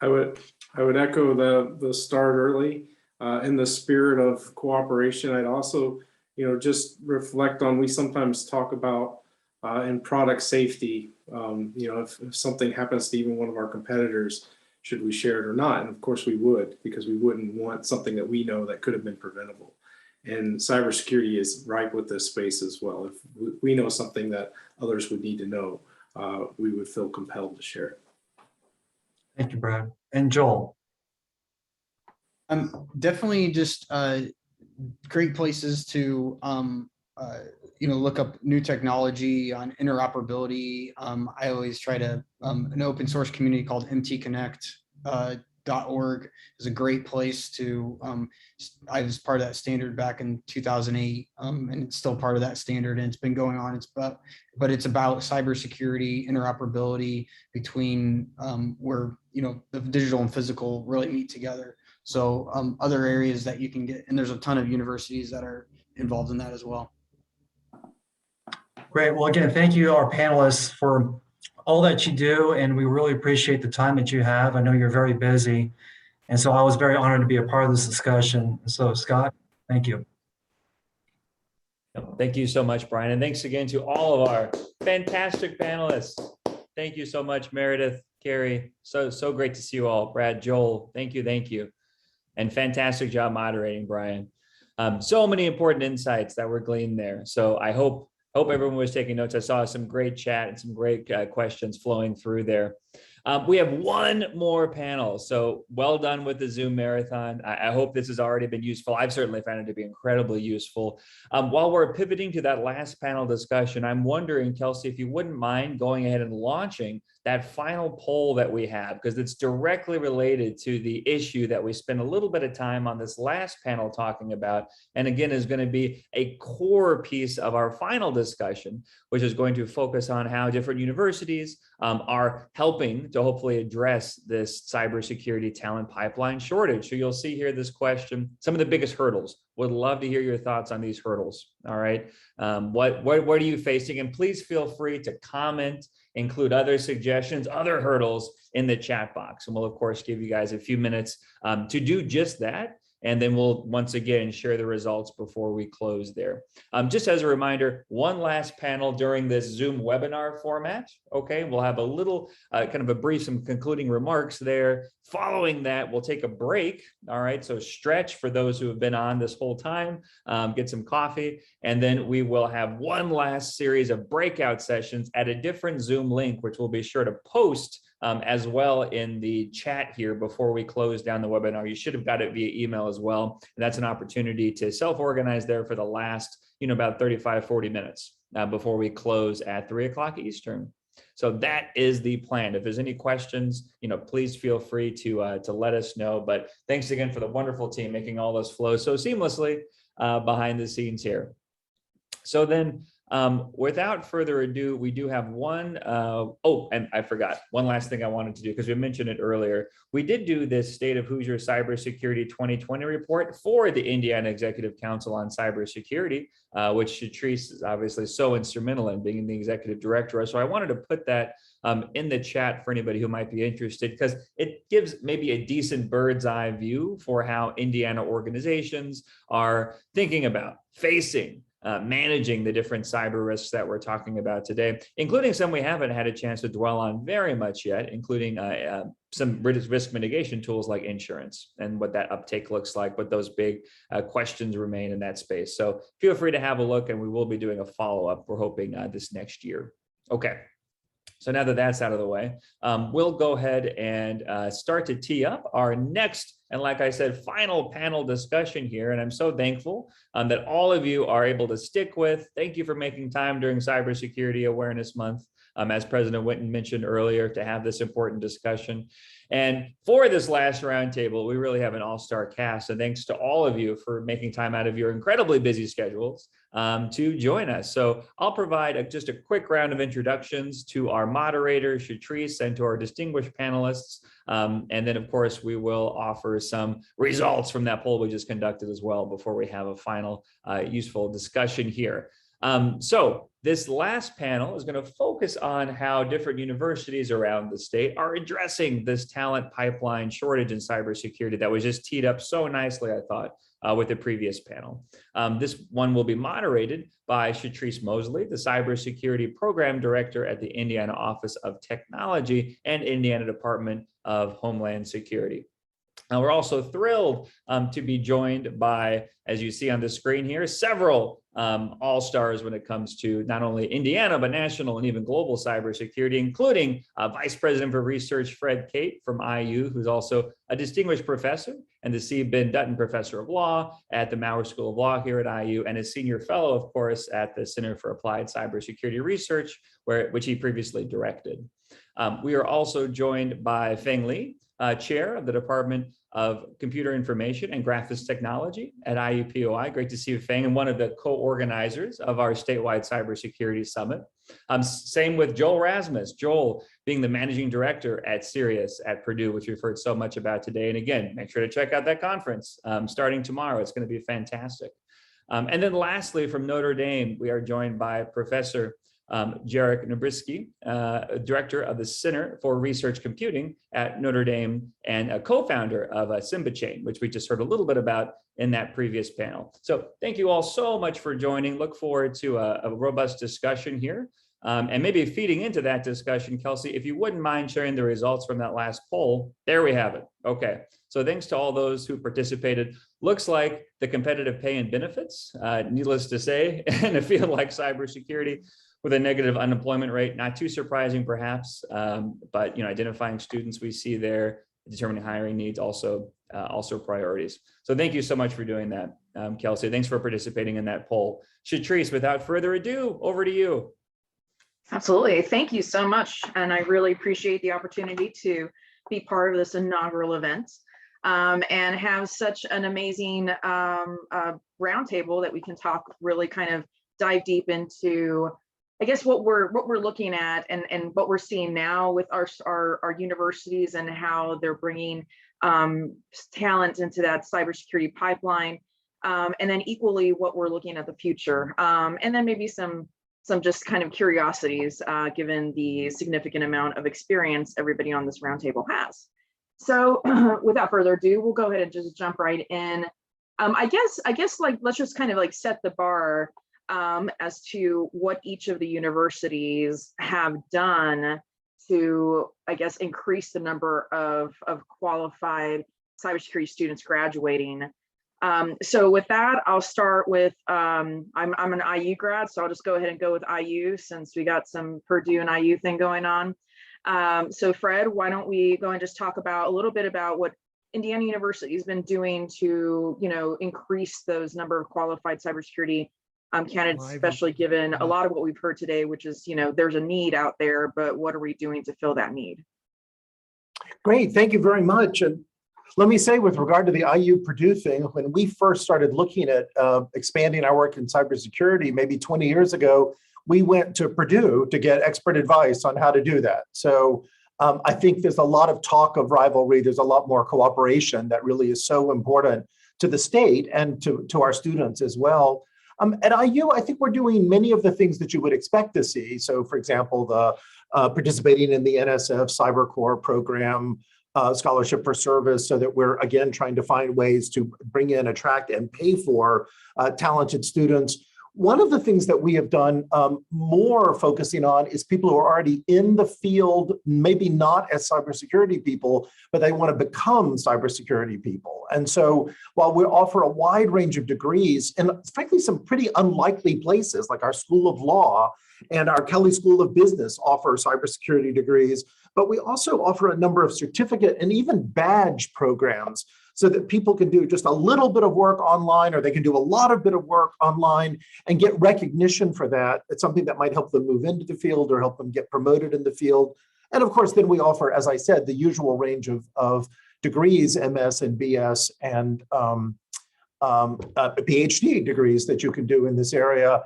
Speaker 8: I would echo the start early in the spirit of cooperation. I'd also, just reflect on, we sometimes talk about in product safety, if something happens to even one of our competitors, should we share it or not? And of course we would, because we wouldn't want something that we know that could have been preventable. And cybersecurity is ripe with this space as well. If we know something that others would need to know, we would feel compelled to share it.
Speaker 6: Thank you, Brad. And Joel?
Speaker 9: Definitely just great places to look up new technology on interoperability. I always try to, an open source community called mtconnect.org is a great place to, I was part of that standard back in 2008, and it's still part of that standard, and it's been going on. But it's about cybersecurity, interoperability between where, the digital and physical really meet together. So other areas that you can get, and there's a ton of universities that are involved in that as well.
Speaker 6: Great. Well, again, thank you, our panelists, for all that you do, and we really appreciate the time that you have. I know you're very busy, and so I was very honored to be a part of this discussion. So, Scott, thank you.
Speaker 1: Thank you so much, Brian, and thanks again to all of our fantastic panelists. Thank you so much, Meredith, Carrie. So great to see you all. Brad, Joel, thank you, and fantastic job moderating, Brian. So many important insights that were gleaned there. So I hope everyone was taking notes. I saw some great chat and some great questions flowing through there. We have one more panel, so well done with the Zoom marathon. I hope this has already been useful. I've certainly found it to be incredibly useful. While we're pivoting to that last panel discussion, I'm wondering, Kelsey, if you wouldn't mind going ahead and launching that final poll that we have, because it's directly related to the issue that we spent a little bit of time on this last panel talking about, and again is going to be a core piece of our final discussion, which is going to focus on how different universities are helping to hopefully address this cybersecurity talent pipeline shortage. So you'll see here this question, some of the biggest hurdles. Would love to hear your thoughts on these hurdles. All right, what are you facing? And please feel free to comment, include other suggestions, other hurdles in the chat box. And we'll of course give you guys a few minutes to do just that. And then we'll once again share the results before we close there. Just as a reminder, one last panel during this Zoom webinar format. Okay, we'll have a little kind of a brief, some concluding remarks there. Following that, we'll take a break. All right, so stretch for those who have been on this whole time, get some coffee, and then we will have one last series of breakout sessions at a different Zoom link, which we'll be sure to post as well in the chat here before we close down the webinar. You should have got it via email as well. And that's an opportunity to self-organize there for the last, about 35, 40 minutes before we close at 3 o'clock Eastern. So that is the plan. If there's any questions, please feel free to let us know. But thanks again for the wonderful team making all this flow so seamlessly behind the scenes here. So then, without further ado, we do have one, and I forgot one last thing I wanted to do because we mentioned it earlier. We did do this State of Hoosier Cybersecurity 2020 report for the Indiana Executive Council on Cybersecurity, which Shatrice is obviously so instrumental in being the executive director. So I wanted to put that in the chat for anybody who might be interested, because it gives maybe a decent bird's eye view for how Indiana organizations are thinking about facing managing the different cyber risks that we're talking about today, including some we haven't had a chance to dwell on very much yet, including some risk mitigation tools like insurance and what that uptake looks like, but those big questions remain in that space. So feel free to have a look, and we will be doing a follow-up, we're hoping this next year. Okay. So now that that's out of the way, we'll go ahead and start to tee up our next, and like I said, final panel discussion here. And I'm so thankful that all of you are able to stick with. Thank you for making time during Cybersecurity Awareness Month, as President Whitten mentioned earlier, to have this important discussion. And for this last roundtable, we really have an all-star cast. And thanks to all of you for making time out of your incredibly busy schedules to join us. So I'll provide just a quick round of introductions to our moderator, Shatrice, and to our distinguished panelists. And then, of course, we will offer some results from that poll we just conducted as well before we have a final useful discussion here. So this last panel is going to focus on how different universities around the state are addressing this talent pipeline shortage in cybersecurity that was just teed up so nicely, I thought, with the previous panel. This one will be moderated by Shatrice Mosley, the Cybersecurity Program Director at the Indiana Office of Technology and Indiana Department of Homeland Security. Now, we're also thrilled to be joined by, as you see on the screen here, several all-stars when it comes to not only Indiana, but national and even global cybersecurity, including Vice President for Research Fred Kate from IU, who's also a distinguished professor and the C. Ben Dutton Professor of Law at the Maurer School of Law here at IU, and a senior fellow, of course, at the Center for Applied Cybersecurity Research, which he previously directed. We are also joined by Feng Li, Chair of the Department of Computer Information and Graphics Technology at IUPUI. Great to see you, Feng, and one of the co-organizers of our statewide cybersecurity summit. Same with Joel Rasmus. Joel being the managing director at Sirius at Purdue, which we've heard so much about today. And again, make sure to check out that conference starting tomorrow. It's going to be fantastic. And then lastly, from Notre Dame, we are joined by Professor Jarek Nabrisky, director of the Center for Research Computing at Notre Dame and a co-founder of Simba Chain, which we just heard a little bit about in that previous panel. So thank you all so much for joining. Look forward to a robust discussion here. And maybe feeding into that discussion, Kelsey, if you wouldn't mind sharing the results from that last poll. There we have it. Okay, so thanks to all those who participated. Looks like the competitive pay and benefits, needless to say, in a field like cybersecurity, with a negative unemployment rate. Not too surprising, perhaps, but identifying students we see there, determining hiring needs, also priorities. So thank you so much for doing that, Kelsey. Thanks for participating in that poll. Shatrice, without further ado, over to you.
Speaker 11: Absolutely. Thank you so much. And I really appreciate the opportunity to be part of this inaugural event and have such an amazing roundtable that we can talk, really kind of dive deep into, I guess, what we're looking at and what we're seeing now with our universities and how they're bringing talent into that cybersecurity pipeline. And then equally what we're looking at the future. And then maybe some just kind of curiosities, given the significant amount of experience everybody on this roundtable has. So without further ado, we'll go ahead and just jump right in. I guess like, let's just kind of like set the bar as to what each of the universities have done to, I guess, increase the number of qualified cybersecurity students graduating. So with that, I'll start with, I'm an IU grad, so I'll just go ahead and go with IU since we got some Purdue and IU thing going on. So Fred, why don't we go and just talk about a little bit about what Indiana University has been doing to, increase those number of qualified cybersecurity candidates, especially given a lot of what we've heard today, which is, there's a need out there, but what are we doing to fill that need?
Speaker 12: Great, thank you very much. And let me say, with regard to the IU Purdue thing, when we first started looking at expanding our work in cybersecurity, maybe 20 years ago, we went to Purdue to get expert advice on how to do that. So I think there's a lot of talk of rivalry. There's a lot more cooperation that really is so important to the state and to our students as well. At IU, I think we're doing many of the things that you would expect to see. So for example, the participating in the NSF Cyber Corps program, scholarship for service, so that we're again trying to find ways to bring in, attract, and pay for talented students. One of the things that we have done more focusing on is people who are already in the field, maybe not as cybersecurity people, but they want to become cybersecurity people. And so while we offer a wide range of degrees, and frankly, some pretty unlikely places like our School of Law and our Kelley School of Business offer cybersecurity degrees, but we also offer a number of certificate and even badge programs so that people can do just a little bit of work online, or they can do a lot of bit of work online and get recognition for that. It's something that might help them move into the field or help them get promoted in the field. And of course, then we offer, as I said, the usual range of degrees, MS and BS and PhD degrees that you can do in this area.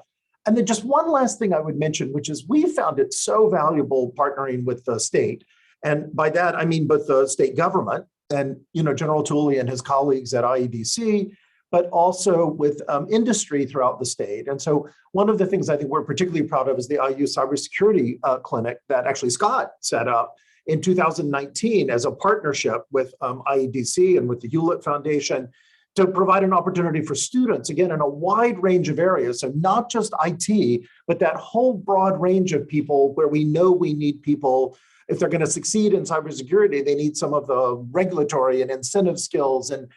Speaker 12: And then just one last thing I would mention, which is we found it so valuable partnering with the state. And by that, I mean both the state government and General Tooley and his colleagues at IEDC, but also with industry throughout the state. And so one of the things I think we're particularly proud of is the IU Cybersecurity Clinic that actually Scott set up in 2019 as a partnership with IEDC and with the Hewlett Foundation to provide an opportunity for students, again, in a wide range of areas. So not just IT, but that whole broad range of people where we know we need people. If they're going to succeed in cybersecurity, they need some of the regulatory and incentive skills and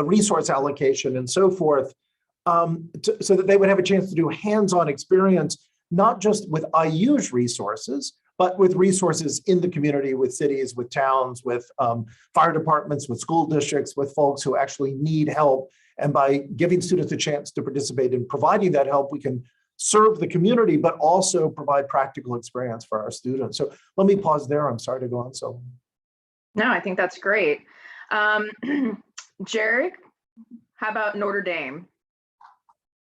Speaker 12: resource allocation and so forth, so that they would have a chance to do hands-on experience, not just with IU's resources, but with resources in the community, with cities, with towns, with fire departments, with school districts, with folks who actually need help. And by giving students a chance to participate in providing that help, we can serve the community, but also provide practical experience for our students. So let me pause there. I'm sorry to go on so.
Speaker 11: No, I think that's great. Jarek, how about Notre Dame?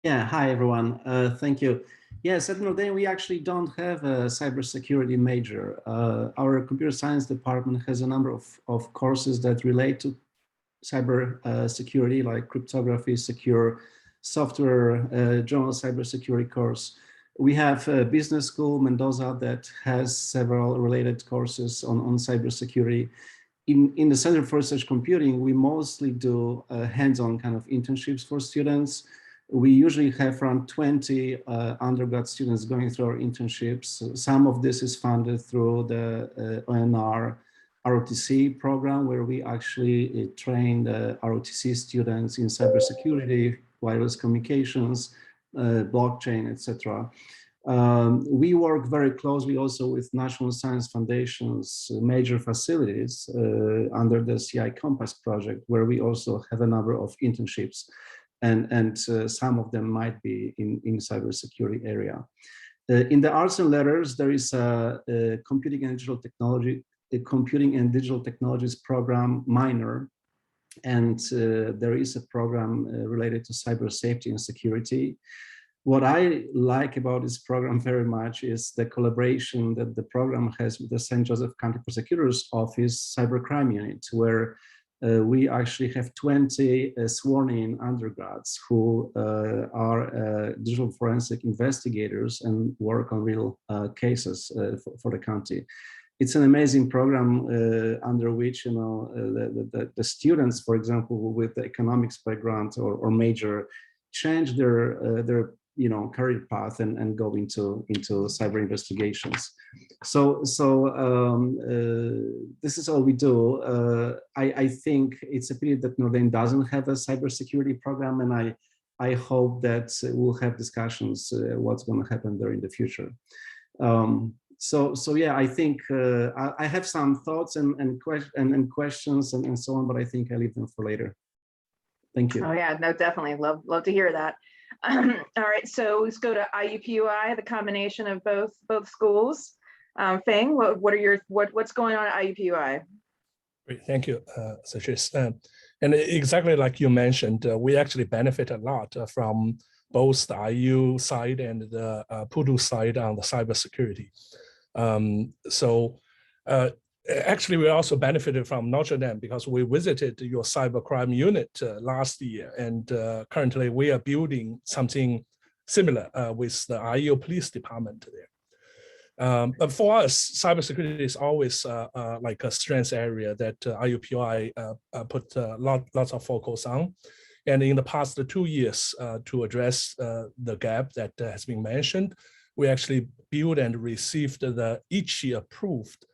Speaker 13: Yeah, hi everyone. Thank you. Yes, at Notre Dame, we actually don't have a cybersecurity major. Our computer science department has a number of courses that relate to cyber security, like cryptography, secure software, general cybersecurity course. We have a business school, Mendoza, that has several related courses on cybersecurity. In the Center for Research Computing, we mostly do hands-on kind of internships for students. We usually have around 20 undergrad students going through our internships. Some of this is funded through the ONR ROTC program, where we actually train the ROTC students in cybersecurity, wireless communications, blockchain, etc. We work very closely also with National Science Foundation's major facilities under the CI Compass project, where we also have a number of internships, and some of them might be in cybersecurity area. In the arts and letters, there is a computing and digital technologies program minor, and there is a program related to cyber safety and security. What I like about this program very much is the collaboration that the program has with the St. Joseph County Prosecutor's Office Cybercrime Unit, where we actually have 20 sworn-in undergrads who are digital forensic investigators and work on real cases for the county. It's an amazing program under which, you know, the students, for example, with the economics background or major, change their career path and go into cyber investigations. So this is all we do. I think it's a pity that Notre Dame doesn't have a cybersecurity program, and I hope that we'll have discussions what's going to happen there in the future. So yeah, I think I have some thoughts and questions and so on, but I think I leave them for later. Thank you.
Speaker 11: Oh yeah, no, definitely love to hear that. All right, so let's go to IUPUI, the combination of both schools. Feng, what's going on at IUPUI?
Speaker 14: Great, thank you, Satrice. And exactly like you mentioned, we actually benefit a lot from both the IU side and the Purdue side on the cybersecurity. Actually, we also benefited from Notre Dame because we visited your cybercrime unit last year, and currently we are building something similar with the IU Police Department there. But for us, cybersecurity is always like a strength area that IUPUI put lots of focus on. And in the past 2 years, to address the gap that has been mentioned, we actually built and received the ICHI approved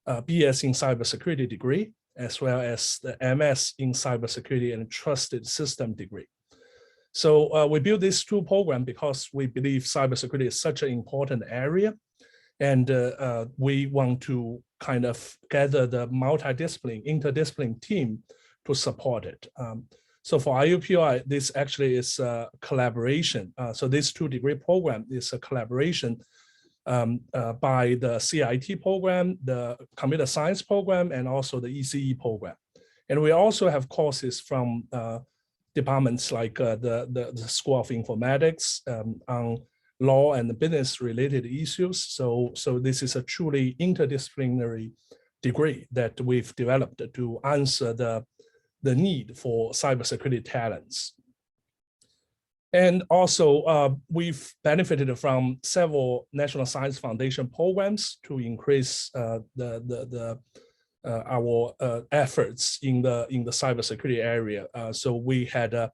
Speaker 14: BS in cybersecurity degree, as well as the MS in cybersecurity and trusted system degree. So we built these two programs because we believe cybersecurity is such an important area, and we want to kind of gather the multidisciplinary, interdisciplinary team to support it. So for IUPUI, this actually is a collaboration. So this 2-degree program is a collaboration by the CIT program, the computer science program, and also the ECE program. And we also have courses from departments like the School of Informatics on law and business related issues. So this is a truly interdisciplinary degree that we've developed to answer the need for cybersecurity talents. And also, we've benefited from several National Science Foundation programs to increase our efforts in the cybersecurity area. So we had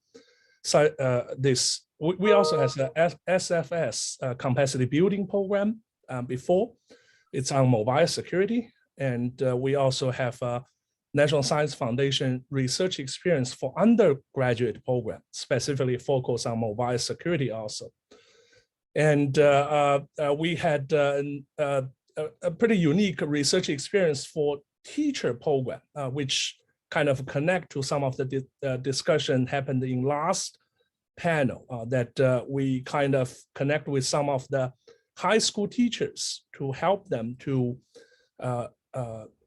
Speaker 14: we also have a SFS capacity building program before. It's on mobile security, and we also have a National Science Foundation research experience for undergraduate program, specifically focused on mobile security also. And we had a pretty unique research experience for teacher program, which kind of connect to some of the discussion happened in last panel, that we kind of connect with some of the high school teachers to help them to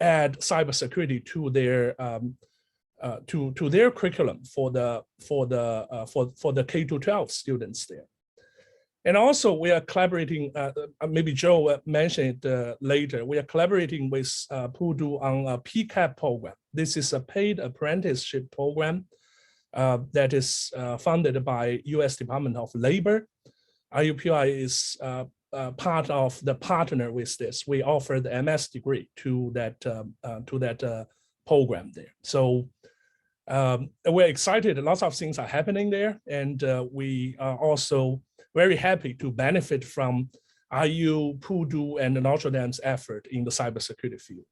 Speaker 14: add cybersecurity to their curriculum for the K-12 students there. And also we are collaborating, maybe Joe mentioned it later, we are collaborating with Purdue on a PCAP program. This is a paid apprenticeship program that is funded by US Department of Labor. IUPUI is part of the partner with this. We offer the MS degree to that program there. So we're excited. Lots of things are happening there, and we are also very happy to benefit from IU, Purdue, and Notre Dame's effort in the cybersecurity field.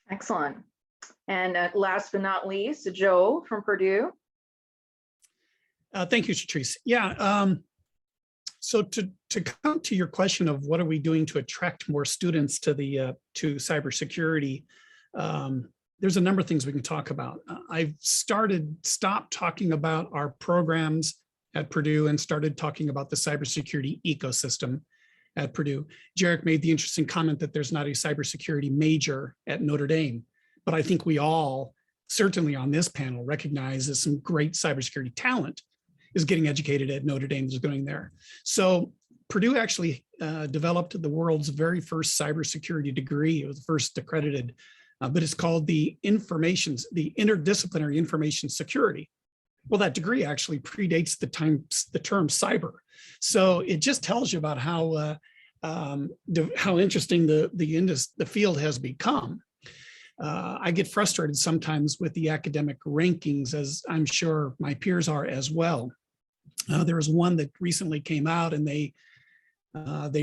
Speaker 11: Excellent. And last but not least, Joe from Purdue.
Speaker 4: Thank you, Satrice. Yeah. So to come to your question of what are we doing to attract more students to the to cybersecurity, there's a number of things we can talk about. I've stopped talking about our programs at Purdue and started talking about the cybersecurity ecosystem at Purdue. Jarek made the interesting comment that there's not a cybersecurity major at Notre Dame, but I think we all, certainly on this panel, recognize that some great cybersecurity talent is getting educated at Notre Dame, is going there. So Purdue actually developed the world's very first cybersecurity degree. It was the first accredited, but it's called the Interdisciplinary Information Security. Well, that degree actually predates the term cyber. So it just tells you about how interesting the field has become. I get frustrated sometimes with the academic rankings, as I'm sure my peers are as well. There was one that recently came out, and they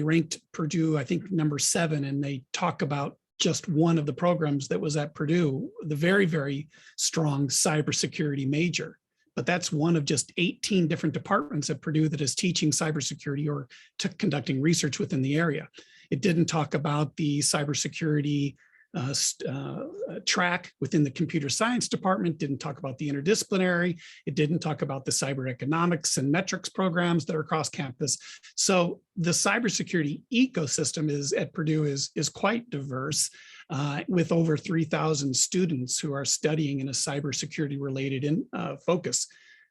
Speaker 4: ranked Purdue, I think, number 7, and they talk about just one of the programs that was at Purdue, the very, very strong cybersecurity major. But that's one of just 18 different departments at Purdue that is teaching cybersecurity or conducting research within the area. It didn't talk about the cybersecurity track within the computer science department, didn't talk about the interdisciplinary, it didn't talk about the cyber economics and metrics programs that are across campus. So the cybersecurity ecosystem at Purdue is quite diverse, with over 3,000 students who are studying in a cybersecurity related focus,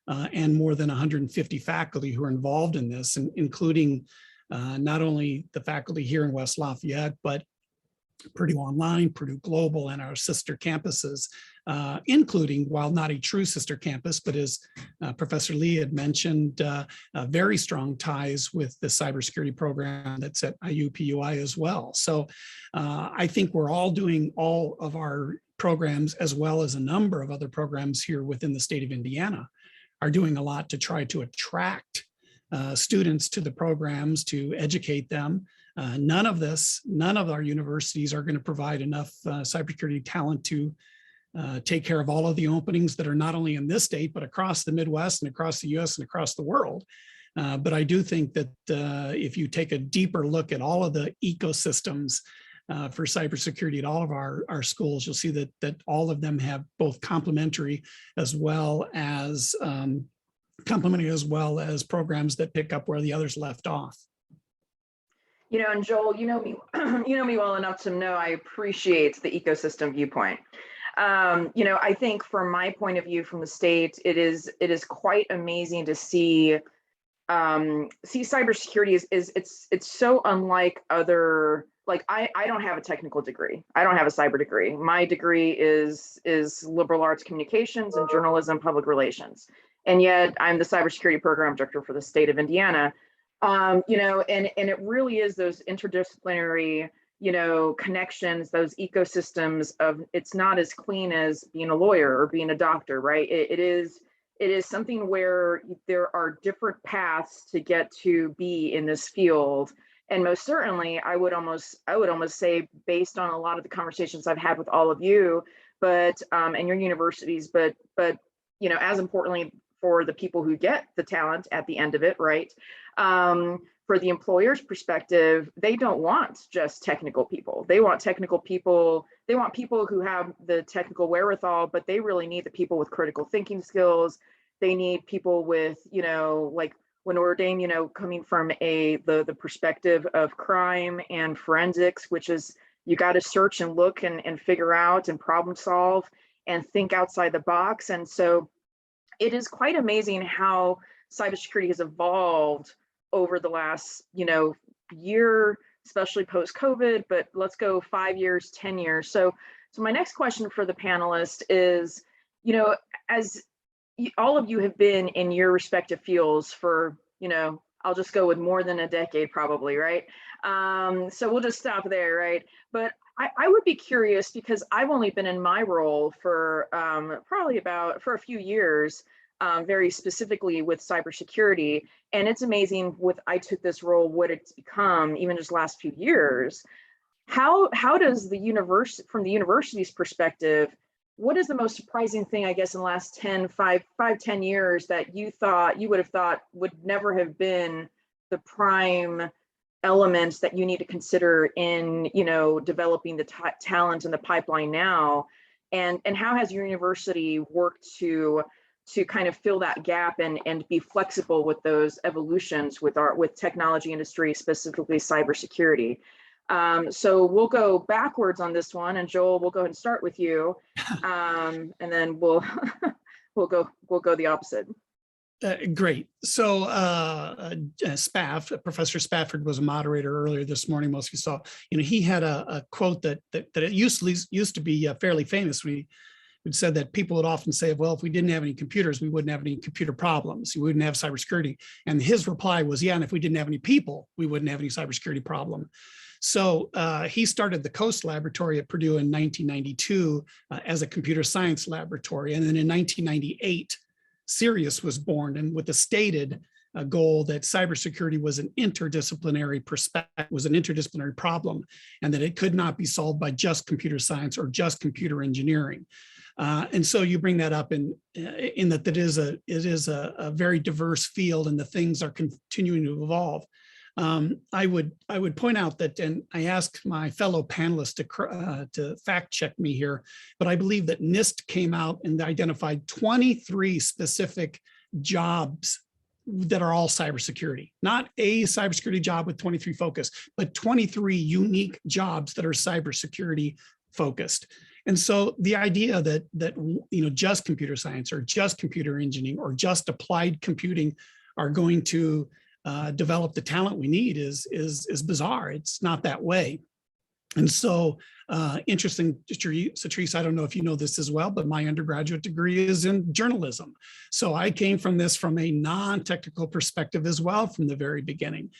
Speaker 4: and more than 150 faculty who are involved in this, including not only the faculty here in West Lafayette, but Purdue Online, Purdue Global, and our sister campuses, including, while not a true sister campus, but as Professor Lee had mentioned, very strong ties with the cybersecurity program that's at IUPUI as well. So I think we're all doing all of our programs, as well as a number of other programs here within the state of Indiana, are doing a lot to try to attract students to the programs, to educate them. None of our universities are going to provide enough cybersecurity talent to take care of all of the openings that are not only in this state, but across the Midwest and across the US and across the world. But I do think that if you take a deeper look at all of the ecosystems for cybersecurity at all of our schools, you'll see that all of them have both complementary as well as programs that pick up where the others left off.
Speaker 11: You know, and Joel, you know me well enough to know I appreciate the ecosystem viewpoint. You know, I think from my point of view from the state, it is quite amazing to see cybersecurity it's so unlike other, like I don't have a technical degree. I don't have a cyber degree. My degree is liberal arts communications and journalism public relations. And yet I'm the cybersecurity program director for the state of Indiana. You know, and it really is those interdisciplinary, you know, connections, those ecosystems of, it's not as clean as being a lawyer or being a doctor, right? It is something where there are different paths to get to be in this field. And most certainly, I would almost say, based on a lot of the conversations I've had with all of you, but and your universities, but you know, as importantly, for the people who get the talent at the end of it, right? For the employer's perspective, they don't want just technical people. They want technical people. They want people who have the technical wherewithal, but they really need the people with critical thinking skills. They need people with, you know, like when Notre Dame, you know, coming from the perspective of crime and forensics, which is you got to search and look and figure out and problem solve and think outside the box. And so it is quite amazing how cybersecurity has evolved over the last, you know, year, especially post-COVID, but let's go 5 years, 10 years. So my next question for the panelists is, you know, as all of you have been in your respective fields for, you know, I'll just go with more than a decade probably, right? So we'll just stop there, right? But I would be curious, because I've only been in my role for probably for a few years, very specifically with cybersecurity. And it's amazing I took this role, what it's become, even just last few years. How does from the university's perspective, what is the most surprising thing, I guess, in the last 10 years that you would have thought would never have been prime elements that you need to consider in, developing the talent in the pipeline now, and how has your university worked to kind of fill that gap and be flexible with those evolutions with technology industry, specifically cybersecurity. So we'll go backwards on this one, and Joel, we'll go ahead and start with you, and then we'll go the opposite.
Speaker 4: Great. So Professor Spafford was a moderator earlier this morning. Most of you saw, he had a quote that it used to be fairly famous. We said that people would often say, well, if we didn't have any computers, we wouldn't have any computer problems. We wouldn't have cybersecurity. And his reply was, yeah, and if we didn't have any people, we wouldn't have any cybersecurity problem. So he started the Coast Laboratory at Purdue in 1992 as a computer science laboratory. And then in 1998, Sirius was born, and with the stated goal that cybersecurity was an interdisciplinary problem, and that it could not be solved by just computer science or just computer engineering. And so you bring that up in that it is a very diverse field, and the things are continuing to evolve. I would point out that, and I asked my fellow panelists to fact check me here, but I believe that Nist came out and identified 23 specific jobs that are all cybersecurity, not a cybersecurity job with 23 focus, but 23 unique jobs that are cybersecurity focused. And so the idea that just computer science or just computer engineering or just applied computing are going to develop the talent we need is bizarre. It's not that way. And so interesting, Satrice, I don't know if you know this as well, but my undergraduate degree is in journalism. So I came from this from a non-technical perspective as well from the very beginning.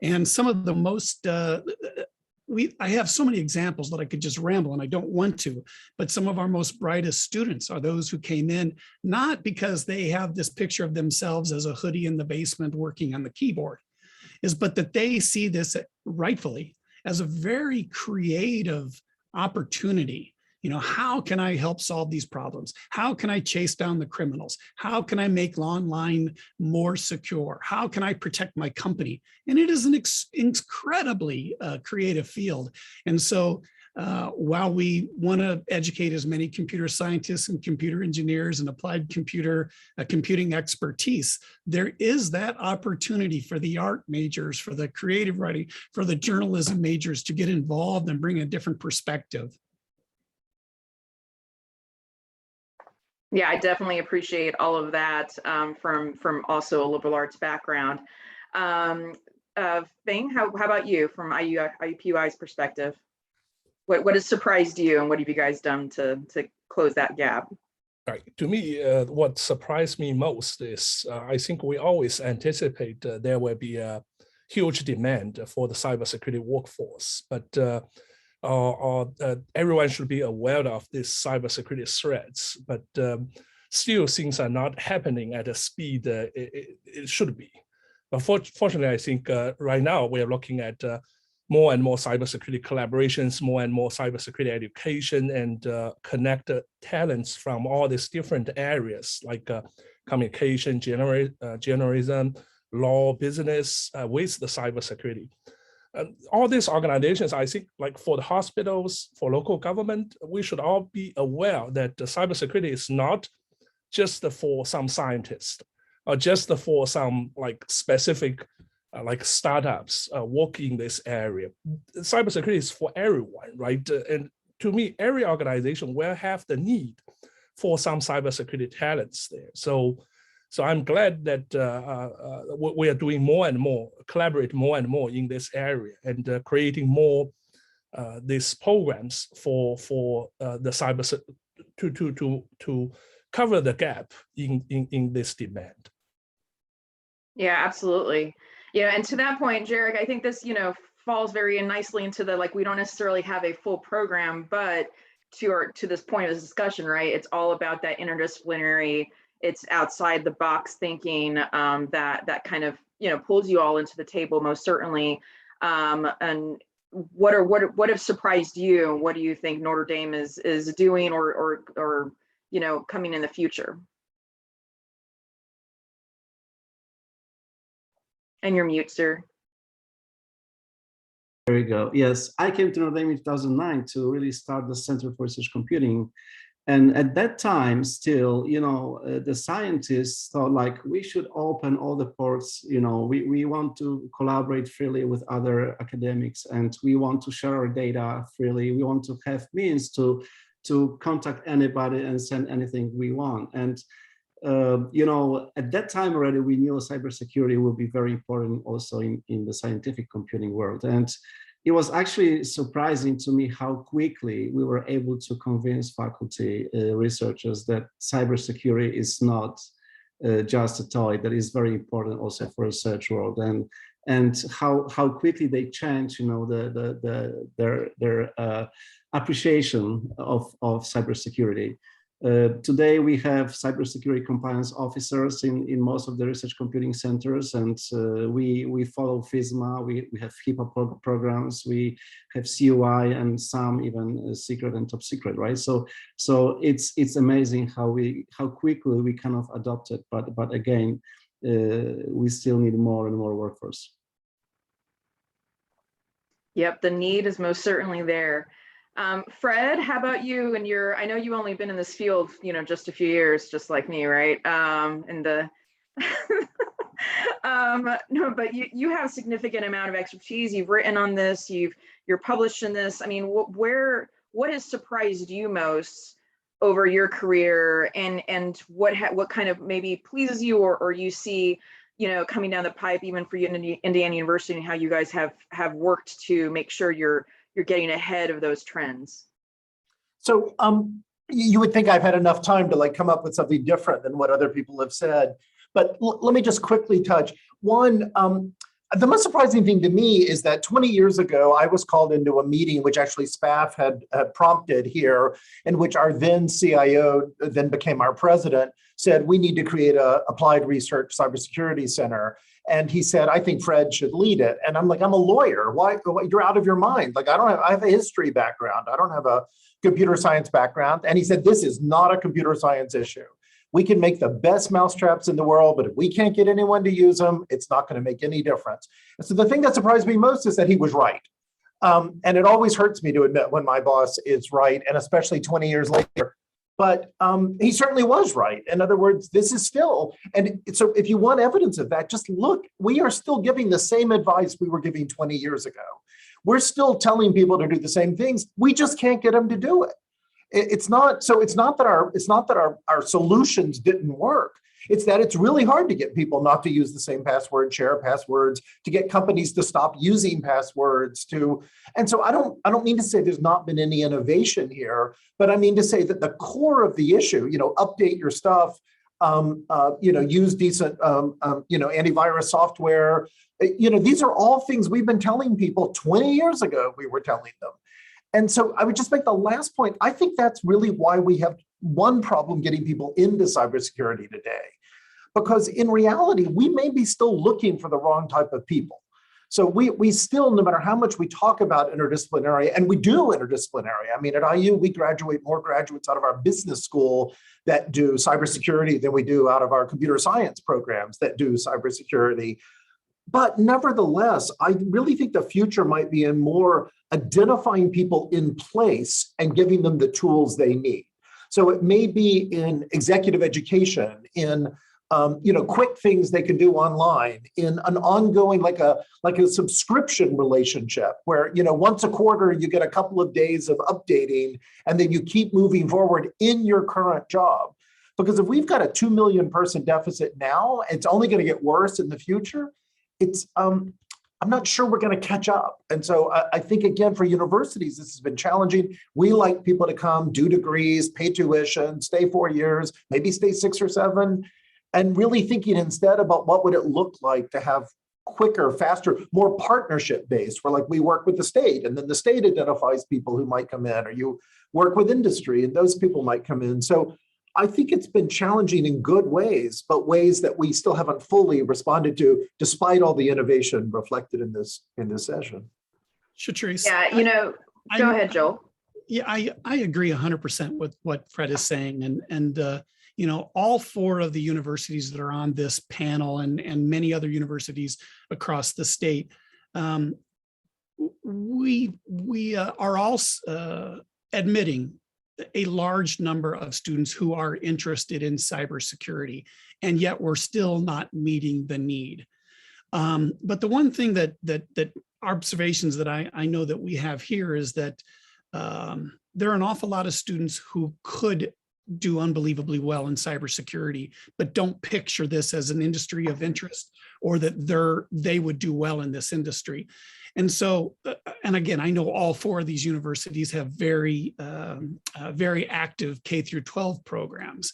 Speaker 4: And some of the most, I have so many examples that I could just ramble, and I don't want to, but some of our most brightest students are those who came in, not because they have this picture of themselves as a hoodie in the basement working on the keyboard, but that they see this rightfully as a very creative opportunity. How can I help solve these problems? How can I chase down the criminals? How can I make online more secure? How can I protect my company? And it is an incredibly creative field. And so while we want to educate as many computer scientists and computer engineers and applied computing expertise, there is that opportunity for the art majors, for the creative writing, for the journalism majors to get involved and bring a different perspective.
Speaker 11: Yeah, I definitely appreciate all of that from also a liberal arts background. Feng, how about you from IUPUI's perspective? What has surprised you, and what have you guys done to close that gap?
Speaker 14: Right. To me, what surprised me most is I think we always anticipate there will be a huge demand for the cybersecurity workforce, but everyone should be aware of these cybersecurity threats, but still things are not happening at the speed it should be. But fortunately, I think right now we are looking at more and more cybersecurity collaborations, more and more cybersecurity education, and connect talents from all these different areas like communication, journalism, law, business with the cybersecurity. All these organizations, I think, like for the hospitals, for local government, we should all be aware that the cybersecurity is not just for some scientists or just for some like specific like startups working in this area. Cybersecurity is for everyone, right? And to me, every organization will have the need for some cybersecurity talents there. So I'm glad that we are doing more and more, collaborate more and more in this area, and creating more these programs for the cyber to cover the gap in this demand.
Speaker 11: Yeah, absolutely. Yeah, and to that point, Jarek, I think this falls very nicely into the we don't necessarily have a full program, but to this point of this discussion, right? It's all about that interdisciplinary. It's outside the box thinking that kind of pulls you all into the table most certainly. And what have surprised you? What do you think Notre Dame is doing or coming in the future? And you're mute, sir.
Speaker 13: There we go. Yes, I came to Notre Dame in 2009 to really start the Center for Research Computing. And at that time, still, the scientists thought like we should open all the ports. We want to collaborate freely with other academics, and we want to share our data freely. We want to have means to contact anybody and send anything we want. And at that time already, we knew cybersecurity would be very important also in the scientific computing world. And it was actually surprising to me how quickly we were able to convince faculty, researchers that cybersecurity is not just a toy, that is very important also for research world, and how quickly they change, their appreciation of cybersecurity. Today, we have cybersecurity compliance officers in most of the research computing centers, and we follow FISMA, we have HIPAA programs, we have CUI, and some even secret and top secret, right? So it's amazing how quickly we kind of adopt it, but again, we still need more and more workforce.
Speaker 11: Yep, the need is most certainly there. Fred, how about you? And I know you've only been in this field, just a few years, just like me, right? No, but you have a significant amount of expertise. You've written on this. You're published in this. I mean, what has surprised you most over your career, and what kind of maybe pleases you, or you see, coming down the pipe, even for you in Indiana University, and how you guys have worked to make sure you're getting ahead of those trends?
Speaker 12: So you would think I've had enough time to come up with something different than what other people have said. But let me just quickly touch. One, the most surprising thing to me is that 20 years ago, I was called into a meeting, which actually SPAF had prompted here, in which our then CIO, then became our president, said, we need to create a applied research cybersecurity center. And he said, I think Fred should lead it. And I'm like, I'm a lawyer. Why? You're out of your mind. I have a history background. I don't have a computer science background. And he said, this is not a computer science issue. We can make the best mousetraps in the world, but if we can't get anyone to use them, it's not going to make any difference. And so the thing that surprised me most is that he was right. And it always hurts me to admit when my boss is right, and especially 20 years later. But he certainly was right. In other words, this is still, and so if you want evidence of that, just look, we are still giving the same advice we were giving 20 years ago. We're still telling people to do the same things. We just can't get them to do it. It's not that our solutions didn't work. It's that it's really hard to get people not to use the same password, share passwords, to get companies to stop using passwords, and so I don't mean to say there's not been any innovation here, but I mean to say that the core of the issue, update your stuff, use decent, antivirus software, these are all things we've been telling people 20 years ago, we were telling them. And so I would just make the last point. I think that's really why we have one problem getting people into cybersecurity today, because in reality, we may be still looking for the wrong type of people. So we still, no matter how much we talk about interdisciplinary, and we do interdisciplinary. I mean, at IU, we graduate more graduates out of our business school that do cybersecurity than we do out of our computer science programs that do cybersecurity. But nevertheless, I really think the future might be in more identifying people in place and giving them the tools they need. So it may be in executive education, in quick things they can do online, in an ongoing, like a subscription relationship where, once a quarter you get a couple of days of updating and then you keep moving forward in your current job. Because if we've got a 2 million person deficit now, it's only going to get worse in the future. I'm not sure we're going to catch up. And so I think, again, for universities, this has been challenging. We like people to come, do degrees, pay tuition, stay 4 years, maybe stay 6 or 7, and really thinking instead about what would it look like to have quicker, faster, more partnership-based, where we work with the state, and then the state identifies people who might come in, or you work with industry, and those people might come in. So I think it's been challenging in good ways, but ways that we still haven't fully responded to, despite all the innovation reflected in this session.
Speaker 4: Shatrice.
Speaker 11: Yeah, go ahead, Joel.
Speaker 4: Yeah, I agree 100% with what Fred is saying, and you know, all four of the universities that are on this panel and many other universities across the state, we are all admitting a large number of students who are interested in cybersecurity, and yet we're still not meeting the need. But the one thing that observations that I know that we have here is that there are an awful lot of students who could do unbelievably well in cybersecurity, but don't picture this as an industry of interest, or that they would do well in this industry. And so, and again, I know all four of these universities have very active K through 12 programs.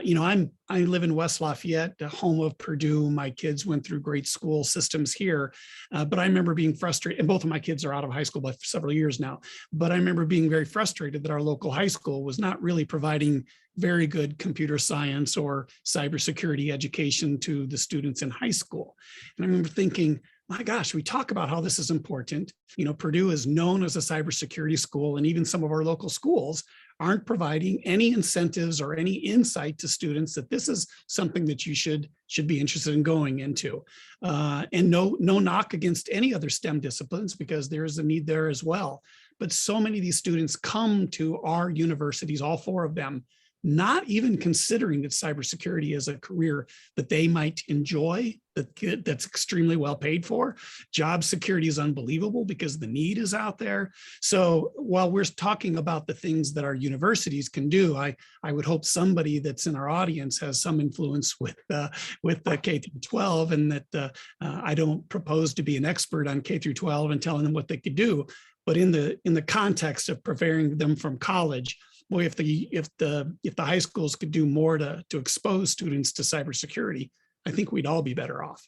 Speaker 4: You know, I live in West Lafayette, the home of Purdue. My kids went through great school systems here, but I remember being frustrated, and both of my kids are out of high school by several years now, but I remember being very frustrated that our local high school was not really providing very good computer science or cybersecurity education to the students in high school. And I remember thinking, my gosh, we talk about how this is important. You know, Purdue is known as a cybersecurity school, and even some of our local schools aren't providing any incentives or any insight to students that this is something that you should be interested in going into. And no knock against any other STEM disciplines, because there is a need there as well. But so many of these students come to our universities, all four of them, not even considering that cybersecurity is a career that they might enjoy, that's extremely well paid for. Job security is unbelievable because the need is out there. So while we're talking about the things that our universities can do, I would hope somebody that's in our audience has some influence with the K through 12, and that I don't propose to be an expert on K through 12 and telling them what they could do, but in the context of preparing them from college. Boy, if the high schools could do more to expose students to cybersecurity, I think we'd all be better off.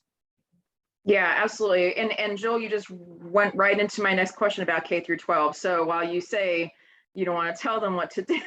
Speaker 11: Yeah, absolutely. And Joel, you just went right into my next question about K through 12. So while you say you don't want to tell them what to do,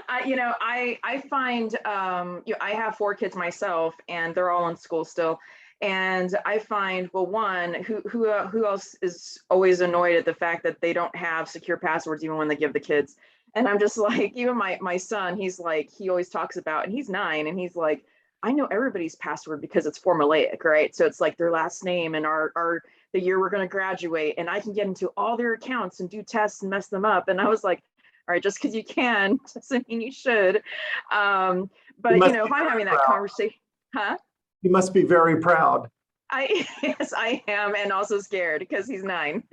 Speaker 11: I find, I have 4 kids myself, and they're all in school still. And I find, well, one, who else is always annoyed at the fact that they don't have secure passwords even when they give the kids. And I'm just like, even my son, he's like, he always talks about, and he's 9, and he's like, I know everybody's password because it's formulaic, right? So it's like their last name and the year we're going to graduate, and I can get into all their accounts and do tests and mess them up. And I was like, all right, just because you can doesn't mean you should. But if I'm having that conversation, huh?
Speaker 12: You must be very proud.
Speaker 11: Yes, I am, and also scared because he's 9.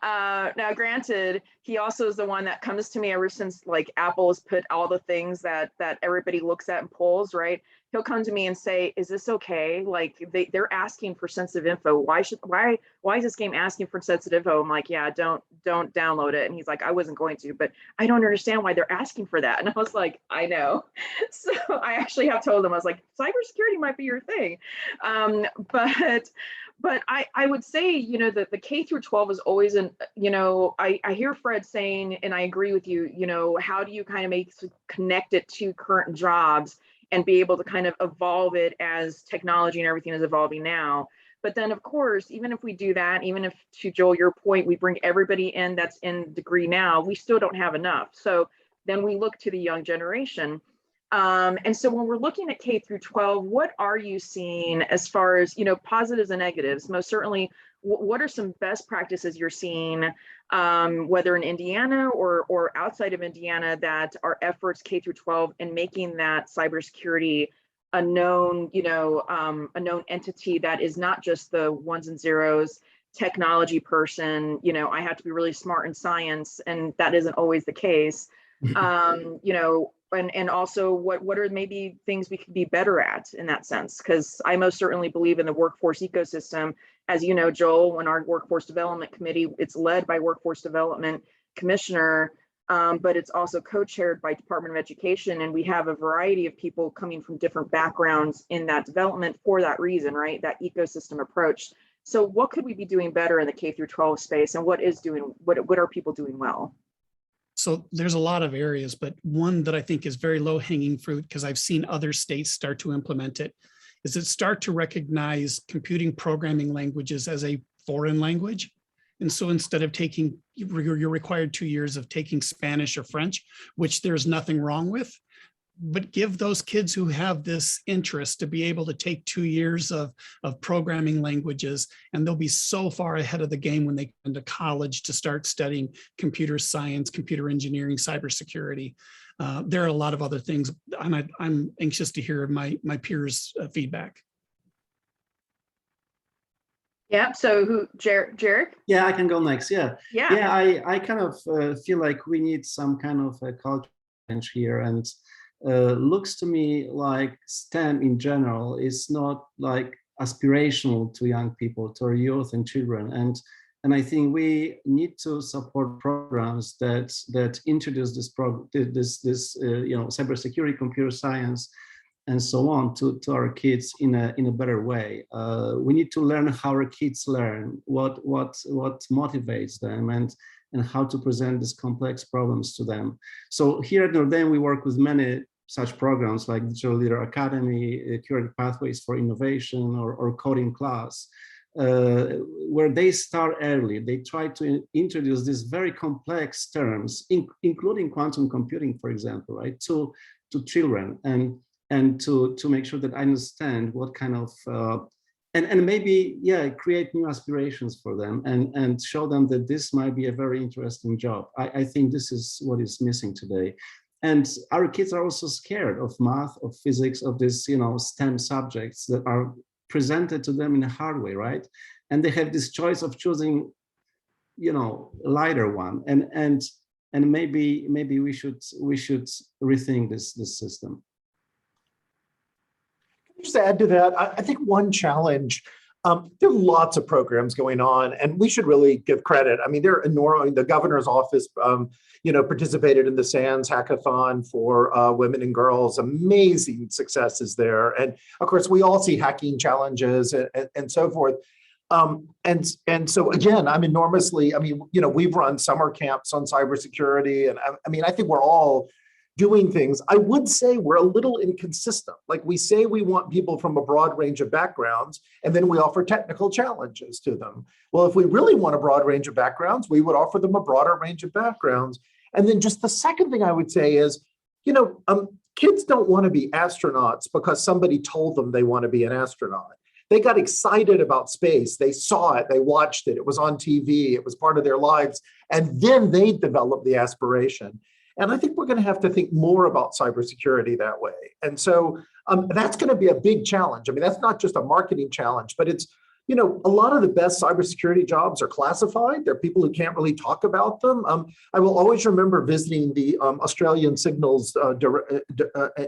Speaker 11: Now, granted, he also is the one that comes to me ever since like Apple has put all the things that everybody looks at and pulls, right? He'll come to me and say, "Is this okay? Like they're asking for sensitive info. Why is this game asking for sensitive info?" I'm like, "Yeah, don't download it." And he's like, "I wasn't going to, but I don't understand why they're asking for that." And I was like, "I know." So I actually have told him, I was like, cybersecurity might be your thing, but I would say, that the K through 12 is always I hear Fred saying, and I agree with you, how do you kind of connect it to current jobs and be able to kind of evolve it as technology and everything is evolving now. But then, of course, even if we do that, even if, to Joel, your point, we bring everybody in that's in degree now, we still don't have enough. So then we look to the young generation. And so when we're looking at K through 12, what are you seeing as far as, positives and negatives? Most certainly, what are some best practices you're seeing, whether in Indiana or outside of Indiana, that are efforts K through 12 in making that cybersecurity a known entity that is not just the ones and zeros technology person? I have to be really smart in science, and that isn't always the case. And also what are maybe things we could be better at in that sense? Because I most certainly believe in the workforce ecosystem. As you know, Joel, when our workforce development committee, it's led by workforce development commissioner, but it's also co-chaired by Department of Education. And we have a variety of people coming from different backgrounds in that development for that reason, right? That ecosystem approach. So what could we be doing better in the K through 12 space, and what are people doing well?
Speaker 4: So there's a lot of areas, but one that I think is very low hanging fruit, because I've seen other states start to implement it, is start to recognize computing programming languages as a foreign language. And so instead of you're required 2 years of taking Spanish or French, which there's nothing wrong with, but give those kids who have this interest to be able to take 2 years of programming languages, and they'll be so far ahead of the game when they go into college to start studying computer science, computer engineering, cybersecurity. There are a lot of other things, and I'm anxious to hear my peers' feedback.
Speaker 11: Yeah, so Jarek?
Speaker 13: Yeah, I can go next. Yeah.
Speaker 11: Yeah.
Speaker 13: Yeah, I kind of feel like we need some kind of a culture change here, and looks to me like STEM in general is not like aspirational to young people, to our youth and children, and I think we need to support programs that introduce this cybersecurity, computer science, and so on to our kids in a better way. We need to learn how our kids learn, what motivates them, and how to present these complex problems to them. So here at Notre Dame, we work with many such programs like Digital Leader Academy, Curated Pathways for Innovation, or Coding Class, where they start early. They try to introduce these very complex terms, including quantum computing, for example, right, to children, and to make sure that I understand what kind of, and maybe, yeah, create new aspirations for them, and show them that this might be a very interesting job. I think this is what is missing today. And our kids are also scared of math, of physics, of this, STEM subjects that are presented to them in a hard way, right? And they have this choice of choosing, lighter one, and maybe we should rethink this system.
Speaker 12: Just to add to that, I think one challenge, there are lots of programs going on, and we should really give credit. I mean, they're enormous. The governor's office, participated in the SANS hackathon for women and girls. Amazing successes there, and of course, we all see hacking challenges and so forth. And so again, I'm enormously. I mean, we've run summer camps on cybersecurity, and I think we're all doing things. I would say we're a little inconsistent. Like, we say we want people from a broad range of backgrounds, and then we offer technical challenges to them. Well, if we really want a broad range of backgrounds, we would offer them a broader range of backgrounds. And then just the second thing I would say is, kids don't want to be astronauts because somebody told them they want to be an astronaut. They got excited about space. They saw it, they watched it, it was on TV, it was part of their lives, and then they developed the aspiration. And I think we're going to have to think more about cybersecurity that way. And so that's going to be a big challenge. I mean, that's not just a marketing challenge, but it's, a lot of the best cybersecurity jobs are classified. There are people who can't really talk about them. I will always remember visiting the Australian Signals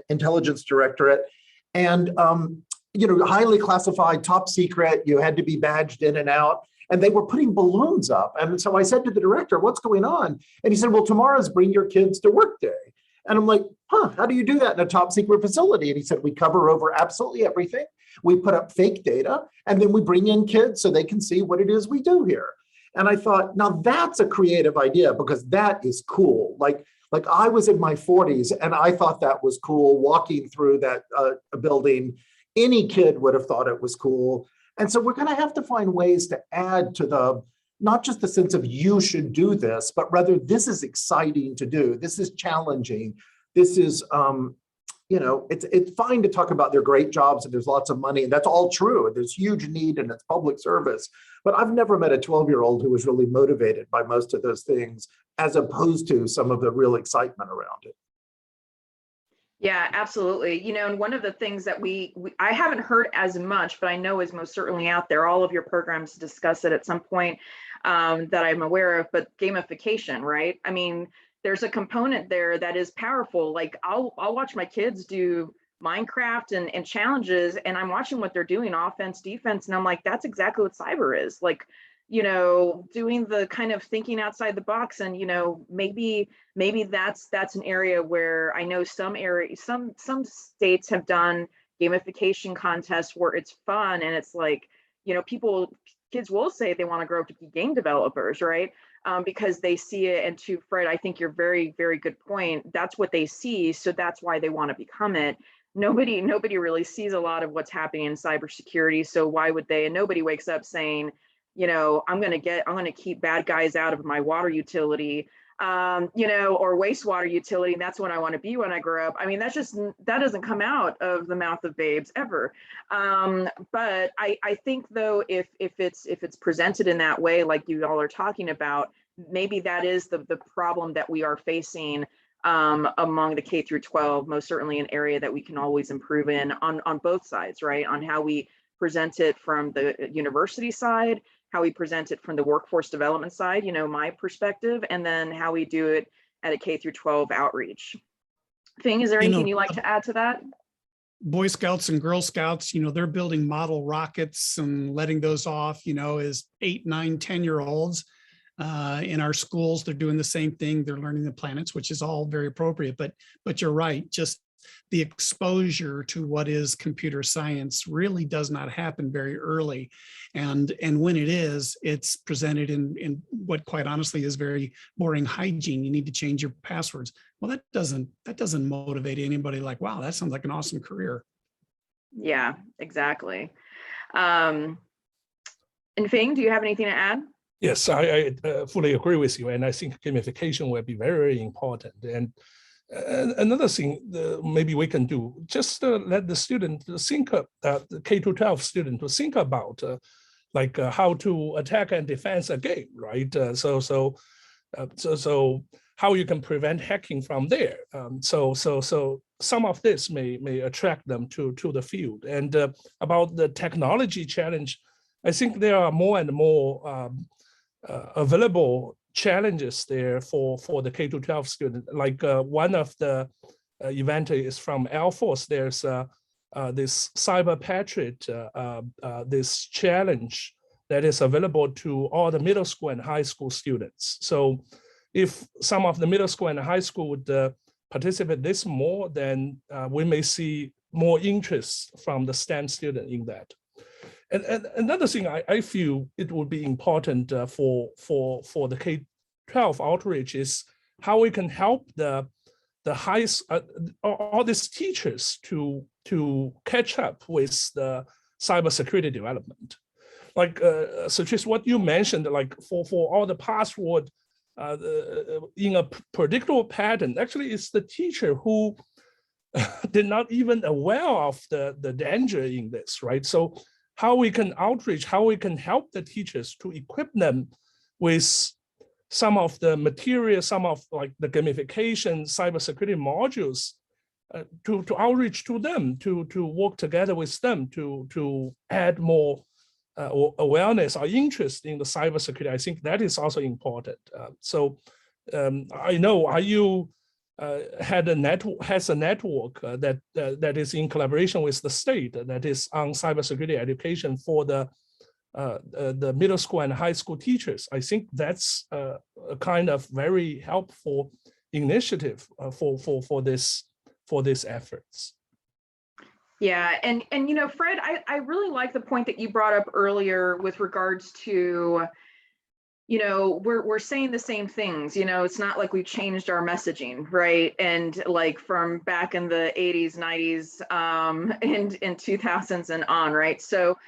Speaker 12: Intelligence Directorate, and, highly classified, top secret, you had to be badged in and out. And they were putting balloons up. And so I said to the director, what's going on? And he said, well, tomorrow's Bring Your Kids to Work Day. And I'm like, how do you do that in a top secret facility? And he said, we cover over absolutely everything. We put up fake data, and then we bring in kids so they can see what it is we do here. And I thought, now that's a creative idea, because that is cool. Like I was in my 40s and I thought that was cool, walking through that building. Any kid would have thought it was cool. And so we're going to have to find ways to add to not just the sense of you should do this, but rather this is exciting to do. This is challenging. This is, it's fine to talk about their great jobs and there's lots of money, and that's all true. There's huge need and it's public service. But I've never met a 12-year-old who was really motivated by most of those things, as opposed to some of the real excitement around it.
Speaker 11: Yeah, absolutely. And one of the things that I haven't heard as much, but I know is most certainly out there, all of your programs discuss it at some point that I'm aware of, but gamification, right? I mean, there's a component there that is powerful. Like I'll watch my kids do Minecraft and challenges, and I'm watching what they're doing, offense, defense, and I'm like, that's exactly what cyber is. Like, doing the kind of thinking outside the box, and maybe that's an area where I know some states have done gamification contests where it's fun, and it's like, kids will say they want to grow up to be game developers, right? Because they see it. And to Fred, I think you're very, very good point. That's what they see, so that's why they want to become it. Nobody really sees a lot of what's happening in cybersecurity, so why would they? And nobody wakes up saying, I'm going to keep bad guys out of my water utility. or wastewater utility. And that's what I want to be when I grow up. I mean, that doesn't come out of the mouth of babes ever. But I think though, if it's presented in that way, like you all are talking about, maybe that is the problem that we are facing among the K through 12, most certainly an area that we can always improve in on both sides, right? On how we present it from the university side, how we present it from the workforce development side, my perspective, and then how we do it at a K through 12 outreach. Fing, is there anything you'd like to add to that?
Speaker 4: Boy Scouts and Girl Scouts, they're building model rockets and letting those off, as 8, 9, 10-year-olds. In our schools, they're doing the same thing. They're learning the planets, which is all very appropriate. But you're right, just the exposure to what is computer science really does not happen very early. And when it is, it's presented in what quite honestly is very boring hygiene. You need to change your passwords. Well, that doesn't motivate anybody like, wow, that sounds like an awesome career.
Speaker 11: Yeah, exactly. And Fing, do you have anything to add?
Speaker 14: Yes, I fully agree with you. And I think gamification will be very, very important. And another thing maybe we can do, just let the student think, the K-12 student to think about how to attack and defend a game, right? So how you can prevent hacking from there. So some of this may attract them to the field. And about the technology challenge, I think there are more and more available challenges there for the K-12 student. Like one of the event is from Air Force. There's this Cyber Patriot, this challenge that is available to all the middle school and high school students. So if some of the middle school and high school would participate this more, then we may see more interest from the STEM student in that. And another thing I feel it would be important for the K-12 outreach is how we can help the all these teachers to catch up with the cybersecurity development. Like Sutrice, what you mentioned, like for all the password in a predictable pattern, actually it's the teacher who did not even aware of the danger in this, right? So how we can outreach, how we can help the teachers to equip them with some of the material, some of like the gamification, cybersecurity modules, to outreach to them, to work together with them to add more awareness or interest in the cybersecurity. I think that is also important. I know IU has a network that is in collaboration with the state that is on cybersecurity education for the middle school and high school teachers. I think that's a kind of very helpful initiative for this efforts.
Speaker 11: Yeah, and Fred, I really like the point that you brought up earlier with regards to, we're saying the same things. It's not like we've changed our messaging, right? And like from back in the 80s, 90s, and in 2000s and on, right? So,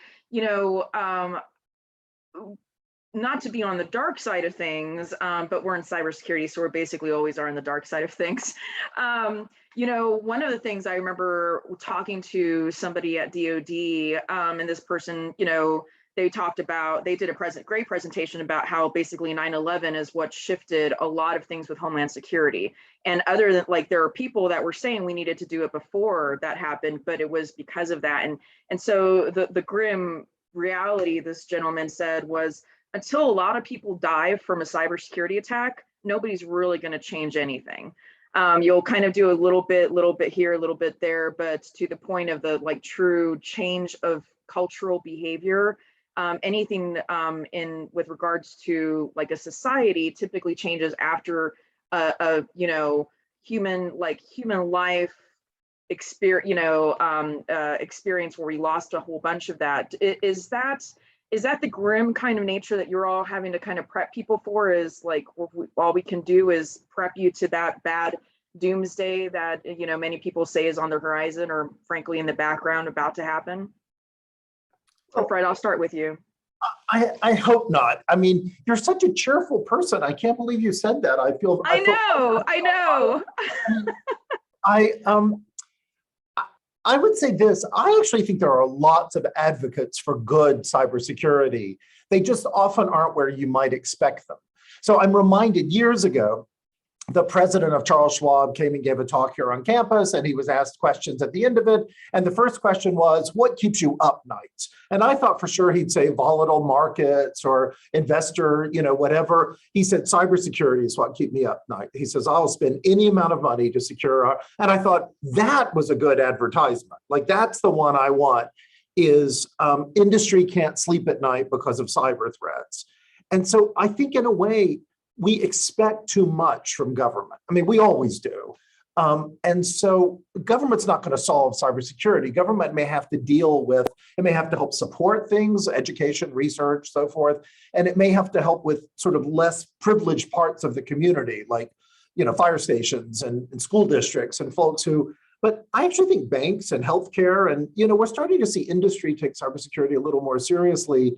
Speaker 11: not to be on the dark side of things, but we're in cybersecurity, so we're basically always are on the dark side of things. One of the things I remember talking to somebody at DoD, and this person, they did a great presentation about how basically 9/11 is what shifted a lot of things with Homeland Security. And other than there are people that were saying we needed to do it before that happened, but it was because of that. And so the grim reality, this gentleman said, was until a lot of people die from a cybersecurity attack, nobody's really going to change anything. You'll kind of do a little bit here, a little bit there, but to the point of the true change of cultural behavior, anything with regards to a society typically changes after a human life experience where we lost a whole bunch of that. Is that the grim kind of nature that you're all having to kind of prep people for? Is all we can do is prep you to that bad doomsday that many people say is on the horizon, or frankly in the background about to happen? So Fred, I'll start with you.
Speaker 12: I hope not. I mean, you're such a cheerful person. I can't believe you said that. I feel.
Speaker 11: I know.
Speaker 12: I would say this. I actually think there are lots of advocates for good cybersecurity. They just often aren't where you might expect them. So I'm reminded years ago, the president of Charles Schwab came and gave a talk here on campus, and he was asked questions at the end of it. And the first question was, what keeps you up nights? And I thought for sure he'd say volatile markets or investor, whatever. He said, cybersecurity is what keeps me up night. He says, I'll spend any amount of money to secure our, and I thought that was a good advertisement. Like, that's the one I want, is industry can't sleep at night because of cyber threats. And so I think in a way, we expect too much from government. I mean, we always do. And so government's not going to solve cybersecurity. Government may have to deal with, it may have to help support things, education, research, so forth. And it may have to help with sort of less privileged parts of the community, like, fire stations and school districts and folks who, but I actually think banks and healthcare and, we're starting to see industry take cybersecurity a little more seriously.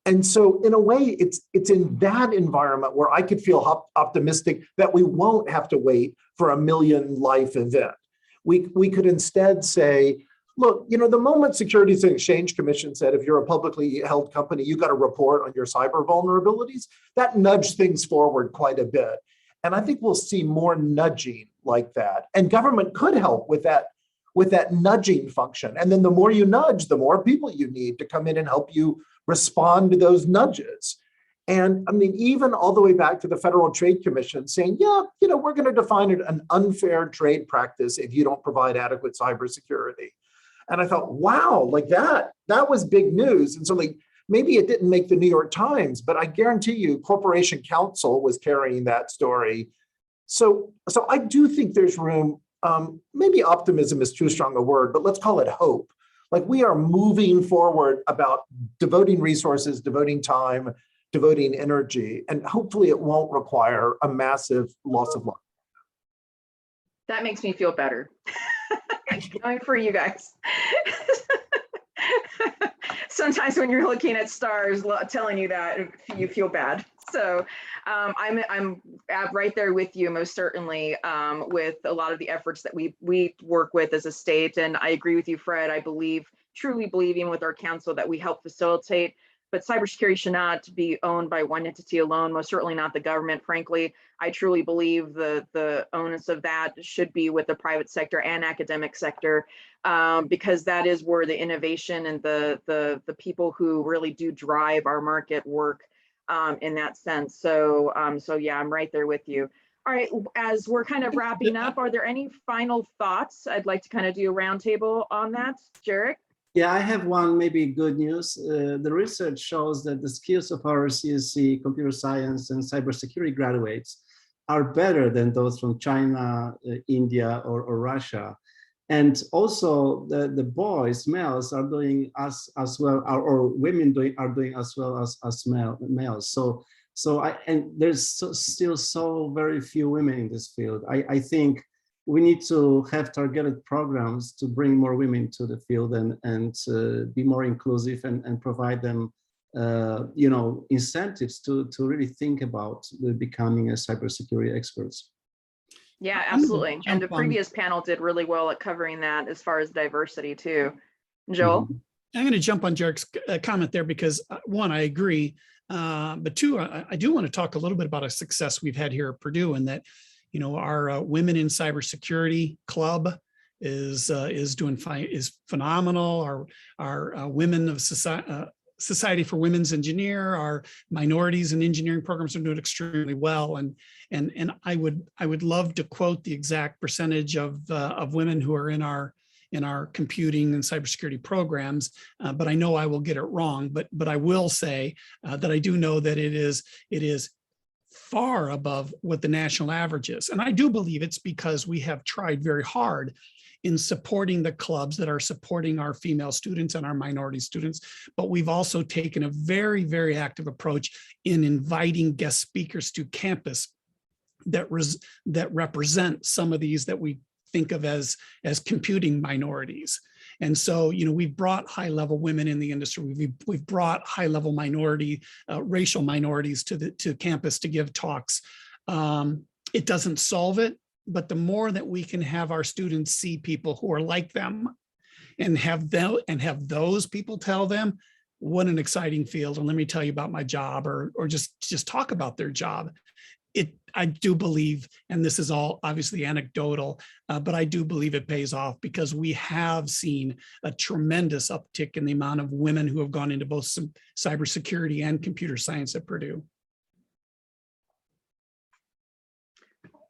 Speaker 12: And so in a way, it's in that environment where I could feel optimistic that we won't have to wait for a million life event. We could instead say, look, the moment Securities and Exchange Commission said, if you're a publicly held company, you got to report on your cyber vulnerabilities, that nudged things forward quite a bit. And I think we'll see more nudging like that. And government could help with that nudging function. And then the more you nudge, the more people you need to come in and help you respond to those nudges. And I mean, even all the way back to the Federal Trade Commission saying, yeah, we're going to define it an unfair trade practice if you don't provide adequate cybersecurity. And I thought, wow, like that was big news. And so maybe it didn't make the New York Times, but I guarantee you Corporation Counsel was carrying that story. So I do think there's room, maybe optimism is too strong a word, but let's call it hope. Like, we are moving forward about devoting resources, devoting time, devoting energy, and hopefully it won't require a massive loss of life.
Speaker 11: That makes me feel better. Going for you guys. Sometimes when you're looking at stars telling you that, you feel bad. So I'm right there with you, most certainly, with a lot of the efforts that we work with as a state. And I agree with you, Fred. I truly believe even with our council that we help facilitate, but cybersecurity should not be owned by one entity alone, most certainly not the government. Frankly, I truly believe the onus of that should be with the private sector and academic sector, because that is where the innovation and the people who really do drive our market work in that sense. So yeah, I'm right there with you. All right, as we're kind of wrapping up, are there any final thoughts? I'd like to kind of do a roundtable on that. Jarek?
Speaker 13: Yeah, I have one maybe good news. The research shows that the skills of our CSC, computer science and cybersecurity graduates are better than those from China, India, or Russia. And also the boys, males, are doing as well, or women are doing as well as males. And there's still so very few women in this field. I think we need to have targeted programs to bring more women to the field and be more inclusive and provide them, incentives to really think about becoming a cybersecurity experts.
Speaker 11: Yeah, absolutely. And the previous panel did really well at covering that as far as diversity too. Joel?
Speaker 4: I'm going to jump on Jarek's comment there because one, I agree. But two, I do want to talk a little bit about a success we've had here at Purdue, and that, our Women in Cybersecurity Club is doing fine, is phenomenal. Our Women of Society for Women's Engineer, our minorities in engineering programs are doing extremely well. And I would love to quote the exact percentage of women who are in our computing and cybersecurity programs, but I know I will get it wrong. But I will say that I do know that it is far above what the national average is. And I do believe it's because we have tried very hard in supporting the clubs that are supporting our female students and our minority students. But we've also taken a very, very active approach in inviting guest speakers to campus that represent some of these that we think of as computing minorities. And so, we've brought high-level women in the industry. We've brought high-level racial minorities to campus to give talks. It doesn't solve it, but the more that we can have our students see people who are like them and have those people tell them, what an exciting field. And let me tell you about my job, or just talk about their job. I do believe, and this is all obviously anecdotal, but I do believe it pays off, because we have seen a tremendous uptick in the amount of women who have gone into both some cybersecurity and computer science at Purdue.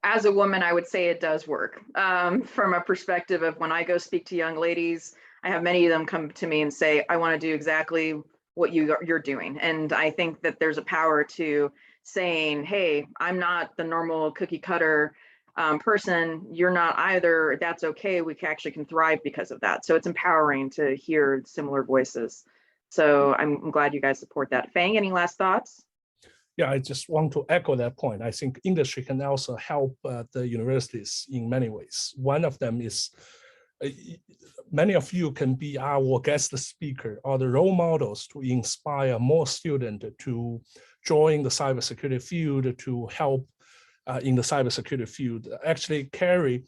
Speaker 11: As a woman, I would say it does work. From a perspective of when I go speak to young ladies, I have many of them come to me and say, I want to do exactly what you're doing. And I think that there's a power to saying, hey, I'm not the normal cookie cutter person. You're not either. That's okay. We actually can thrive because of that. So it's empowering to hear similar voices. So I'm glad you guys support that. Fang, any last thoughts?
Speaker 14: Yeah, I just want to echo that point. I think industry can also help the universities in many ways. One of them is many of you can be our guest speaker or the role models to inspire more students to join the cybersecurity field, to help in the cybersecurity field. Actually, Carrie,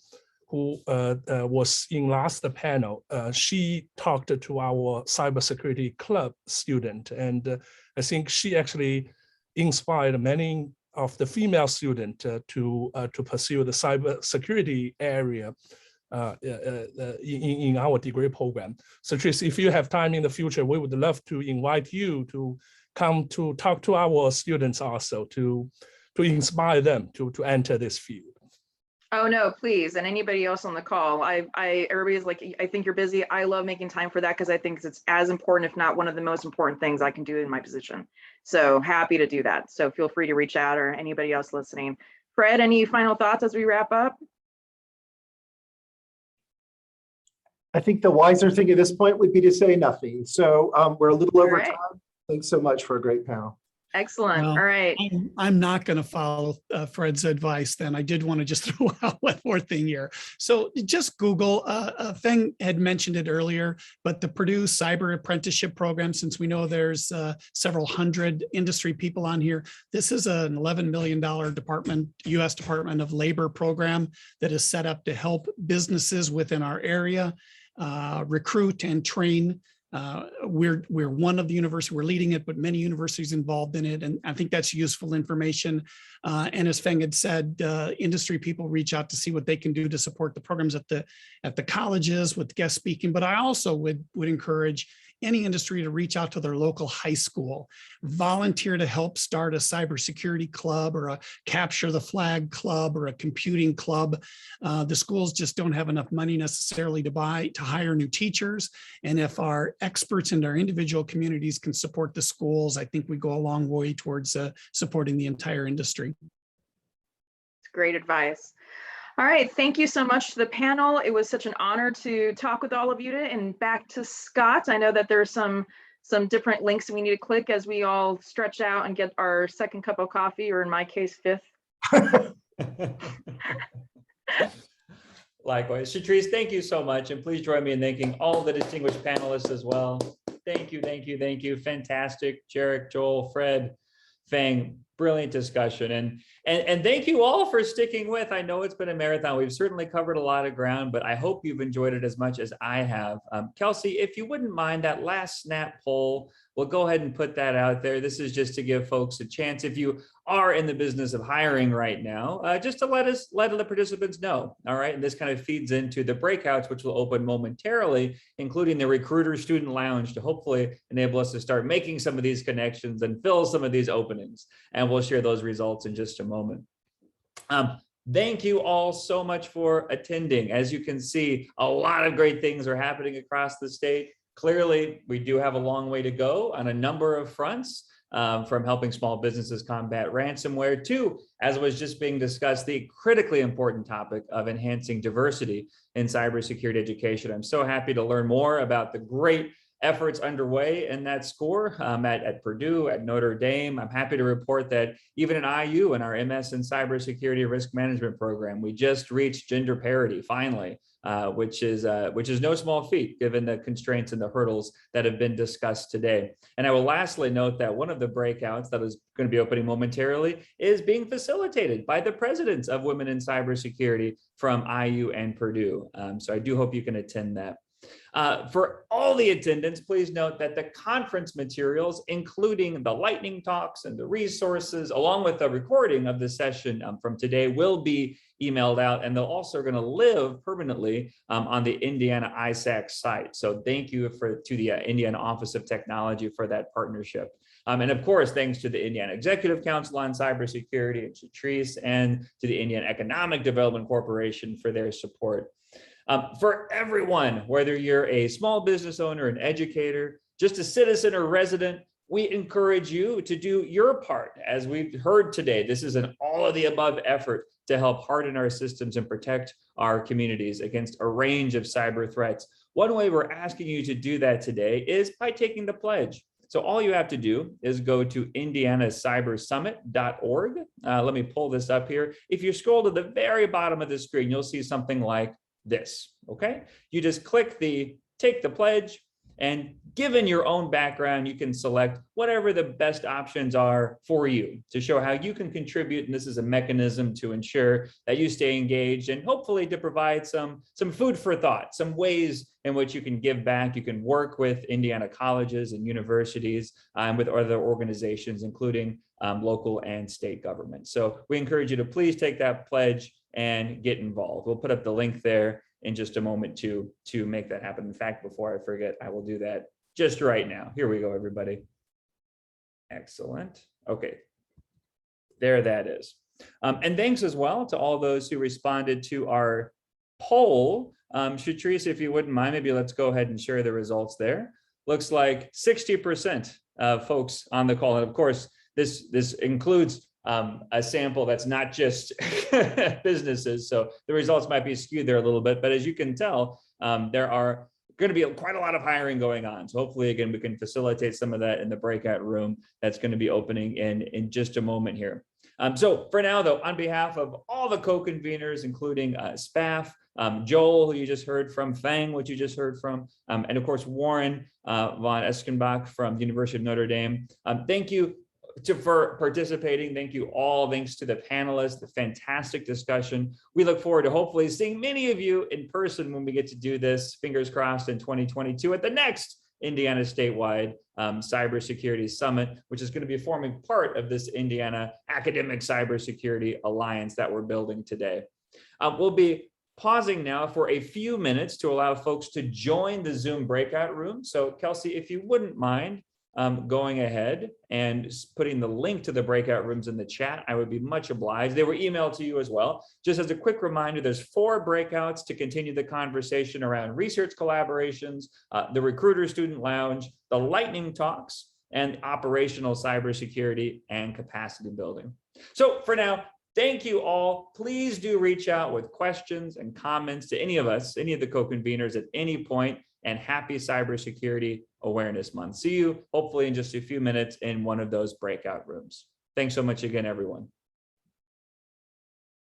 Speaker 14: who was in last panel, she talked to our cybersecurity club student, and I think she actually inspired many of the female students to pursue the cybersecurity area in our degree program. So Tracy, if you have time in the future, we would love to invite you to come to talk to our students also, to inspire them to enter this field.
Speaker 11: Oh no, please. And anybody else on the call, everybody's like, I think you're busy. I love making time for that, because I think it's as important, if not one of the most important things I can do in my position. So happy to do that. So feel free to reach out, or anybody else listening. Fred, any final thoughts as we wrap up?
Speaker 12: I think the wiser thing at this point would be to say nothing. So we're a little over
Speaker 11: right.
Speaker 12: time. Thanks so much for a great panel.
Speaker 11: Excellent.
Speaker 4: Well,
Speaker 11: all right.
Speaker 4: I'm not going to follow Fred's advice then. I did want to just throw out one more thing here. So just Google, Feng had mentioned it earlier, but the Purdue Cyber Apprenticeship Program, since we know there's several hundred industry people on here, this is an $11 million U.S. Department of Labor program that is set up to help businesses within our area recruit and train. We're one of the universities, we're leading it, but many universities involved in it. And I think that's useful information. And as Feng had said, industry people reach out to see what they can do to support the programs at the colleges with guest speaking. But I also would encourage any industry to reach out to their local high school, volunteer to help start a cybersecurity club, or a capture the flag club, or a computing club. The schools just don't have enough money necessarily to hire new teachers. And if our experts in our individual communities can support the schools, I think we go a long way towards supporting the entire industry.
Speaker 11: Great advice. All right, thank you so much to the panel. It was such an honor to talk with all of you. And back to Scott. I know that there's some different links we need to click as we all stretch out and get our second cup of coffee, or in my case, fifth.
Speaker 1: Likewise. Shatrice, thank you so much. And please join me in thanking all the distinguished panelists as well. Thank you, thank you, thank you. Fantastic. Jarek, Joel, Fred, Fang, brilliant discussion. And thank you all for sticking with. I know it's been a marathon. We've certainly covered a lot of ground, but I hope you've enjoyed it as much as I have. Kelsey, if you wouldn't mind, that last snap poll, we'll go ahead and put that out there. This is just to give folks a chance, if you are in the business of hiring right now, just to let the participants know. All right. And this kind of feeds into the breakouts, which will open momentarily, including the recruiter student lounge, to hopefully enable us to start making some of these connections and fill some of these openings. And we'll share those results in just a moment. Thank you all so much for attending. As you can see, a lot of great things are happening across the state. Clearly, we do have a long way to go on a number of fronts, from helping small businesses combat ransomware to, as was just being discussed, the critically important topic of enhancing diversity in cybersecurity education. I'm so happy to learn more about the great efforts underway in that score at Purdue, at Notre Dame. I'm happy to report that even in IU, in our MS in Cybersecurity Risk Management program, we just reached gender parity, finally, which is no small feat given the constraints and the hurdles that have been discussed today. And I will lastly note that one of the breakouts that is going to be opening momentarily is being facilitated by the presidents of Women in Cybersecurity from IU and Purdue. So I do hope you can attend that. For all the attendants, please note that the conference materials, including the lightning talks and the resources, along with the recording of the session from today, will be emailed out, and they're also going to live permanently on the Indiana ISAC site. So thank you to the Indiana Office of Technology for that partnership. And of course, thanks to the Indiana Executive Council on Cybersecurity, and Shatrice, and to the Indiana Economic Development Corporation for their support. For everyone, whether you're a small business owner, an educator, just a citizen or resident, we encourage you to do your part. As we've heard today, this is an all of the above effort to help harden our systems and protect our communities against a range of cyber threats. One way we're asking you to do that today is by taking the pledge. So all you have to do is go to indianacybersummit.org. Let me pull this up here. If you scroll to the very bottom of the screen, you'll see something like this, okay? You just click the take the pledge, and given your own background, you can select whatever the best options are for you to show how you can contribute. And this is a mechanism to ensure that you stay engaged and hopefully to provide some food for thought, some ways in which you can give back. You can work with Indiana colleges and universities and with other organizations, including local and state government. So we encourage you to please take that pledge and get involved. We'll put up the link there in just a moment to make that happen. In fact, before I forget, I will do that just right now. Here we go, everybody. Excellent. Okay, there that is. And thanks as well to all those who responded to our poll. Shatrice, if you wouldn't mind, maybe let's go ahead and share the results there. Looks like 60% of folks on the call, and of course, this includes a sample that's not just businesses. So the results might be skewed there a little bit, but as you can tell, there are going to be quite a lot of hiring going on. So hopefully, again, we can facilitate some of that in the breakout room that's going to be opening in just a moment here. So for now, though, on behalf of all the co-conveners, including SPAF, Joel, who you just heard from, Fang, which you just heard from, and of course, Warren von Eskenbach from the University of Notre Dame, thank you for participating. Thank you all. Thanks to the panelists, the fantastic discussion. We look forward to hopefully seeing many of you in person when we get to do this, fingers crossed, in 2022 at the next Indiana Statewide Cybersecurity Summit, which is going to be forming part of this Indiana Academic Cybersecurity Alliance that we're building today. We'll be pausing now for a few minutes to allow folks to join the Zoom breakout room. So Kelsey, if you wouldn't mind, going ahead and putting the link to the breakout rooms in the chat, I would be much obliged. They were emailed to you as well. Just as a quick reminder, there's 4 breakouts to continue the conversation around research collaborations, the Recruiter Student Lounge, the lightning talks, and operational cybersecurity and capacity building. So for now, thank you all. Please do reach out with questions and comments to any of us, any of the co-conveners at any point, and happy Cybersecurity Awareness Month. See you hopefully in just a few minutes in one of those breakout rooms. Thanks so much again, everyone.